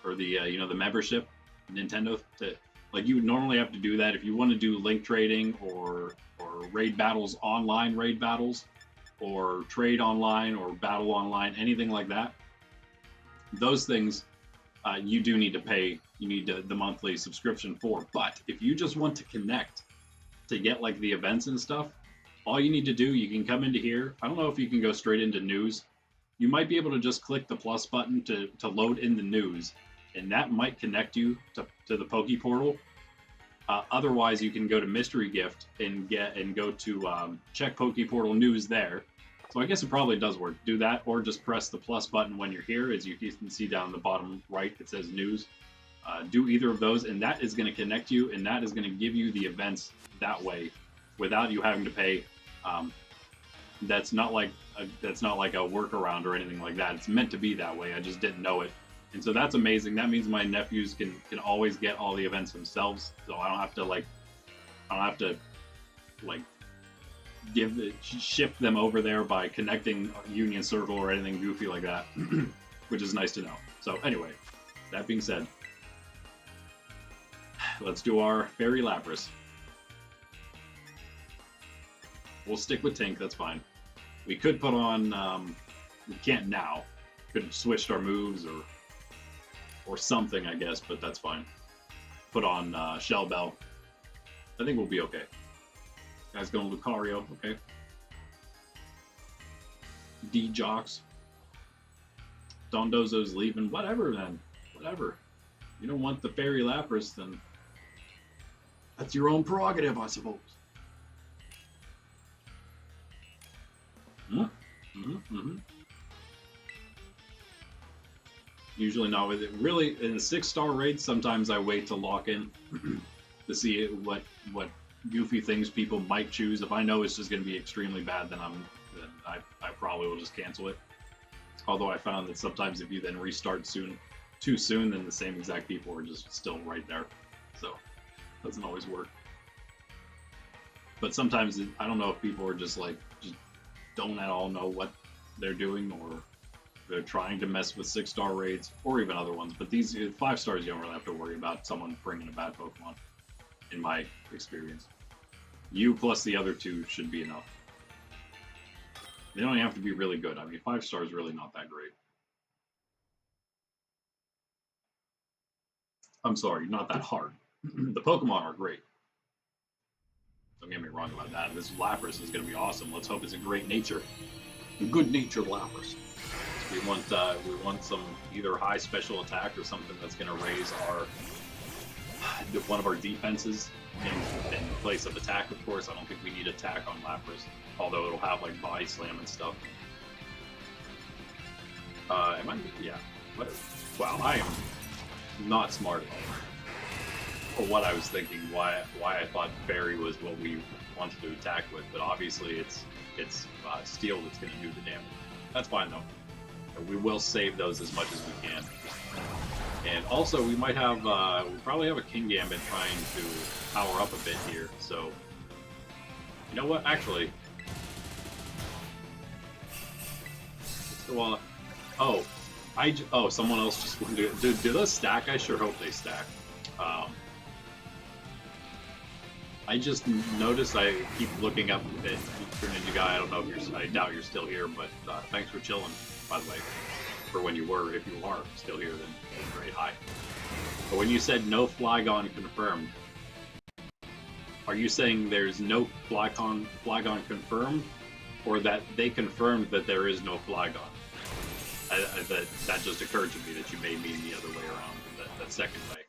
or the, you know, the membership, Nintendo, to, like, you would normally have to do that if you want to do link trading or raid battles, online raid battles, or trade online or battle online, anything like that. Those things, you do need to pay. You need the monthly subscription for. But if you just want to connect to get like the events and stuff, all you need to do, you can come into here. I don't know if you can go straight into news. You might be able to just click the plus button to load in the news, and that might connect you to the Poke Portal. Otherwise, you can go to Mystery Gift and go to check Poke Portal news there. So I guess it probably does work. Do that, or just press the plus button when you're here. As you can see down the bottom right, it says news. Do either of those, and that is going to connect you, and that is going to give you the events that way, without you having to pay. That's not like a workaround or anything like that. It's meant to be that way. I just didn't know it. And so that's amazing. That means my nephews can always get all the events themselves. So I don't have to ship them over there by connecting Union Circle or anything goofy like that, which is nice to know. So anyway, that being said, let's do our Fairy Lapras. We'll stick with Tank, that's fine. We could put on, we can't now. Could have switched our moves or something, I guess, but that's fine. Put on Shell Bell. I think we'll be okay. Guy's going Lucario, okay. D-Jocks. Dondozo's leaving, whatever then. Whatever. You don't want the Fairy Lapras, then that's your own prerogative, I suppose. Usually not with it. Really, in a 6-star raid, sometimes I wait to lock in to see what goofy things people might choose. If I know it's just going to be extremely bad, then I probably will just cancel it. Although I found that sometimes if you then restart too soon, then the same exact people are just still right there. So it doesn't always work. But sometimes I don't know if people are just don't at all know what they're doing, or they're trying to mess with 6-star raids or even other ones. But these 5 stars, you don't really have to worry about someone bringing a bad Pokemon, in my experience. You plus the other 2 should be enough. They don't even have to be really good. I mean, 5 stars really not that great. I'm sorry, not that hard. The Pokemon are great. Don't get me wrong about that. This Lapras is going to be awesome. Let's hope it's a great nature. A good-natured Lapras. We want some either high special attack or something that's going to raise our one of our defenses in place of attack. Of course, I don't think we need attack on Lapras, although it'll have like body slam and stuff. Am I? Yeah. What? Wow, I am not smart for what I was thinking. Why I thought Fairy was what we wanted to attack with, but obviously it's Steel that's going to do the damage. That's fine though. We will save those as much as we can. And also, we might have, we probably have a King Gambit trying to power up a bit here, so... You know what, actually... Let's go on... Oh, someone else just wanted to... Do those stack? I sure hope they stack. I just noticed I keep looking up at Ninja Guy. I don't know if you're... I doubt you're still here, but thanks for chilling, by the way. For when you were, if you are still here, then great, hi. But when you said no Flygon confirmed, are you saying there's no Flygon confirmed, or that they confirmed that there is no Flygon? That just occurred to me that you may mean the other way around, that second way.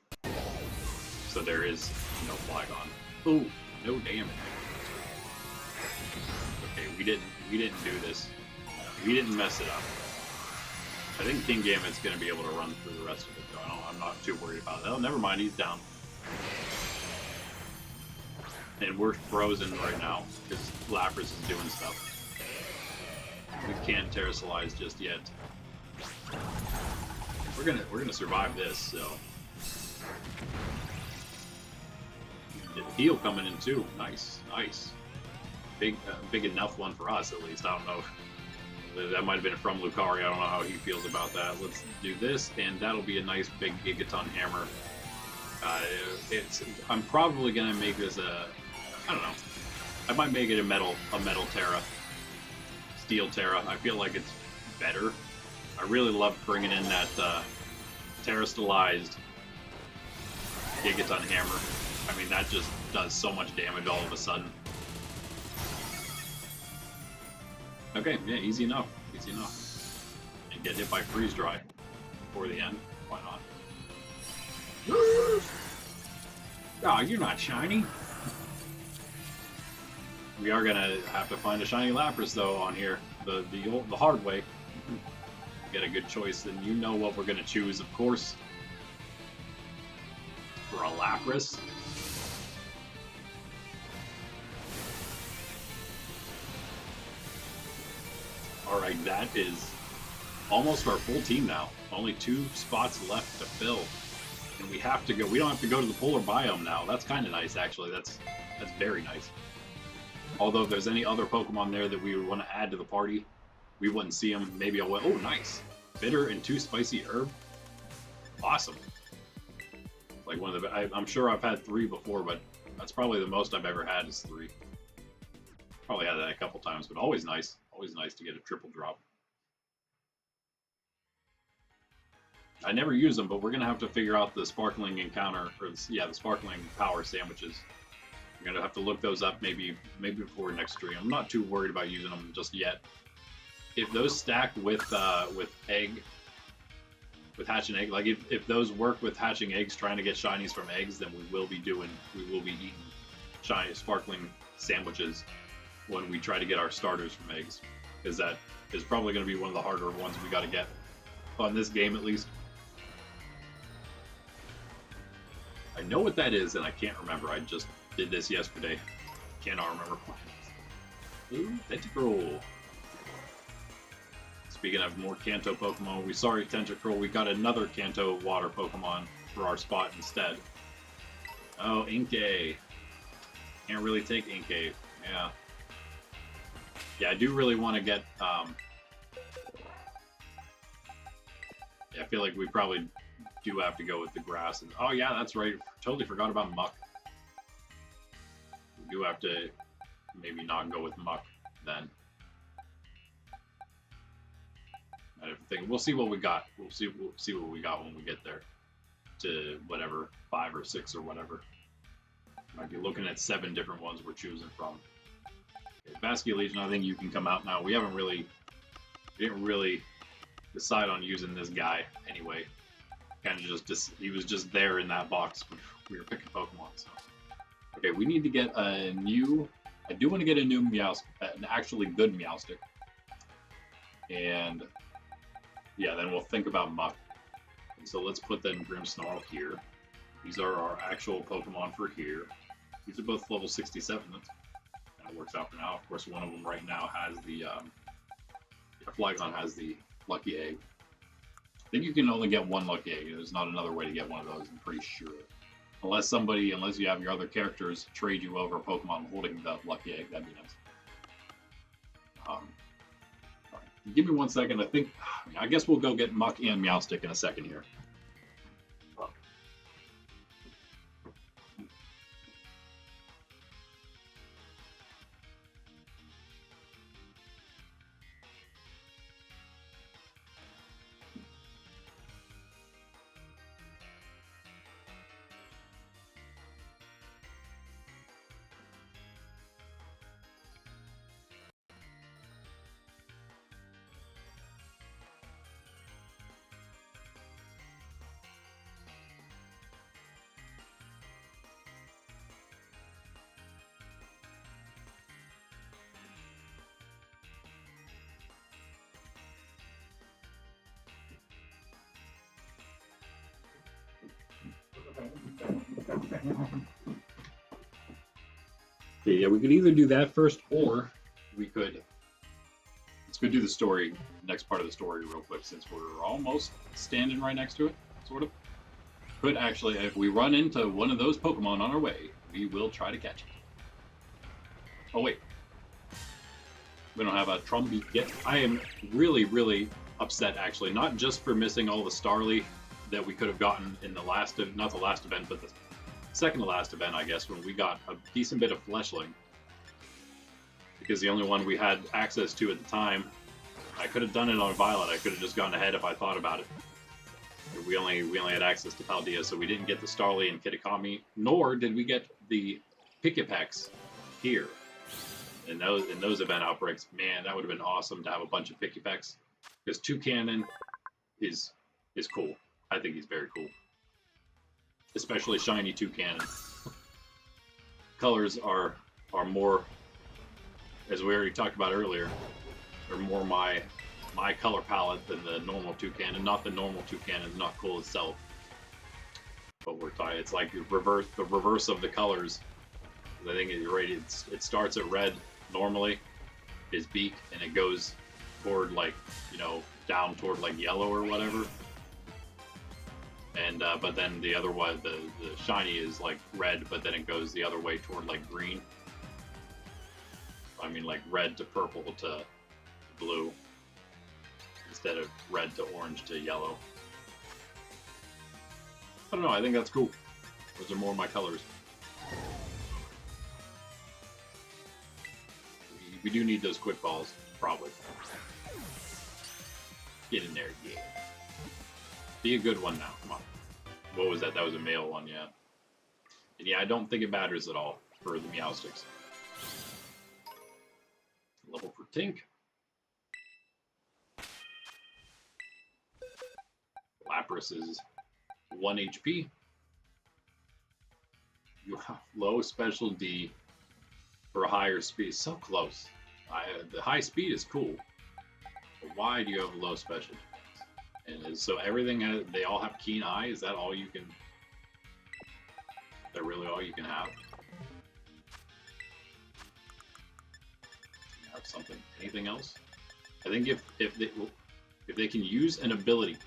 So there is no Flygon. Ooh, no damage. Okay, we didn't do this. We didn't mess it up. I think King Gambit's going to be able to run through the rest of it, though. I'm not too worried about it. Oh, never mind, he's down. And we're frozen right now, because Lapras is doing stuff. We can't Terrasilize just yet. We're gonna survive this, so... Heal coming in too. Nice, nice. Big enough one for us, at least. I don't know. That might have been from Lucario. I don't know how he feels about that. Let's do this, and that'll be a nice big Gigaton Hammer. I'm probably gonna make this a... I don't know. I might make it a metal Terra. Steel Terra. I feel like it's better. I really love bringing in that Terrastalized Gigaton Hammer. I mean, that just does so much damage all of a sudden. Okay, yeah, easy enough. Easy enough. And get hit by Freeze Dry before the end. Why not? Oh, you're not shiny. We are gonna have to find a shiny Lapras though on here, the hard way. Get a good choice, and you know what we're gonna choose, of course. For a Lapras. Alright, that is almost our full team now. Only 2 spots left to fill. And we have to go. We don't have to go to the polar biome now. That's kind of nice, actually. That's very nice. Although if there's any other Pokemon there that we would want to add to the party, we wouldn't see them. Maybe I'll... Oh, nice. Bitter and 2 spicy herb. Awesome. Like one of the... I'm sure I've had 3 before, but that's probably the most I've ever had is 3. Probably had that a couple times, but always nice. Always nice to get a triple drop. I never use them, but we're going to have to figure out the sparkling encounter, or the sparkling power sandwiches. We're going to have to look those up maybe before next stream. I'm not too worried about using them just yet. If those stack with egg, with hatching egg, like if those work with hatching eggs, trying to get shinies from eggs, then we will be eating shiny sparkling sandwiches when we try to get our starters from eggs, because that is probably going to be one of the harder ones we got to get on this game, at least. I know what that is, and I can't remember. I just did this yesterday. Cannot remember. Ooh, Tentacruel. Speaking of more Kanto Pokemon, sorry Tentacruel, we got another Kanto water Pokemon for our spot instead. Oh, Inkay. Can't really take Inkay. Yeah. Yeah, I do really want to get, yeah, I feel like we probably do have to go with the grass. And oh yeah, that's right. Totally forgot about Muck. We do have to maybe not go with Muck then. I have to think. We'll see what we got. We'll see what we got when we get there to whatever 5 or 6 or whatever. Might be looking at 7 different ones we're choosing from. Okay, Vascular Legion, I think you can come out now. We didn't really decide on using this guy anyway. Kind of just he was just there in that box when we were picking Pokemon. So okay, we need to get a new. I do want to get a new Meowstic, an actually good Meowstic, and yeah, then we'll think about Muck. And so let's put then Grimmsnarl here. These are our actual Pokemon for here. These are both level 67. That works out for now. Of course, one of them right now has the Flygon has the Lucky Egg. I think you can only get one Lucky Egg. There's not another way to get one of those, I'm pretty sure. Unless you have your other characters trade you over a Pokemon holding the Lucky Egg, that'd be nice. Give me 1 second. I guess we'll go get Muck and Meowstic in a second here. Okay, yeah, we could either do that first, or we could. Let's go do the story, next part of the story, real quick, since we're almost standing right next to it, sort of. Could actually, if we run into one of those Pokemon on our way, we will try to catch it. Oh wait, we don't have a Trumbeak yet. I am really, really upset, actually, not just for missing all the Starly that we could have gotten in the last, not the last event, but the second to last event, I guess, when we got a decent bit of Fletchling. Because the only one we had access to at the time, I could have done it on Violet. I could have just gone ahead if I thought about it. We only had access to Paldea, so we didn't get the Starly and Kitakami, nor did we get the Pikipeks here. In those event outbreaks, man, that would have been awesome to have a bunch of Pikipeks. Because Toucannon is cool. I think he's very cool. Especially shiny Toucannon. Colors are more, as we already talked about earlier, are more my color palette than the normal Toucannon. Not the normal Toucannon, not cool itself. But we're talking, it's like the reverse of the colors. I think you're right. It starts at red normally, his beak, and it goes toward down toward like yellow or whatever. And but then the other one, the shiny is like red, but then it goes the other way toward like green. I mean, like red to purple to blue instead of red to orange to yellow. I don't know. I think that's cool. Those are more my colors. We do need those quick balls, probably. Get in there, yeah. Be a good one now. Come on. What was that? That was a male one, yeah. And yeah, I don't think it matters at all for the Meowstics. Level for Tink. Lapras is 1 HP. You have low special D for a higher speed. So close. The high speed is cool. But why do you have low special D? And so everything, they all have keen eye. Is that all you can? Is that really all you can have? You have something? Anything else? I think if they can use an ability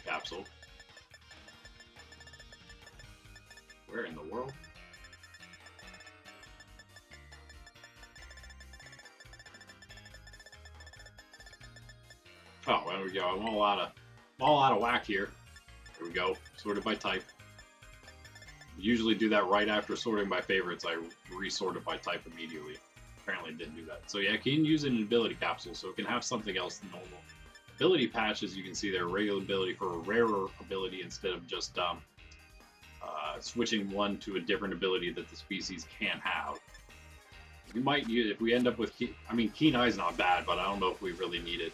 capsule. Where in the world? Oh, there we go. I'm all out of whack here. There we go. Sorted by type. Usually do that right after sorting by favorites. I resort it by type immediately. Apparently didn't do that. So yeah, it can use an ability capsule, so it can have something else than normal. Ability patches, you can see their regular ability for a rarer ability instead of just switching one to a different ability that the species can have. We might use, if we end up with, Keen Eye's not bad, but I don't know if we really need it.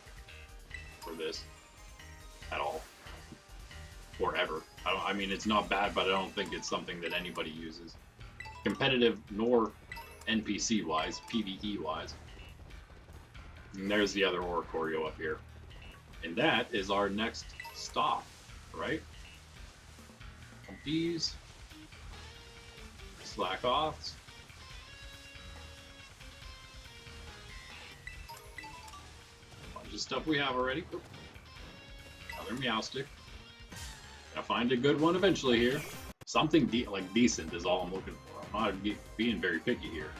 for this at all. Or ever. I mean, it's not bad, but I don't think it's something that anybody uses. Competitive nor NPC-wise, PvE-wise. And there's the other Oricorio up here. And that is our next stop, right? These. Slack offs. Bunch of stuff we have already. Oop. Another Meowstic. Gonna find a good one eventually here. Something decent is all I'm looking for. I'm not being very picky here.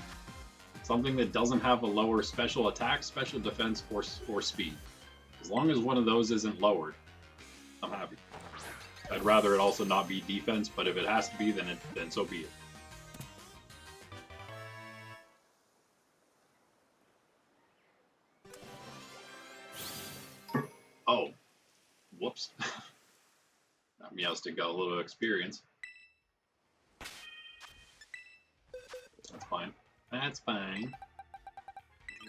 Something that doesn't have a lower special attack, special defense, or speed. As long as one of those isn't lowered, I'm happy. I'd rather it also not be defense, but if it has to be, then so be it. Oh, whoops. That Meowstic got a little experience. That's fine. That's fine.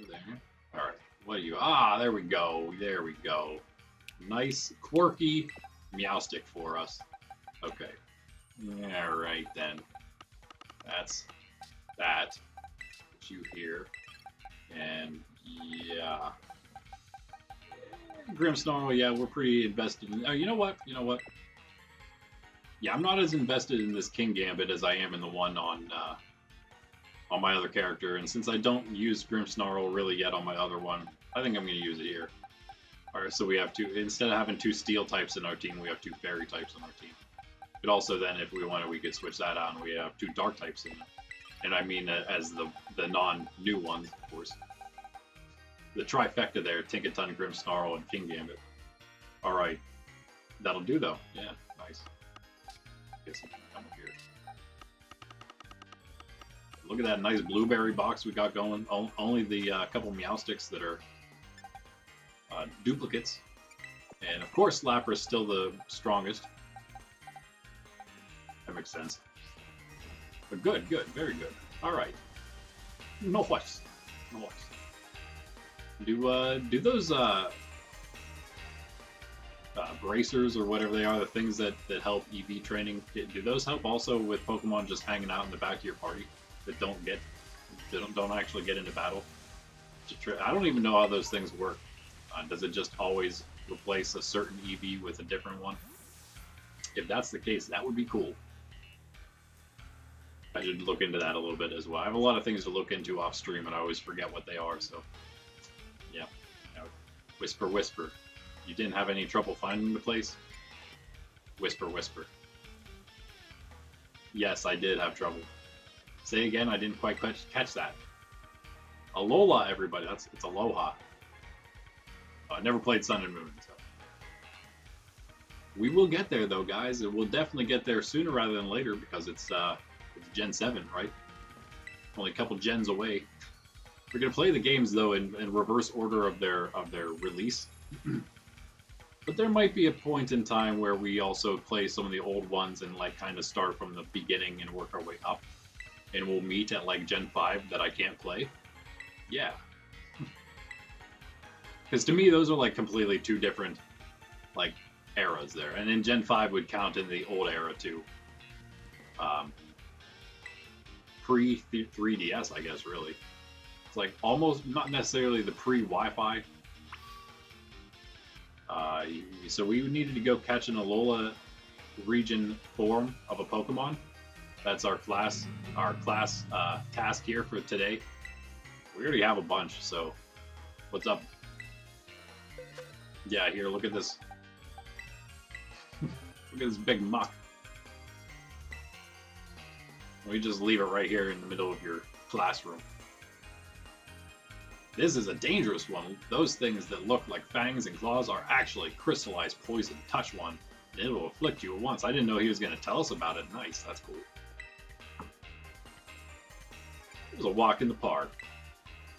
Over there. Alright, what are you? Ah, there we go. There we go. Nice, quirky Meowstic for us. Okay. Alright then. That's that. Put you here. And yeah. Grimmsnarl, yeah, we're pretty invested in. Oh, you know what? You know what? Yeah, I'm not as invested in this King Gambit as I am in the one on my other character, and since I don't use Grimmsnarl really yet on my other one, I think I'm going to use it here. Alright, so we have two, instead of having two Steel types in our team, we have two Fairy types on our team. But also then, if we wanted, we could switch that out, and we have two Dark types in it. And I mean as the non-new ones, of course. The trifecta there, Tinkaton, Grimmsnarl, and King Gambit. Alright. That'll do, though. Yeah, nice. Get some come up here. Look at that nice blueberry box we got going. Only the couple Meowstics that are duplicates. And of course, Lapras still the strongest. That makes sense. But good, good, very good. Alright. No fuss. No fuss. Do those bracers or whatever they are, the things that help EV training, do those help also with Pokemon just hanging out in the back of your party that don't actually get into battle? I don't even know how those things work. Does it just always replace a certain EV with a different one? If that's the case, that would be cool. I should look into that a little bit as well. I have a lot of things to look into off stream and I always forget what they are, so yeah. Whisper, whisper. You didn't have any trouble finding the place? Whisper, whisper. Yes, I did have trouble. Say again, I didn't quite catch that. Alola, everybody. It's Aloha. I never played Sun and Moon, so. We will get there, though, guys. And we'll definitely get there sooner rather than later because it's Gen 7, right? Only a couple gens away. We're gonna play the games though in reverse order of their release. But there might be a point in time where we also play some of the old ones and like kind of start from the beginning and work our way up. And we'll meet at like Gen 5 that I can't play. Yeah. Because to me those are like completely two different like eras there. And then Gen 5 would count in the old era too. Pre-3DS, I guess, really. It's like almost not necessarily the pre-Wi-Fi. So we needed to go catch an Alola region form of a Pokemon. That's our class task here for today. We already have a bunch, so what's up? Yeah, here, look at this. Look at this big muck. We just leave it right here in the middle of your classroom. This is a dangerous one. Those things that look like fangs and claws are actually crystallized poison. Touch one, and it will afflict you at once. I didn't know he was going to tell us about it. Nice, that's cool. It was a walk in the park.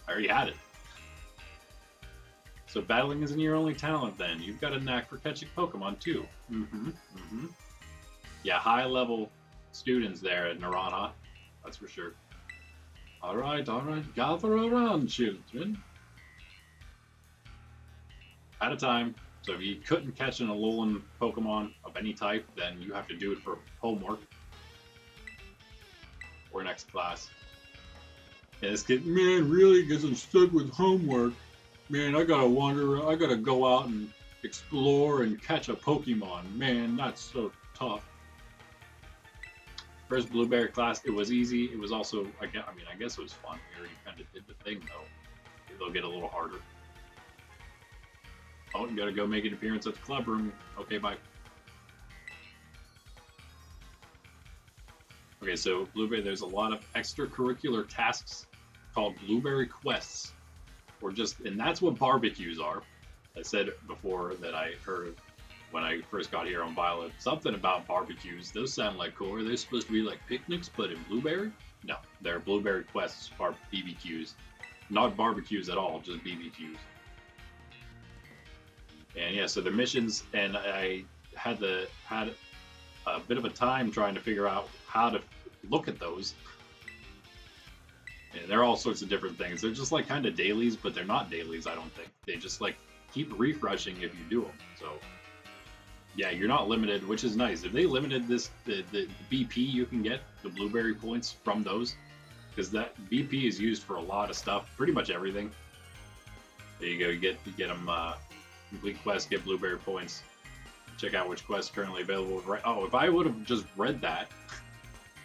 I already had it. So battling isn't your only talent then. You've got a knack for catching Pokemon too. Yeah, high level students there at Narana. That's for sure. Alright, gather around, children. at a time. So if you couldn't catch an Alolan Pokemon of any type, then you have to do it for homework or next class. And this kid, man, really gets stuck with homework. Man, I gotta wander, I gotta go out and explore and catch a Pokemon. Man, that's so tough. First Blueberry class, it was easy. It was also, I guess it was fun. We already kind of did the thing, though. It'll get a little harder. Oh, you gotta go make an appearance at the club room. Okay, bye. Okay, so Blueberry, there's a lot of extracurricular tasks called Blueberry quests. And that's what barbecues are. I said before that I heard when I first got here on Violet, something about barbecues. Those sound like cool. Are they supposed to be like picnics, but in Blueberry? No, they're Blueberry quests, are BBQs. Not barbecues at all, just BBQs. And yeah, so they're missions, and I had a bit of a time trying to figure out how to look at those. And they're all sorts of different things. They're just like kind of dailies, but they're not dailies, I don't think. They just like keep refreshing if you do them. So yeah, you're not limited, which is nice. If they limited this, the BP you can get, the Blueberry points from those, because that BP is used for a lot of stuff, pretty much everything. There you go, you get them, complete quests, get Blueberry points. Check out which quests currently available. Right? Oh, if I would have just read that.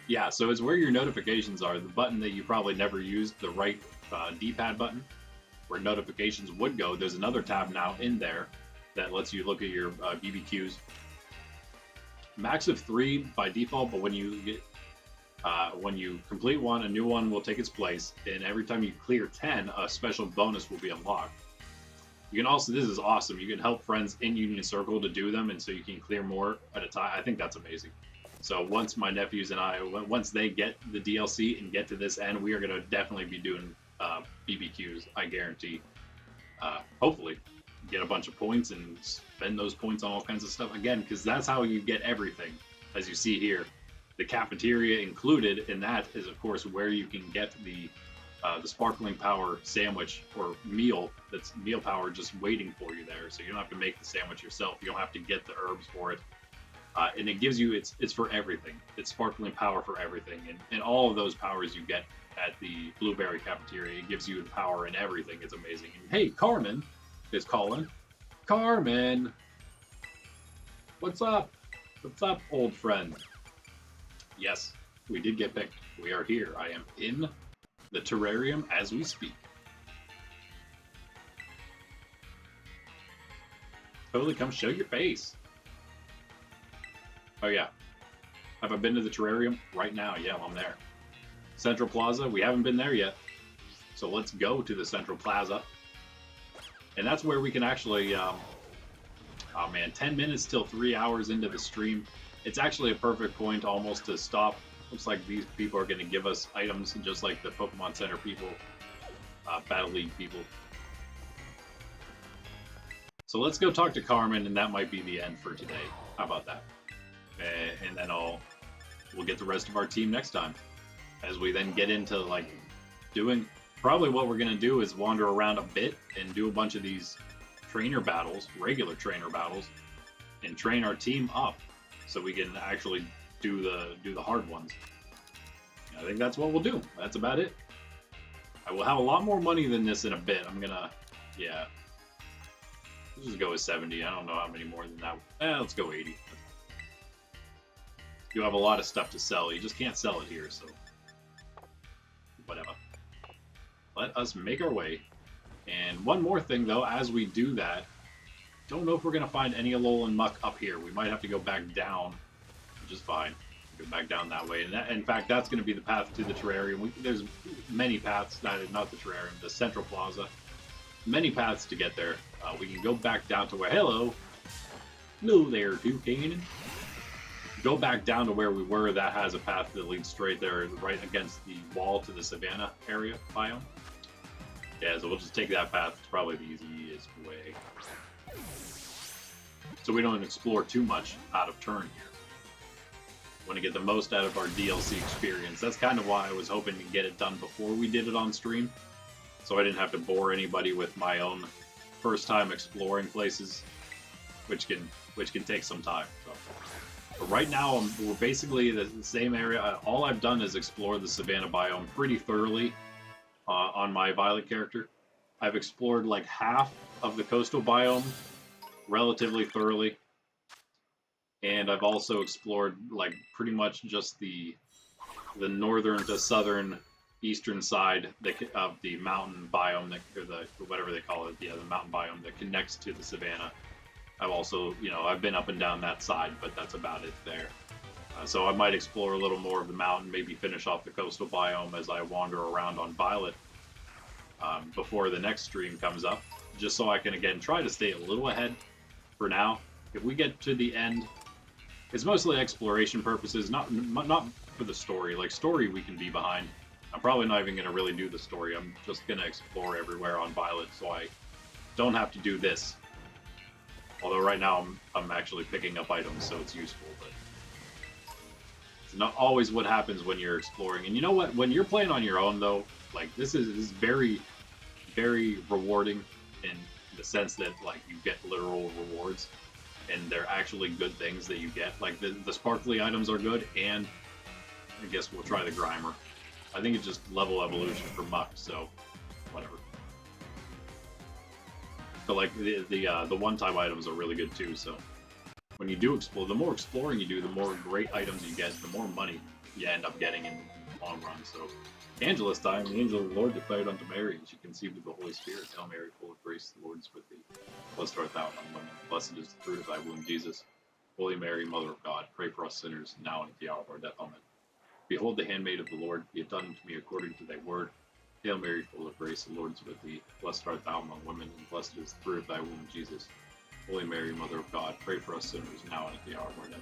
Yeah, so it's where your notifications are. The button that you probably never used, the right D-pad button, where notifications would go. There's another tab now in there that lets you look at your BBQs. Max of 3 by default, but when you complete one, a new one will take its place, and every time you clear 10, a special bonus will be unlocked. You can also, this is awesome, you can help friends in Union Circle to do them, and so you can clear more at a time. I think that's amazing. So once my nephews and I, once they get the DLC and get to this end, we are going to definitely be doing BBQs, I guarantee. Hopefully, get a bunch of points and spend those points on all kinds of stuff. Again, because that's how you get everything, as you see here. The cafeteria included, and that is, of course, where you can get the Sparkling Power sandwich or meal. That's meal power just waiting for you there. So you don't have to make the sandwich yourself. You don't have to get the herbs for it. And it gives you, it's for everything. It's Sparkling Power for everything. And all of those powers you get at the Blueberry cafeteria, it gives you the power in everything. It's amazing. And hey, Carmen is calling. Carmen! What's up? What's up, old friend? Yes, we did get picked. We are here. I am in the terrarium as we speak. Totally come show your face. Oh yeah. Have I been to the terrarium? Right now, yeah, I'm there. Central Plaza, we haven't been there yet. So let's go to the Central Plaza. And that's where we can actually, oh man, 10 minutes till 3 hours into the stream. It's actually a perfect point almost to stop. Looks like these people are going to give us items just like the Pokemon Center people, Battle League people. So let's go talk to Carmen, and that might be the end for today. How about that? And then we'll get the rest of our team next time, as we then get into like doing, probably what we're going to do is wander around a bit and do a bunch of these trainer battles, regular trainer battles, and train our team up so we can actually do the hard ones. I think that's what we'll do. That's about it. I will have a lot more money than this in a bit. I'm gonna, yeah, let's just go with 70. I don't know how many more than that. Let's go 80. You have a lot of stuff to sell. You just can't sell it here, so whatever. Let us make our way. And one more thing, though, as we do that, don't know if we're going to find any Alolan Muck up here. We might have to go back down, which is fine. Go back down that way. And that, in fact, that's going to be the path to the terrarium. There's many paths, not the terrarium, the Central Plaza. Many paths to get there. We can go back down to where, hello there, Toucan. Go back down to where we were. That has a path that leads straight there, right against the wall to the Savannah area biome. Yeah, so we'll just take that path. It's probably the easiest way. So we don't explore too much out of turn here. Want to get the most out of our DLC experience. That's kind of why I was hoping to get it done before we did it on stream, so I didn't have to bore anybody with my own first time exploring places, which can take some time. So. But right now, we're basically the same area. All I've done is explore the savanna biome pretty thoroughly on my Violet character. I've explored like half of the coastal biome relatively thoroughly. And I've also explored like pretty much just the northern to southern eastern side of the mountain biome, or the whatever they call it, yeah, the mountain biome that connects to the savanna. I've also, I've been up and down that side, but that's about it there. So I might explore a little more of the mountain, maybe finish off the coastal biome as I wander around on Violet before the next stream comes up, just so I can, again, try to stay a little ahead for now. If we get to the end, it's mostly exploration purposes, not for the story. Like, story we can be behind. I'm probably not even going to really do the story. I'm just going to explore everywhere on Violet, so I don't have to do this. Although right now I'm actually picking up items, so it's useful, but it's not always what happens when you're exploring. And you know what? When you're playing on your own, though, like, this is very, very rewarding in the sense that, like, you get literal rewards, and they're actually good things that you get. Like, the sparkly items are good, and I guess we'll try the Grimer. I think it's just level evolution for Muck, so whatever. But like the one-time items are really good too. So when you do explore, the more exploring you do, the more great items you get, the more money you end up getting in the long run. So Angela's time, the angel of the Lord declared unto Mary, and she conceived of the Holy Spirit. Hail Mary, full of grace, the Lord is with thee. Blessed art thou among women, blessed is the fruit of thy womb, Jesus. Holy Mary, Mother of God, pray for us sinners, now and at the hour of our death. Amen. Behold the handmaid of the Lord, be it done unto me according to thy word. Hail Mary, full of grace, the Lord is with thee. Blessed art thou among women, and blessed is the fruit of thy womb, Jesus. Holy Mary, Mother of God, pray for us sinners, now and at the hour of our death.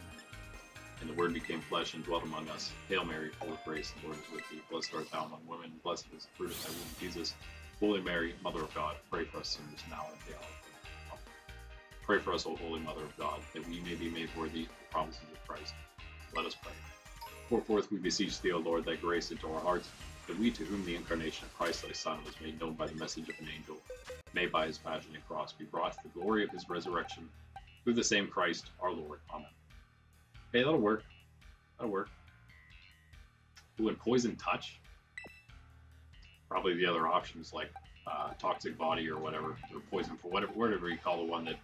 And the Word became flesh and dwelt among us. Hail Mary, full of grace, the Lord is with thee. Blessed art thou among women, and blessed is the fruit of thy womb, Jesus. Holy Mary, Mother of God, pray for us sinners, now and at the hour of our death. Amen. Pray for us, O Holy Mother of God, that we may be made worthy of the promises of Christ. Let us pray. Pour forth, we beseech thee, O Lord, thy grace into our hearts, that we, to whom the incarnation of Christ thy Son was made known by the message of an angel, may by his passion and cross be brought to the glory of his resurrection, through the same Christ our Lord. Amen. Okay, that'll work. That'll work. Ooh, and Poison Touch? Probably the other options, like Toxic Body or whatever, or Poison for whatever you call the one that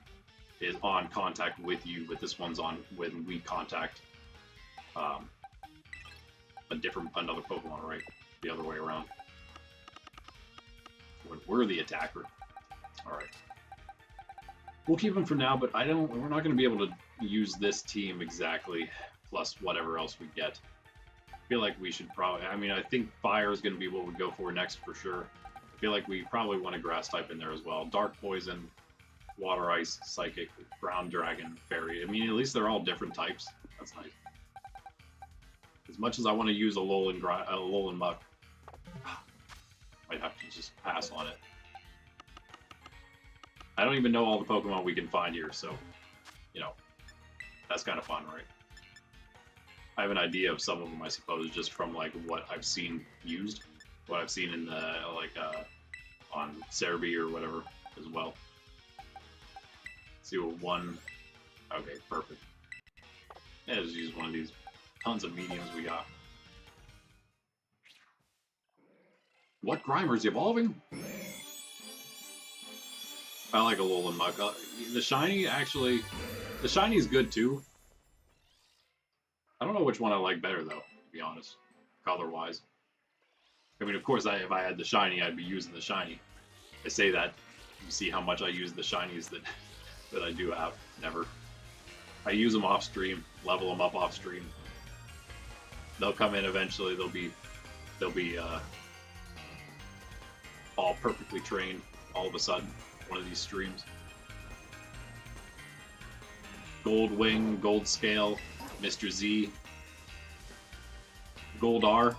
is on contact with you, but this one's on when we contact another Pokemon, right? The other way around. When we're the attacker. Alright. We'll keep him for now, but we're not going to be able to use this team exactly, plus whatever else we get. I feel like we should probably, I think Fire is going to be what we go for next for sure. I feel like we probably want a Grass type in there as well. Dark Poison, Water Ice, Psychic, Ground Dragon, Fairy. At least they're all different types. That's nice. As much as I want to use a Alolan Muck, might have to just pass on it. I don't even know all the Pokemon we can find here, so, that's kind of fun, right? I have an idea of some of them, I suppose, just from, like, what I've seen used, what I've seen in the, on Cerebi or whatever as well. Let's see what one, okay, perfect. Yeah, just use one of these. Tons of mediums we got. What Grimer's evolving? I like Alolan Muck. The shiny, actually, the shiny is good too. I don't know which one I like better though, to be honest, color-wise. Of course, if I had the shiny, I'd be using the shiny. I say that, you see how much I use the shinies that I do have. Never. I use them off stream, level them up off stream. They'll come in eventually. They'll be all perfectly trained all of a sudden. One of these streams. Gold Wing, Gold Scale, Mr. Z, Gold R.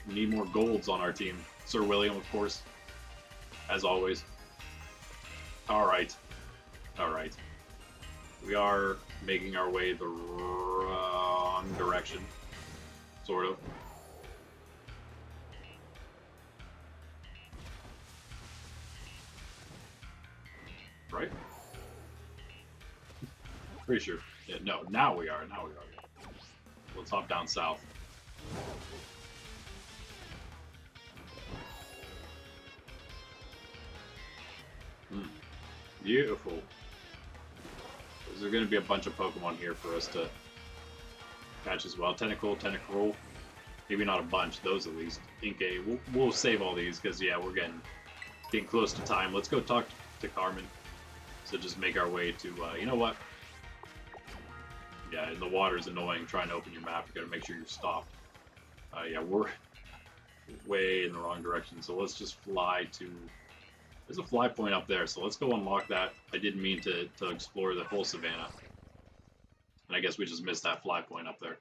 We need more golds on our team. Sir William, of course, as always. All right. We are making our way the wrong direction, sort of. right? Pretty sure. Yeah, no, now we are. Now we are. Let's hop down south. Beautiful. There's going to be a bunch of Pokemon here for us to catch as well. Tentacle. Maybe not a bunch, those at least. Inkay. We'll save all these because, yeah, we're getting close to time. Let's go talk to Carmen. So just make our way to, you know what? Yeah, the water's annoying trying to open your map. You gotta make sure you're stopped. Yeah, we're way in the wrong direction. So let's just fly to... There's a fly point up there, so let's go unlock that. I didn't mean to explore the whole savannah. And I guess we just missed that fly point up there.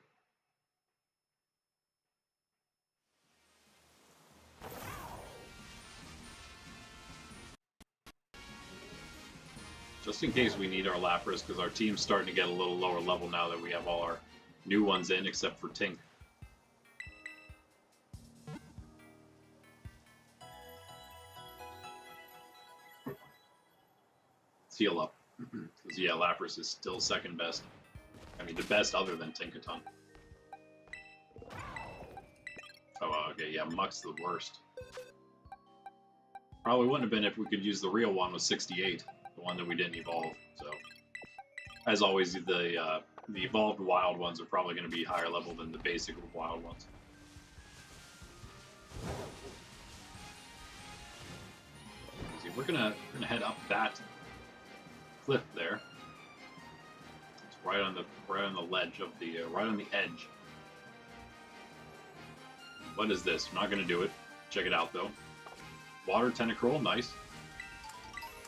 Just in case we need our Lapras, because our team's starting to get a little lower level now that we have all our new ones in, except for Tink. Let's heal up. Because, yeah, Lapras is still second best. I mean, the best other than Tinkaton. Oh, okay, yeah, Muck's the worst. Probably wouldn't have been if we could use the real one with 68. The one that we didn't evolve, so... As always, the evolved wild ones are probably going to be higher level than the basic wild ones. See, we're gonna head up that cliff there. It's right on the ledge of the right on the edge. What is this? I'm not gonna do it. Check it out though. Water Tentacruel, nice.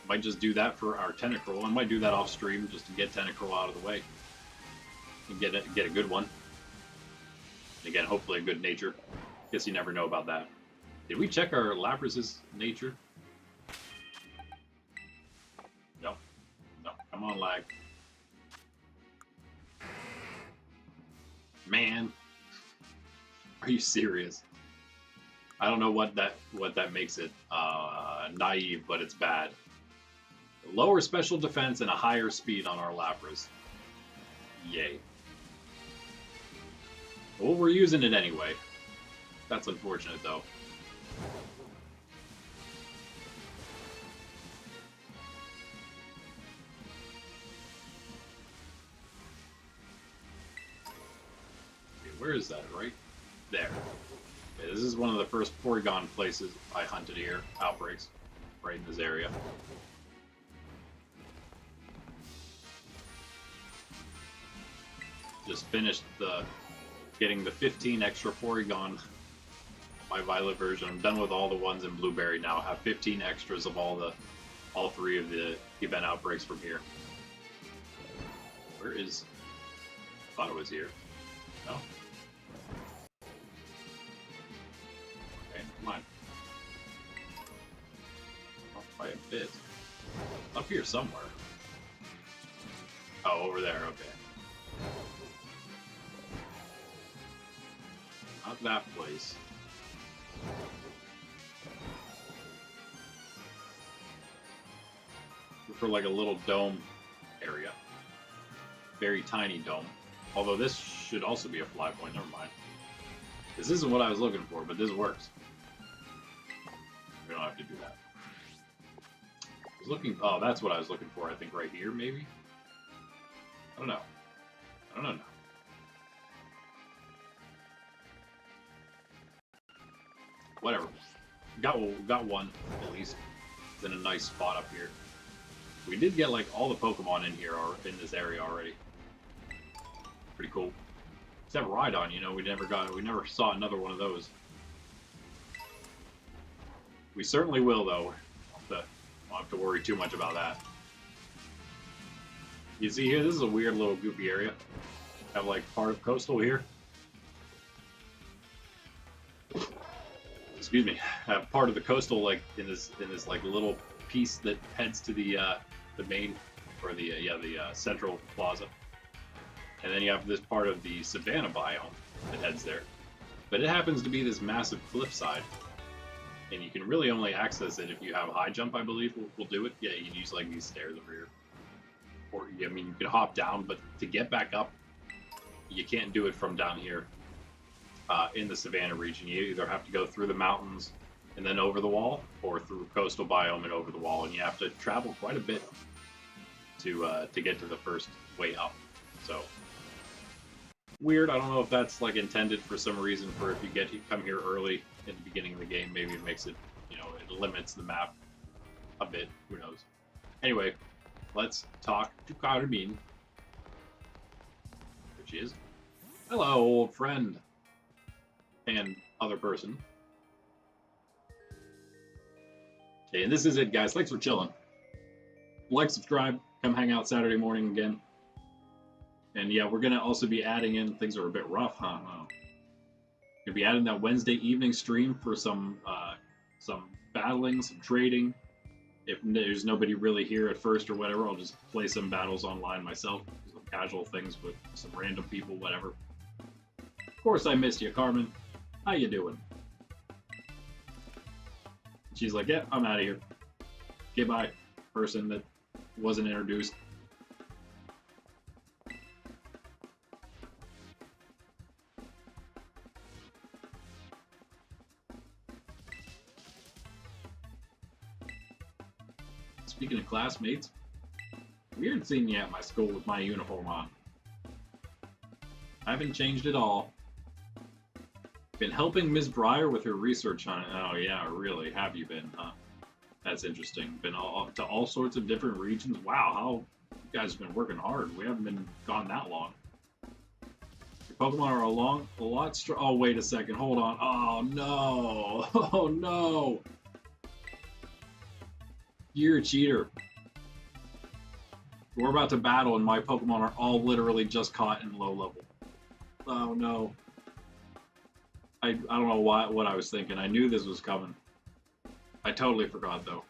Might just do that for our Tentacruel. I might do that off stream just to get Tentacruel out of the way and get a good one. And again, hopefully a good nature. Guess you never know about that. Did we check our Lapras's nature? No. No. Come on, lag. Man. Are you serious? I don't know what that makes it naive, but it's bad. Lower special defense and a higher speed on our Lapras. Yay. Well, we're using it anyway. That's unfortunate, though. Okay, where is that? Right there. Okay, this is one of the first Porygon places I hunted here. Outbreaks. Right in this area. Just finished getting the 15 extra Porygon, my Violet version. I'm done with all the ones in Blueberry now. I have 15 extras of all three of the event outbreaks from here. Where is? I thought it was here. No. Okay, come on. Off by a bit. Up here somewhere. Oh, over there. Okay. Not that place. For like a little dome area. Very tiny dome. Although this should also be a fly point, never mind. This isn't what I was looking for, but this works. We don't have to do that. I was looking, oh, that's what I was looking for, I think right here, maybe? I don't know. I don't know. Whatever. Got one, at least. It's in a nice spot up here. We did get like all the Pokemon in here or in this area already. Pretty cool. Except Rhydon, you know, we never saw another one of those. We certainly will though. Won't have to worry too much about that. You see here, this is a weird little goopy area. Have like part of coastal here. Excuse me. Have part of the coastal like in this like little piece that heads to the main or the central plaza, and then you have this part of the savanna biome that heads there. But it happens to be this massive cliffside. And you can really only access it if you have a high jump, I believe, will do it. Yeah, you can use like these stairs over here. Or, I mean, you can hop down, but to get back up, you can't do it from down here in the Savannah region. You either have to go through the mountains and then over the wall, or through coastal biome and over the wall, and you have to travel quite a bit to get to the first way up. So weird. I don't know if that's like intended for some reason, for if you come here early in the beginning of the game, maybe it makes it, you know, it limits the map a bit. Who knows? Anyway, let's talk to Carmine. There she is. Hello, old friend and other person. Okay, and this is it, guys. Thanks for chilling. Like, subscribe, come hang out Saturday morning again. And yeah, we're gonna also be adding in, things are a bit rough, huh? Wow. Gonna be adding that Wednesday evening stream for some battling, some trading. If there's nobody really here at first or whatever, I'll just play some battles online myself, some casual things with some random people, whatever. Of course, I missed you, Carmen. How you doing? She's like, yeah, I'm out of here. Okay, bye, person that wasn't introduced. Speaking of classmates, weird seeing you at my school with my uniform on. I haven't changed at all. Been helping Ms. Breyer with her research on it. Oh yeah, really? Have you been? Huh? That's interesting. Been to all sorts of different regions. Wow, how you guys have been working hard. We haven't been gone that long. Your Pokemon are a lot strong. Oh, wait a second. Hold on. Oh no. Oh no. You're a cheater. We're about to battle and my Pokemon are all literally just caught in low level. Oh no. I don't know what I was thinking. I knew this was coming. I totally forgot though.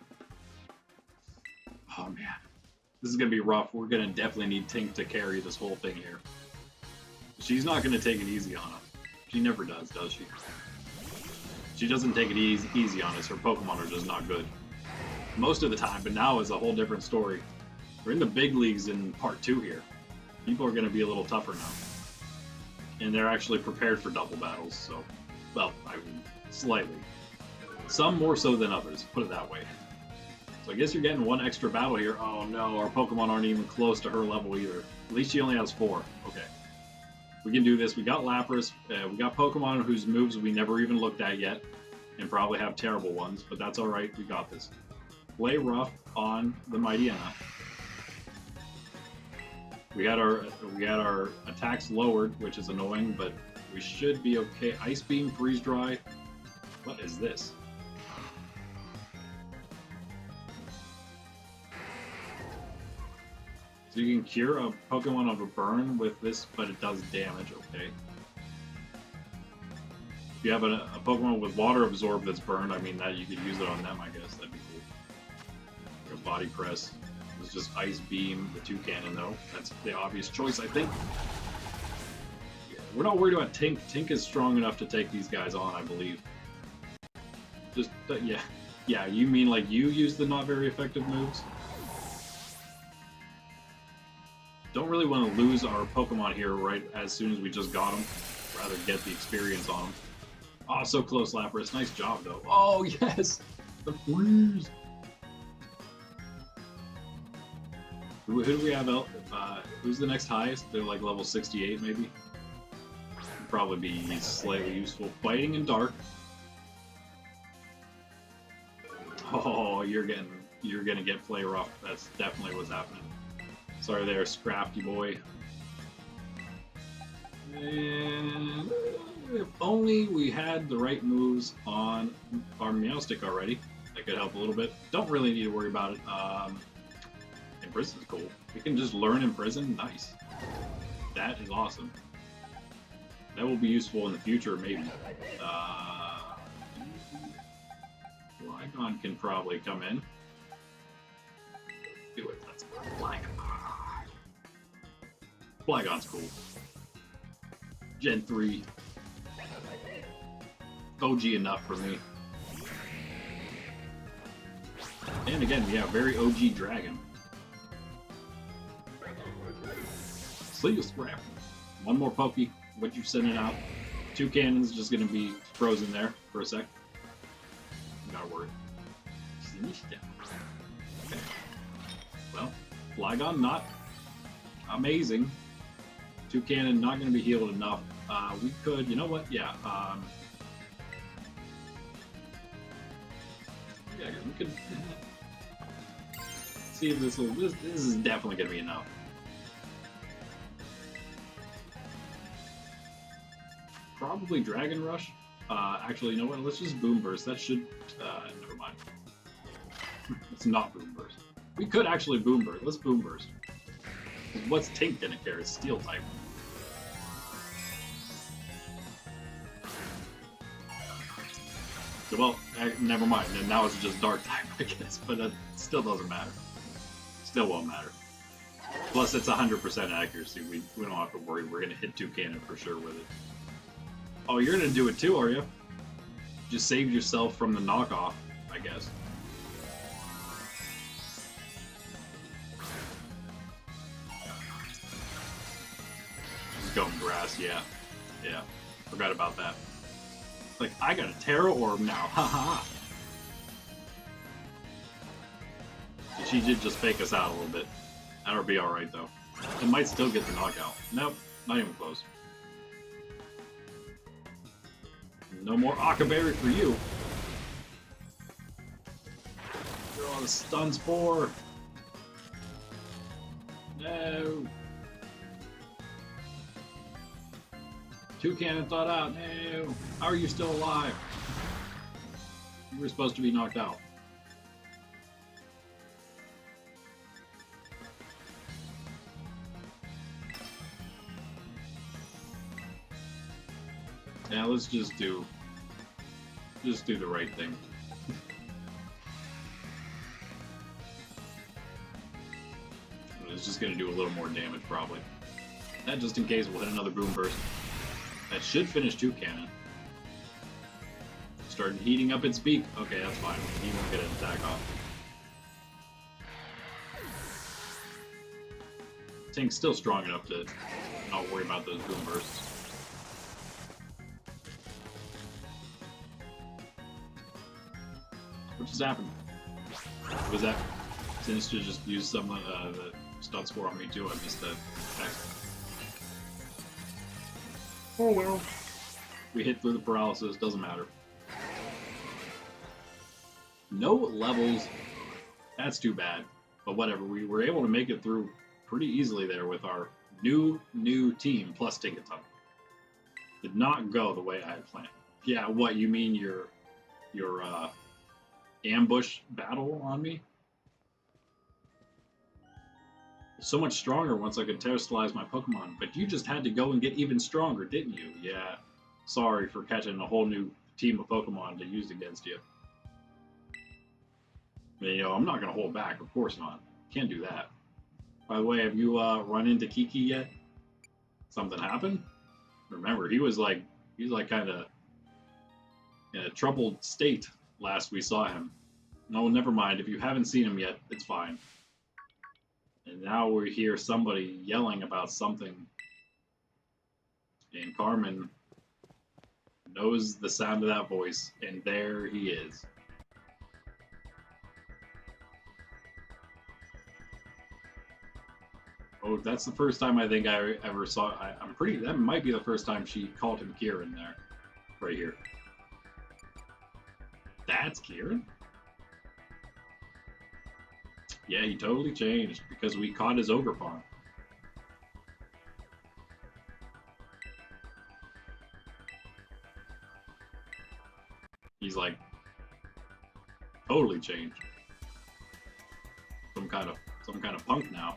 Oh man. This is gonna be rough. We're gonna definitely need Tink to carry this whole thing here. She's not gonna take it easy on us. She never does she? She doesn't take it easy on us. Her Pokemon are just not good. Most of the time, but now is a whole different story. We're in the big leagues in part 2 here. People are gonna be a little tougher now. And they're actually prepared for double battles, so... Well, I mean, slightly. Some more so than others, put it that way. So I guess you're getting one extra battle here. Oh no, our Pokemon aren't even close to her level either. At least she only has 4. Okay. We can do this. We got Lapras. We got Pokemon whose moves we never even looked at yet. And probably have terrible ones, but that's alright. We got this. Play rough on the Mightyena. We got our attacks lowered, which is annoying, but we should be okay. Ice Beam, Freeze Dry. What is this? So you can cure a Pokemon of a burn with this, but it does damage, okay. If you have a Pokemon with Water Absorb that's burned, I mean, that you could use it on them, I guess. That'd be cool. Like a Body Press. It's just Ice Beam, the Toucannon, though. That's the obvious choice, I think. We're not worried about Tink. Tink is strong enough to take these guys on, I believe. Just, yeah. Yeah, you mean like you use the not very effective moves? Don't really want to lose our Pokemon here right as soon as we just got them. Rather get the experience on them. Oh, so close, Lapras. Nice job, though. Oh, yes! The freeze! Who do we have? Who's the next highest? They're like level 68, maybe? Probably be slightly useful. Fighting in Dark. Oh, you're gonna get play rough. That's definitely what's happening. Sorry there, Scrafty boy. And if only we had the right moves on our Meowstic already. That could help a little bit. Don't really need to worry about it. Imprison's cool. We can just learn Imprison. Nice. That is awesome. That will be useful in the future, maybe. Flygon can probably come in. Do it. Let's go. Flygon. Flygon's cool. Gen 3. OG enough for me. And again, yeah, very OG dragon. Sleeve scrap. One more Pokey. What you're sending out. 2 cannons just gonna be frozen there for a sec. Gotta worry. Okay. Well, Flygon not amazing. 2 cannon not gonna be healed enough. We could, you know what? Yeah. Yeah, we could see if this will. This is definitely gonna be enough. Probably Dragon Rush. Actually, you know what? Let's just Boom Burst. That should. Never mind. It's not Boom Burst. We could actually Boom Burst. Let's Boom Burst. What's Tink gonna care? It's Steel type. Well, never mind. And now it's just Dark type, I guess. But that still doesn't matter. Still won't matter. Plus, it's 100% accuracy. We don't have to worry. We're gonna hit 2 cannon for sure with it. Oh, you're gonna do it too, are you? Just save yourself from the knockoff, I guess. Just going grass, yeah. Yeah. Forgot about that. Like, I got a Terra Orb now, haha! She did just fake us out a little bit. That'll be alright though. It might still get the knockout. Nope, not even close. No more Akaberry for you. You're on a stun spore. No. 2 cannon thought out. No. How are you still alive? You were supposed to be knocked out. Yeah, let's just do the right thing. It's just gonna do a little more damage probably. That just in case we'll hit another Boom Burst. That should finish 2 cannon. Started heating up its beak. Okay, that's fine. He won't get an attack off. Tank's still strong enough to not worry about those Boom Bursts. What just happened? Was that Sinister just used some the stun score on me too? I missed that. Oh well. We hit through the paralysis, doesn't matter. No levels. That's too bad. But whatever, we were able to make it through pretty easily there with our new team plus Tinkaton. Did not go the way I had planned. Yeah, what you mean your ambush battle on me? So much stronger once I could terrestrialize my Pokemon, but you just had to go and get even stronger, didn't you? Yeah. Sorry for catching a whole new team of Pokemon to use against you. But, you know, I'm not going to hold back, of course not. Can't do that. By the way, have you run into Kiki yet? Something happened? Remember, he's like kind of in a troubled state last we saw him. No, never mind. If you haven't seen him yet, it's fine. And now we hear somebody yelling about something. And Carmen knows the sound of that voice, and there he is. Oh, that's the first time I think I ever saw. That might be the first time she called him Kieran there, right here. That's Kieran? Yeah, he totally changed because we caught his Ogerpon. He's like totally changed. Some kind of punk now.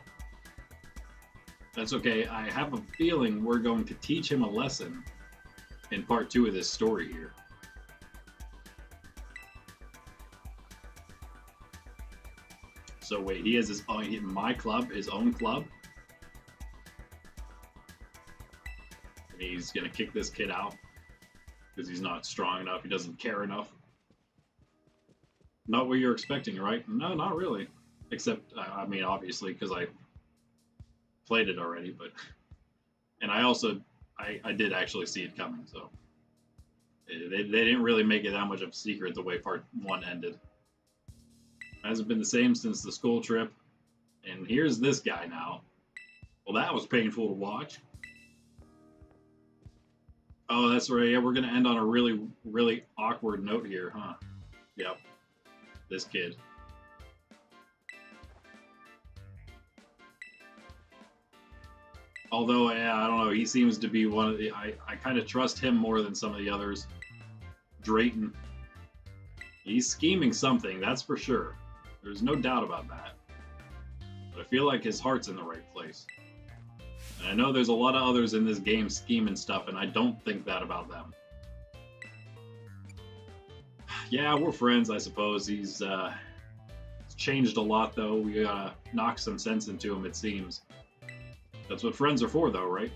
That's okay. I have a feeling we're going to teach him a lesson in part 2 of this story here. So wait, he has his own, my club, his own club? And he's gonna kick this kid out because he's not strong enough, he doesn't care enough. Not what you're expecting, right? No, not really. Except, I mean, obviously, because I played it already, but and I also I did actually see it coming, so they didn't really make it that much of a secret the way part one ended. It hasn't been the same since the school trip, and here's this guy now. Well, that was painful to watch. Oh, that's right. Yeah, we're gonna end on a really awkward note here, huh? Yep, this kid. Although, yeah, I don't know. He seems to be one of the. I kind of trust him more than some of the others. Drayton. He's scheming something, that's for sure. There's no doubt about that. But I feel like his heart's in the right place. And I know there's a lot of others in this game scheming stuff, and I don't think that about them. Yeah, we're friends, I suppose. He's changed a lot, though. We gotta knock some sense into him, it seems. That's what friends are for, though, right?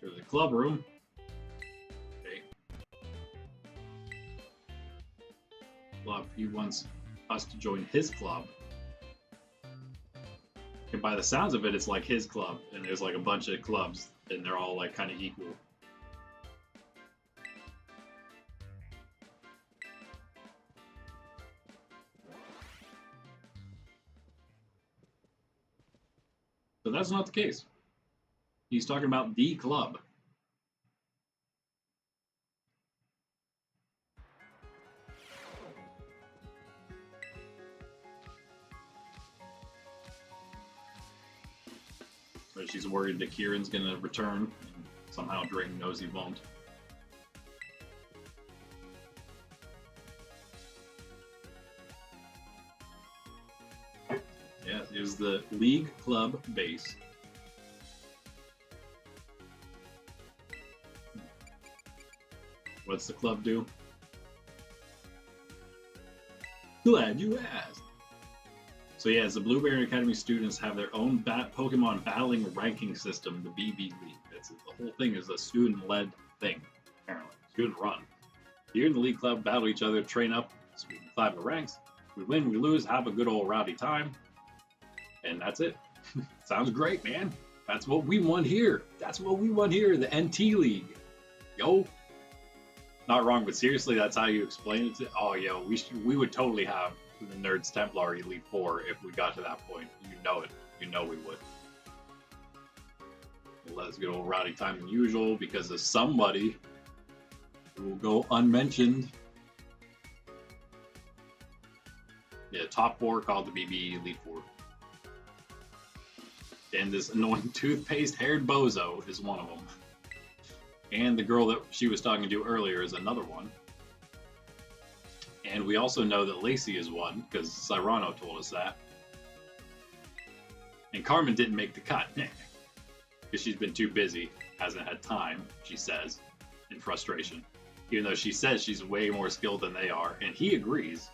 Here's the club room. Okay. Club. He wants us to join his club. And by the sounds of it, it's like his club, and there's like a bunch of clubs, and they're all like kind of equal. But that's not the case. He's talking about the club. But she's worried that Kieran's going to return, and somehow Drayton knows he won't. Yeah, here's the League Club base. What's the club do? Glad you asked. So yeah, the Blueberry Academy students have their own Pokemon battling ranking system, the BB League. The whole thing is a student-led thing, apparently. Student run. You and the League Club battle each other, train up, so we can climb the ranks. We win, we lose, have a good old rowdy time. And that's it. Sounds great, man. That's what we want here. That's what we want here, the NT League. Yo. Not wrong, but seriously, that's how you explain it. Oh, yo, we would totally have the Nerds Templar Elite Four if we got to that point. You know it. You know we would. Let's get old rowdy time than usual because of somebody who will go unmentioned. Yeah, top four called the BB Elite Four. And this annoying toothpaste-haired bozo is one of them. And the girl that she was talking to earlier is another one. And we also know that Lacey is one, because Cyrano told us that. And Carmen didn't make the cut, because she's been too busy, hasn't had time, she says, in frustration. Even though she says she's way more skilled than they are, and he agrees.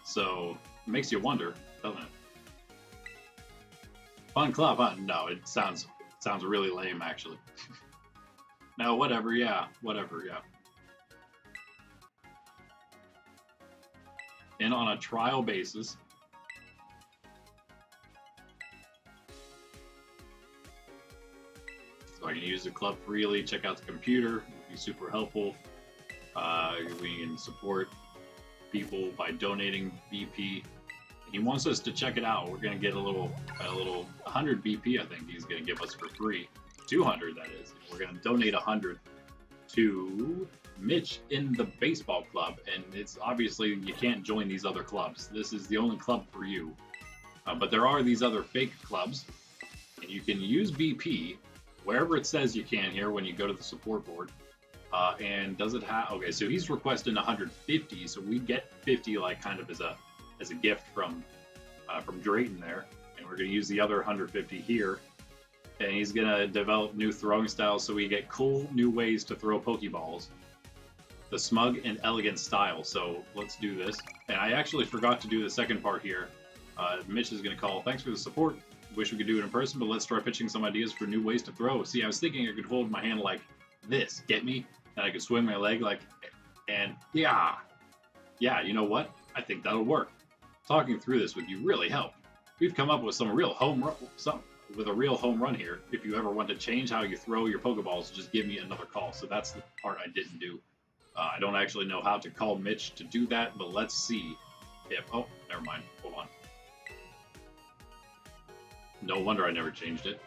So, it makes you wonder, doesn't it? Fun club, huh? No, it sounds really lame, actually. No, whatever, yeah. And on a trial basis, so I can use the club freely, check out the computer, it'd be super helpful. We can support people by donating BP. He wants us to check it out. We're gonna get a little 100 BP. I think he's gonna give us for free. 200, that is. We're gonna donate 100 to Mitch in the baseball club, and it's obviously you can't join these other clubs. This is the only club for you. But there are these other fake clubs, and you can use BP wherever it says you can here when you go to the support board. And does it have? Okay, so he's requesting 150, so we get 50 like kind of as a gift from Drayton there, and we're gonna use the other 150 here. And he's gonna develop new throwing styles so we get cool new ways to throw Pokeballs. The smug and elegant style. So let's do this. And I actually forgot to do the second part here. Mitch is gonna call. Thanks for the support. wish we could do it in person, but let's start pitching some ideas for new ways to throw. See, I was thinking I could hold my hand like this, get me? And I could swing my leg like, and yeah, you know what? I think that'll work. Talking through this with you really helped. We've come up with a real home run here. If you ever want to change how you throw your Pokeballs, just give me another call. So that's the part I didn't do. I don't actually know how to call Mitch to do that, but let's see if, oh, never mind, hold on. No wonder I never changed it.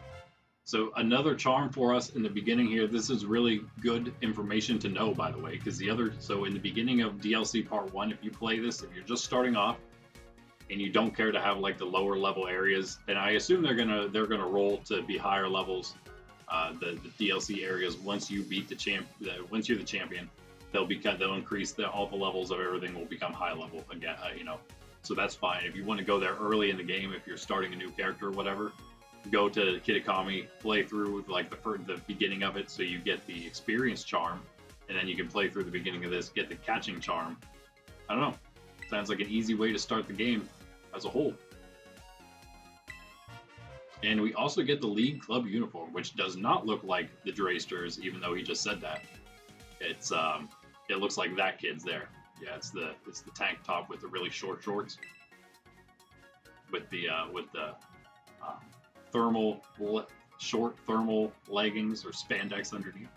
So another charm for us in the beginning here. This is really good information to know, by the way, because so in the beginning of DLC Part 1, if you play this, if you're just starting off and you don't care to have like the lower level areas, and I assume they're gonna roll to be higher levels, the DLC areas once you beat once you're the champion, they'll increase all the levels of everything will become high level again, So that's fine. If you want to go there early in the game, if you're starting a new character or whatever, go to Kitakami, play through like the beginning of it, so you get the experience charm, and then you can play through the beginning of this, get the catching charm. I don't know. Sounds like an easy way to start the game as a whole. And we also get the League Club uniform, which does not look like the Draysters, even though he just said that. It's it looks like that kid's there. Yeah, it's the tank top with the really short shorts, with the short thermal leggings or spandex underneath.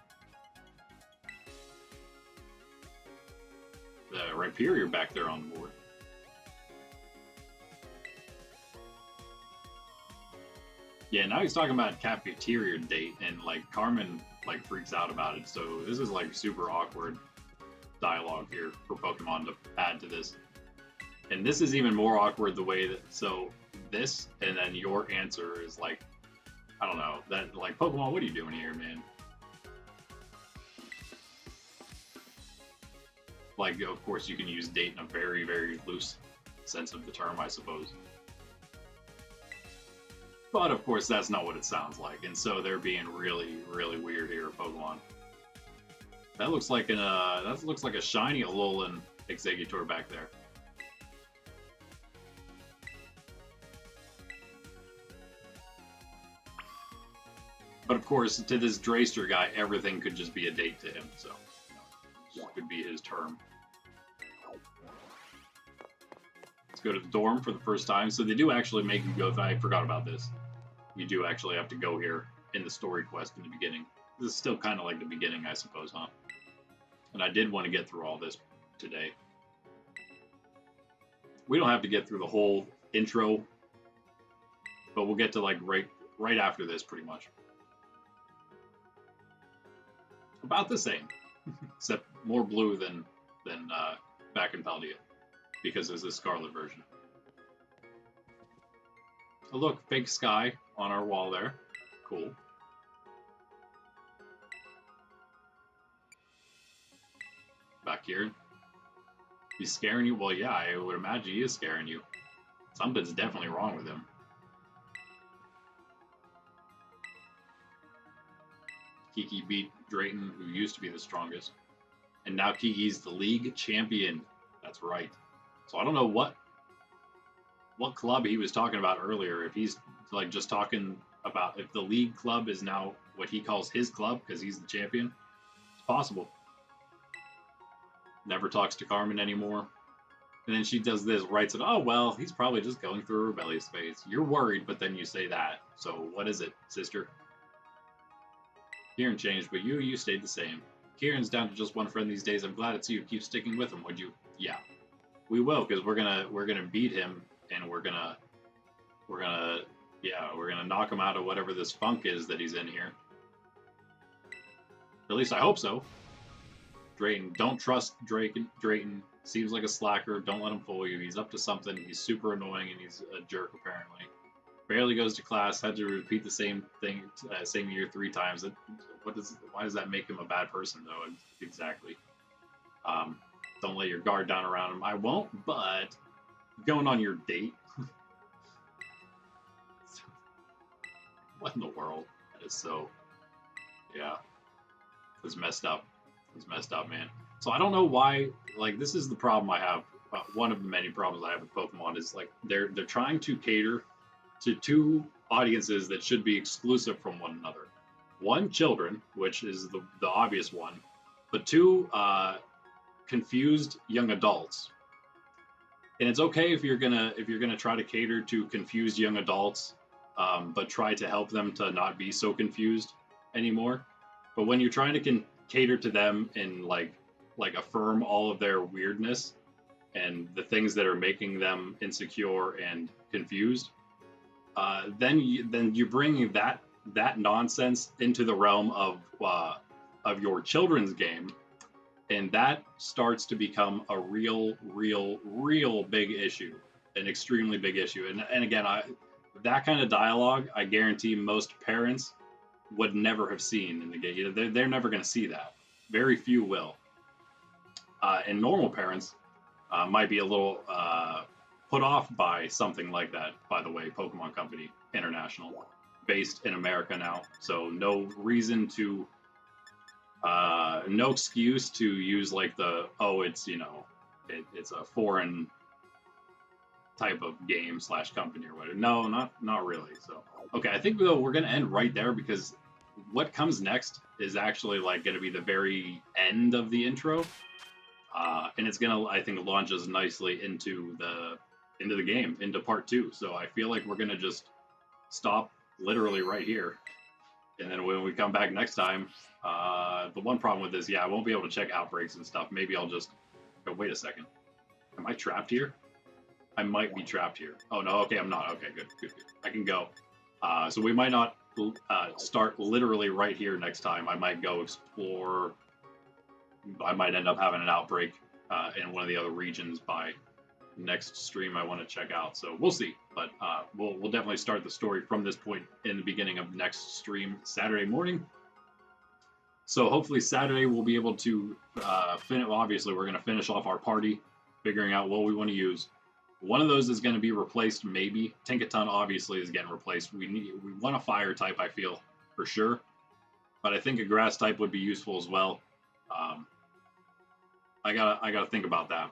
The Rhyperior back there on the board. Yeah, now he's talking about cafeteria date, and like Carmen like freaks out about it. So this is like super awkward dialogue here for Pokemon to add to this. And this is even more awkward the way that, so this and then your answer is like, I don't know, that like, Pokemon, what are you doing here, man? Like, of course you can use date in a very, very loose sense of the term, I suppose. But of course that's not what it sounds like, and so they're being really, really weird here, Pokemon. That looks like a shiny Alolan Exeggutor back there. But of course, to this Drayster guy, everything could just be a date to him, so this could be his term. Let's go to the dorm for the first time. So they do actually make you go, I forgot about this. You do actually have to go here in the story quest in the beginning. This is still kind of like the beginning, I suppose, huh? And I did want to get through all this today. We don't have to get through the whole intro, but we'll get to like right after this, pretty much. About the same, except more blue than back in Paldea, because there's a Scarlet version. Oh look, fake sky on our wall there. Cool. Back here. He's scaring you? Well, yeah, I would imagine he is scaring you. Something's definitely wrong with him. Kiki beat Drayton, who used to be the strongest. And now Kiki's the league champion. That's right. So I don't know what club he was talking about earlier. If he's like just talking about if the league club is now what he calls his club because he's the champion. It's possible. Never talks to Carmen anymore. And then she does this, writes it, oh, well, he's probably just going through a rebellious phase. You're worried, but then you say that. So what is it, sister? Kieran changed, but you stayed the same. Kieran's down to just one friend these days. I'm glad it's you. Keep sticking with him, would you? Yeah. We will, because we're gonna beat him, and we're gonna knock him out of whatever this funk is that he's in here. At least I hope so. Drayton, don't trust Drayton. Seems like a slacker. Don't let him fool you. He's up to something. He's super annoying, and he's a jerk, apparently. Barely goes to class. Had to repeat the same thing, same year 3 times. Why does that make him a bad person, though? Exactly. Don't let your guard down around him. I won't, but going on your date. What in the world? That is so. Yeah. It's messed up. It's messed up, man. So I don't know why. Like, this is the problem I have. One of the many problems I have with Pokemon is like they're trying to cater to 2 audiences that should be exclusive from one another. One, children, which is the obvious one, but two, confused young adults. And it's okay if you're gonna try to cater to confused young adults, but try to help them to not be so confused anymore. But when you're trying to cater to them and like affirm all of their weirdness and the things that are making them insecure and confused, then you're bringing that nonsense into the realm of your children's game, and that starts to become a real big issue, an extremely big issue. And again, that kind of dialogue, I guarantee most parents would never have seen in the game. You know, they're never going to see that. Very few will. And normal parents might be a little put off by something like that. By the way, Pokemon Company International, based in America now, so no reason to, no excuse to use like it's it's a foreign type of game / company or whatever. No, not really. So okay, I think though we're gonna end right there because what comes next is actually like gonna be the very end of the intro, and it's gonna, I think, launch us nicely into the game, into part 2. So I feel like we're gonna just stop literally right here, and then when we come back next time, the one problem with this, I won't be able to check outbreaks and stuff. Maybe I'll just go. Wait a second, am I trapped here? I might be trapped here. Oh no, okay, I'm not. Okay, good. I can go. So we might not start literally right here next time. I might go explore. I might end up having an outbreak in one of the other regions by next stream I want to check out. So we'll see. But we'll definitely start the story from this point in the beginning of next stream Saturday morning. So hopefully Saturday we'll be able to finish. Obviously, we're going to finish off our party, figuring out what we want to use. One of those is going to be replaced, maybe. Tinkaton obviously is getting replaced. We want a fire type, I feel, for sure. But I think a grass type would be useful as well. I gotta think about that.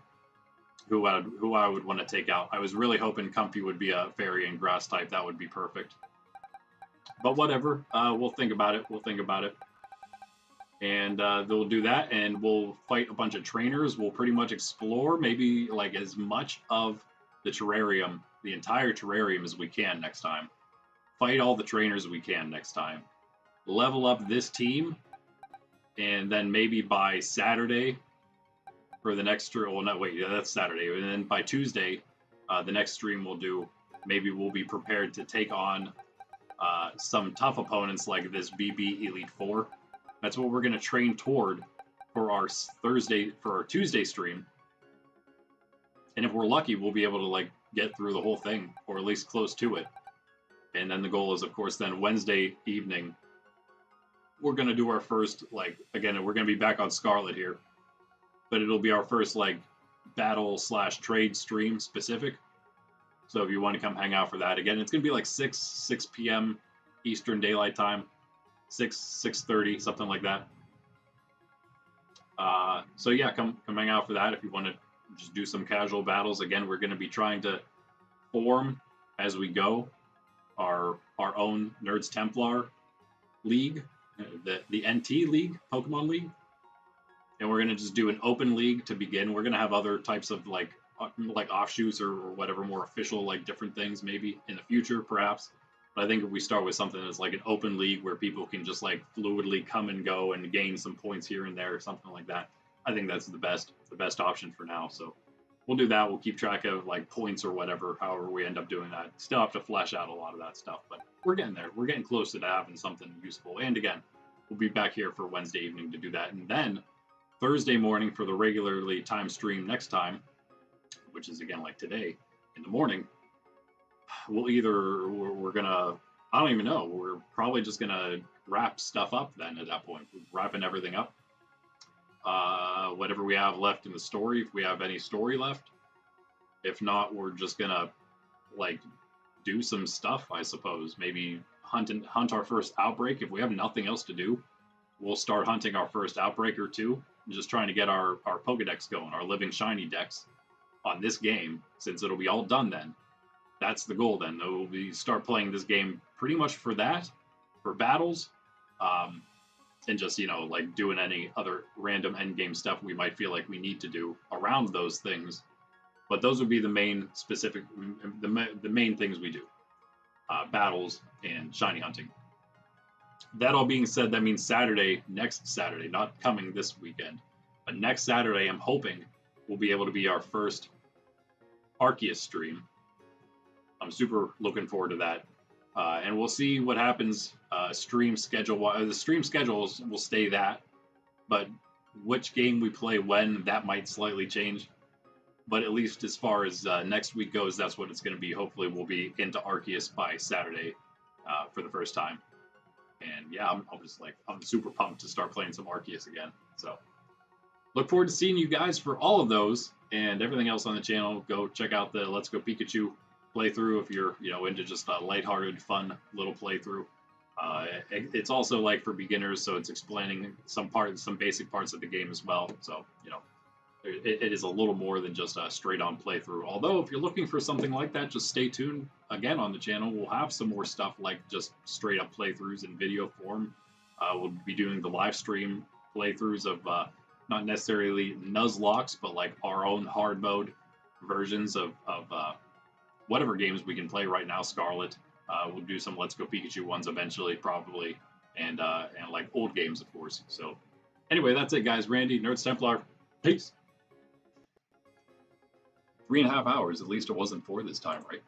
Who I would want to take out. I was really hoping Comfy would be a fairy and grass type. That would be perfect. But whatever. We'll think about it. And they'll do that, and we'll fight a bunch of trainers. We'll pretty much explore maybe like as much of the terrarium, the entire terrarium, as we can next time. Fight all the trainers we can next time. Level up this team, and then maybe by Saturday for the next stream. Well, no, wait, that's Saturday. And then by Tuesday, the next stream we'll do, maybe we'll be prepared to take on some tough opponents like this BB Elite 4. That's what we're going to train toward for our Tuesday stream. And if we're lucky, we'll be able to like get through the whole thing, or at least close to it. And then the goal is, of course, then Wednesday evening, we're going to do our first, like, again, we're going to be back on Scarlet here, but it'll be our first like battle / trade stream specific. So if you want to come hang out for that, again, it's going to be like 6 p.m. Eastern Daylight Time. 6:30, something like that. So yeah, come hang out for that if you want to just do some casual battles. Again, we're going to be trying to form as we go our own Nerds Templar League, the NT League, Pokemon League, and we're going to just do an open league to begin. We're going to have other types of like offshoots or whatever, more official like different things maybe in the future perhaps. But I think if we start with something that's like an open league where people can just like fluidly come and go and gain some points here and there or something like that, I think that's the best option for now. So we'll do that. We'll keep track of like points or whatever, however we end up doing that. Still have to flesh out a lot of that stuff, but we're getting there. We're getting close to having something useful. And again, we'll be back here for Wednesday evening to do that. And then Thursday morning for the regularly timed stream next time, which is again like today in the morning, we're gonna, I don't even know, we're probably just gonna wrap stuff up then at that point. We're wrapping everything up. Whatever we have left in the story, if we have any story left. If not, we're just gonna like do some stuff, I suppose. Maybe hunt our first outbreak. If we have nothing else to do, we'll start hunting our first outbreak or two, and just trying to get our Pokedex going, our living shiny decks on this game, since it'll be all done then. that's the goal then. We start playing this game pretty much for that, for battles, um, and just, like doing any other random end game stuff we might feel like we need to do around those things. But those would be the main specific, the main things we do, battles and shiny hunting. That all being said, that means Saturday, next Saturday, not coming this weekend, but next Saturday, I'm hoping will be able to be our first Arceus stream. I'm super looking forward to that. And we'll see what happens stream schedule. The stream schedules will stay that, but which game we play when, that might slightly change. But at least as far as next week goes, that's what it's going to be. Hopefully we'll be into Arceus by Saturday for the first time. And yeah, I'm super pumped to start playing some Arceus again. So look forward to seeing you guys for all of those and everything else on the channel. Go check out the Let's Go Pikachu playthrough if you're into just a lighthearted, fun little playthrough. It's also like for beginners, so it's explaining some basic parts of the game as well. So it is a little more than just a straight-on playthrough. Although if you're looking for something like that, just stay tuned. Again, on the channel, we'll have some more stuff like just straight-up playthroughs in video form. We'll be doing the live stream playthroughs of not necessarily Nuzlocke, but like our own hard mode versions of whatever games we can play right now. Scarlet. We'll do some Let's Go Pikachu ones eventually, probably, and like old games, of course. So anyway, that's it, guys. Randy, Nerds Templar. Peace. 3.5 hours. At least it wasn't 4 this time, right?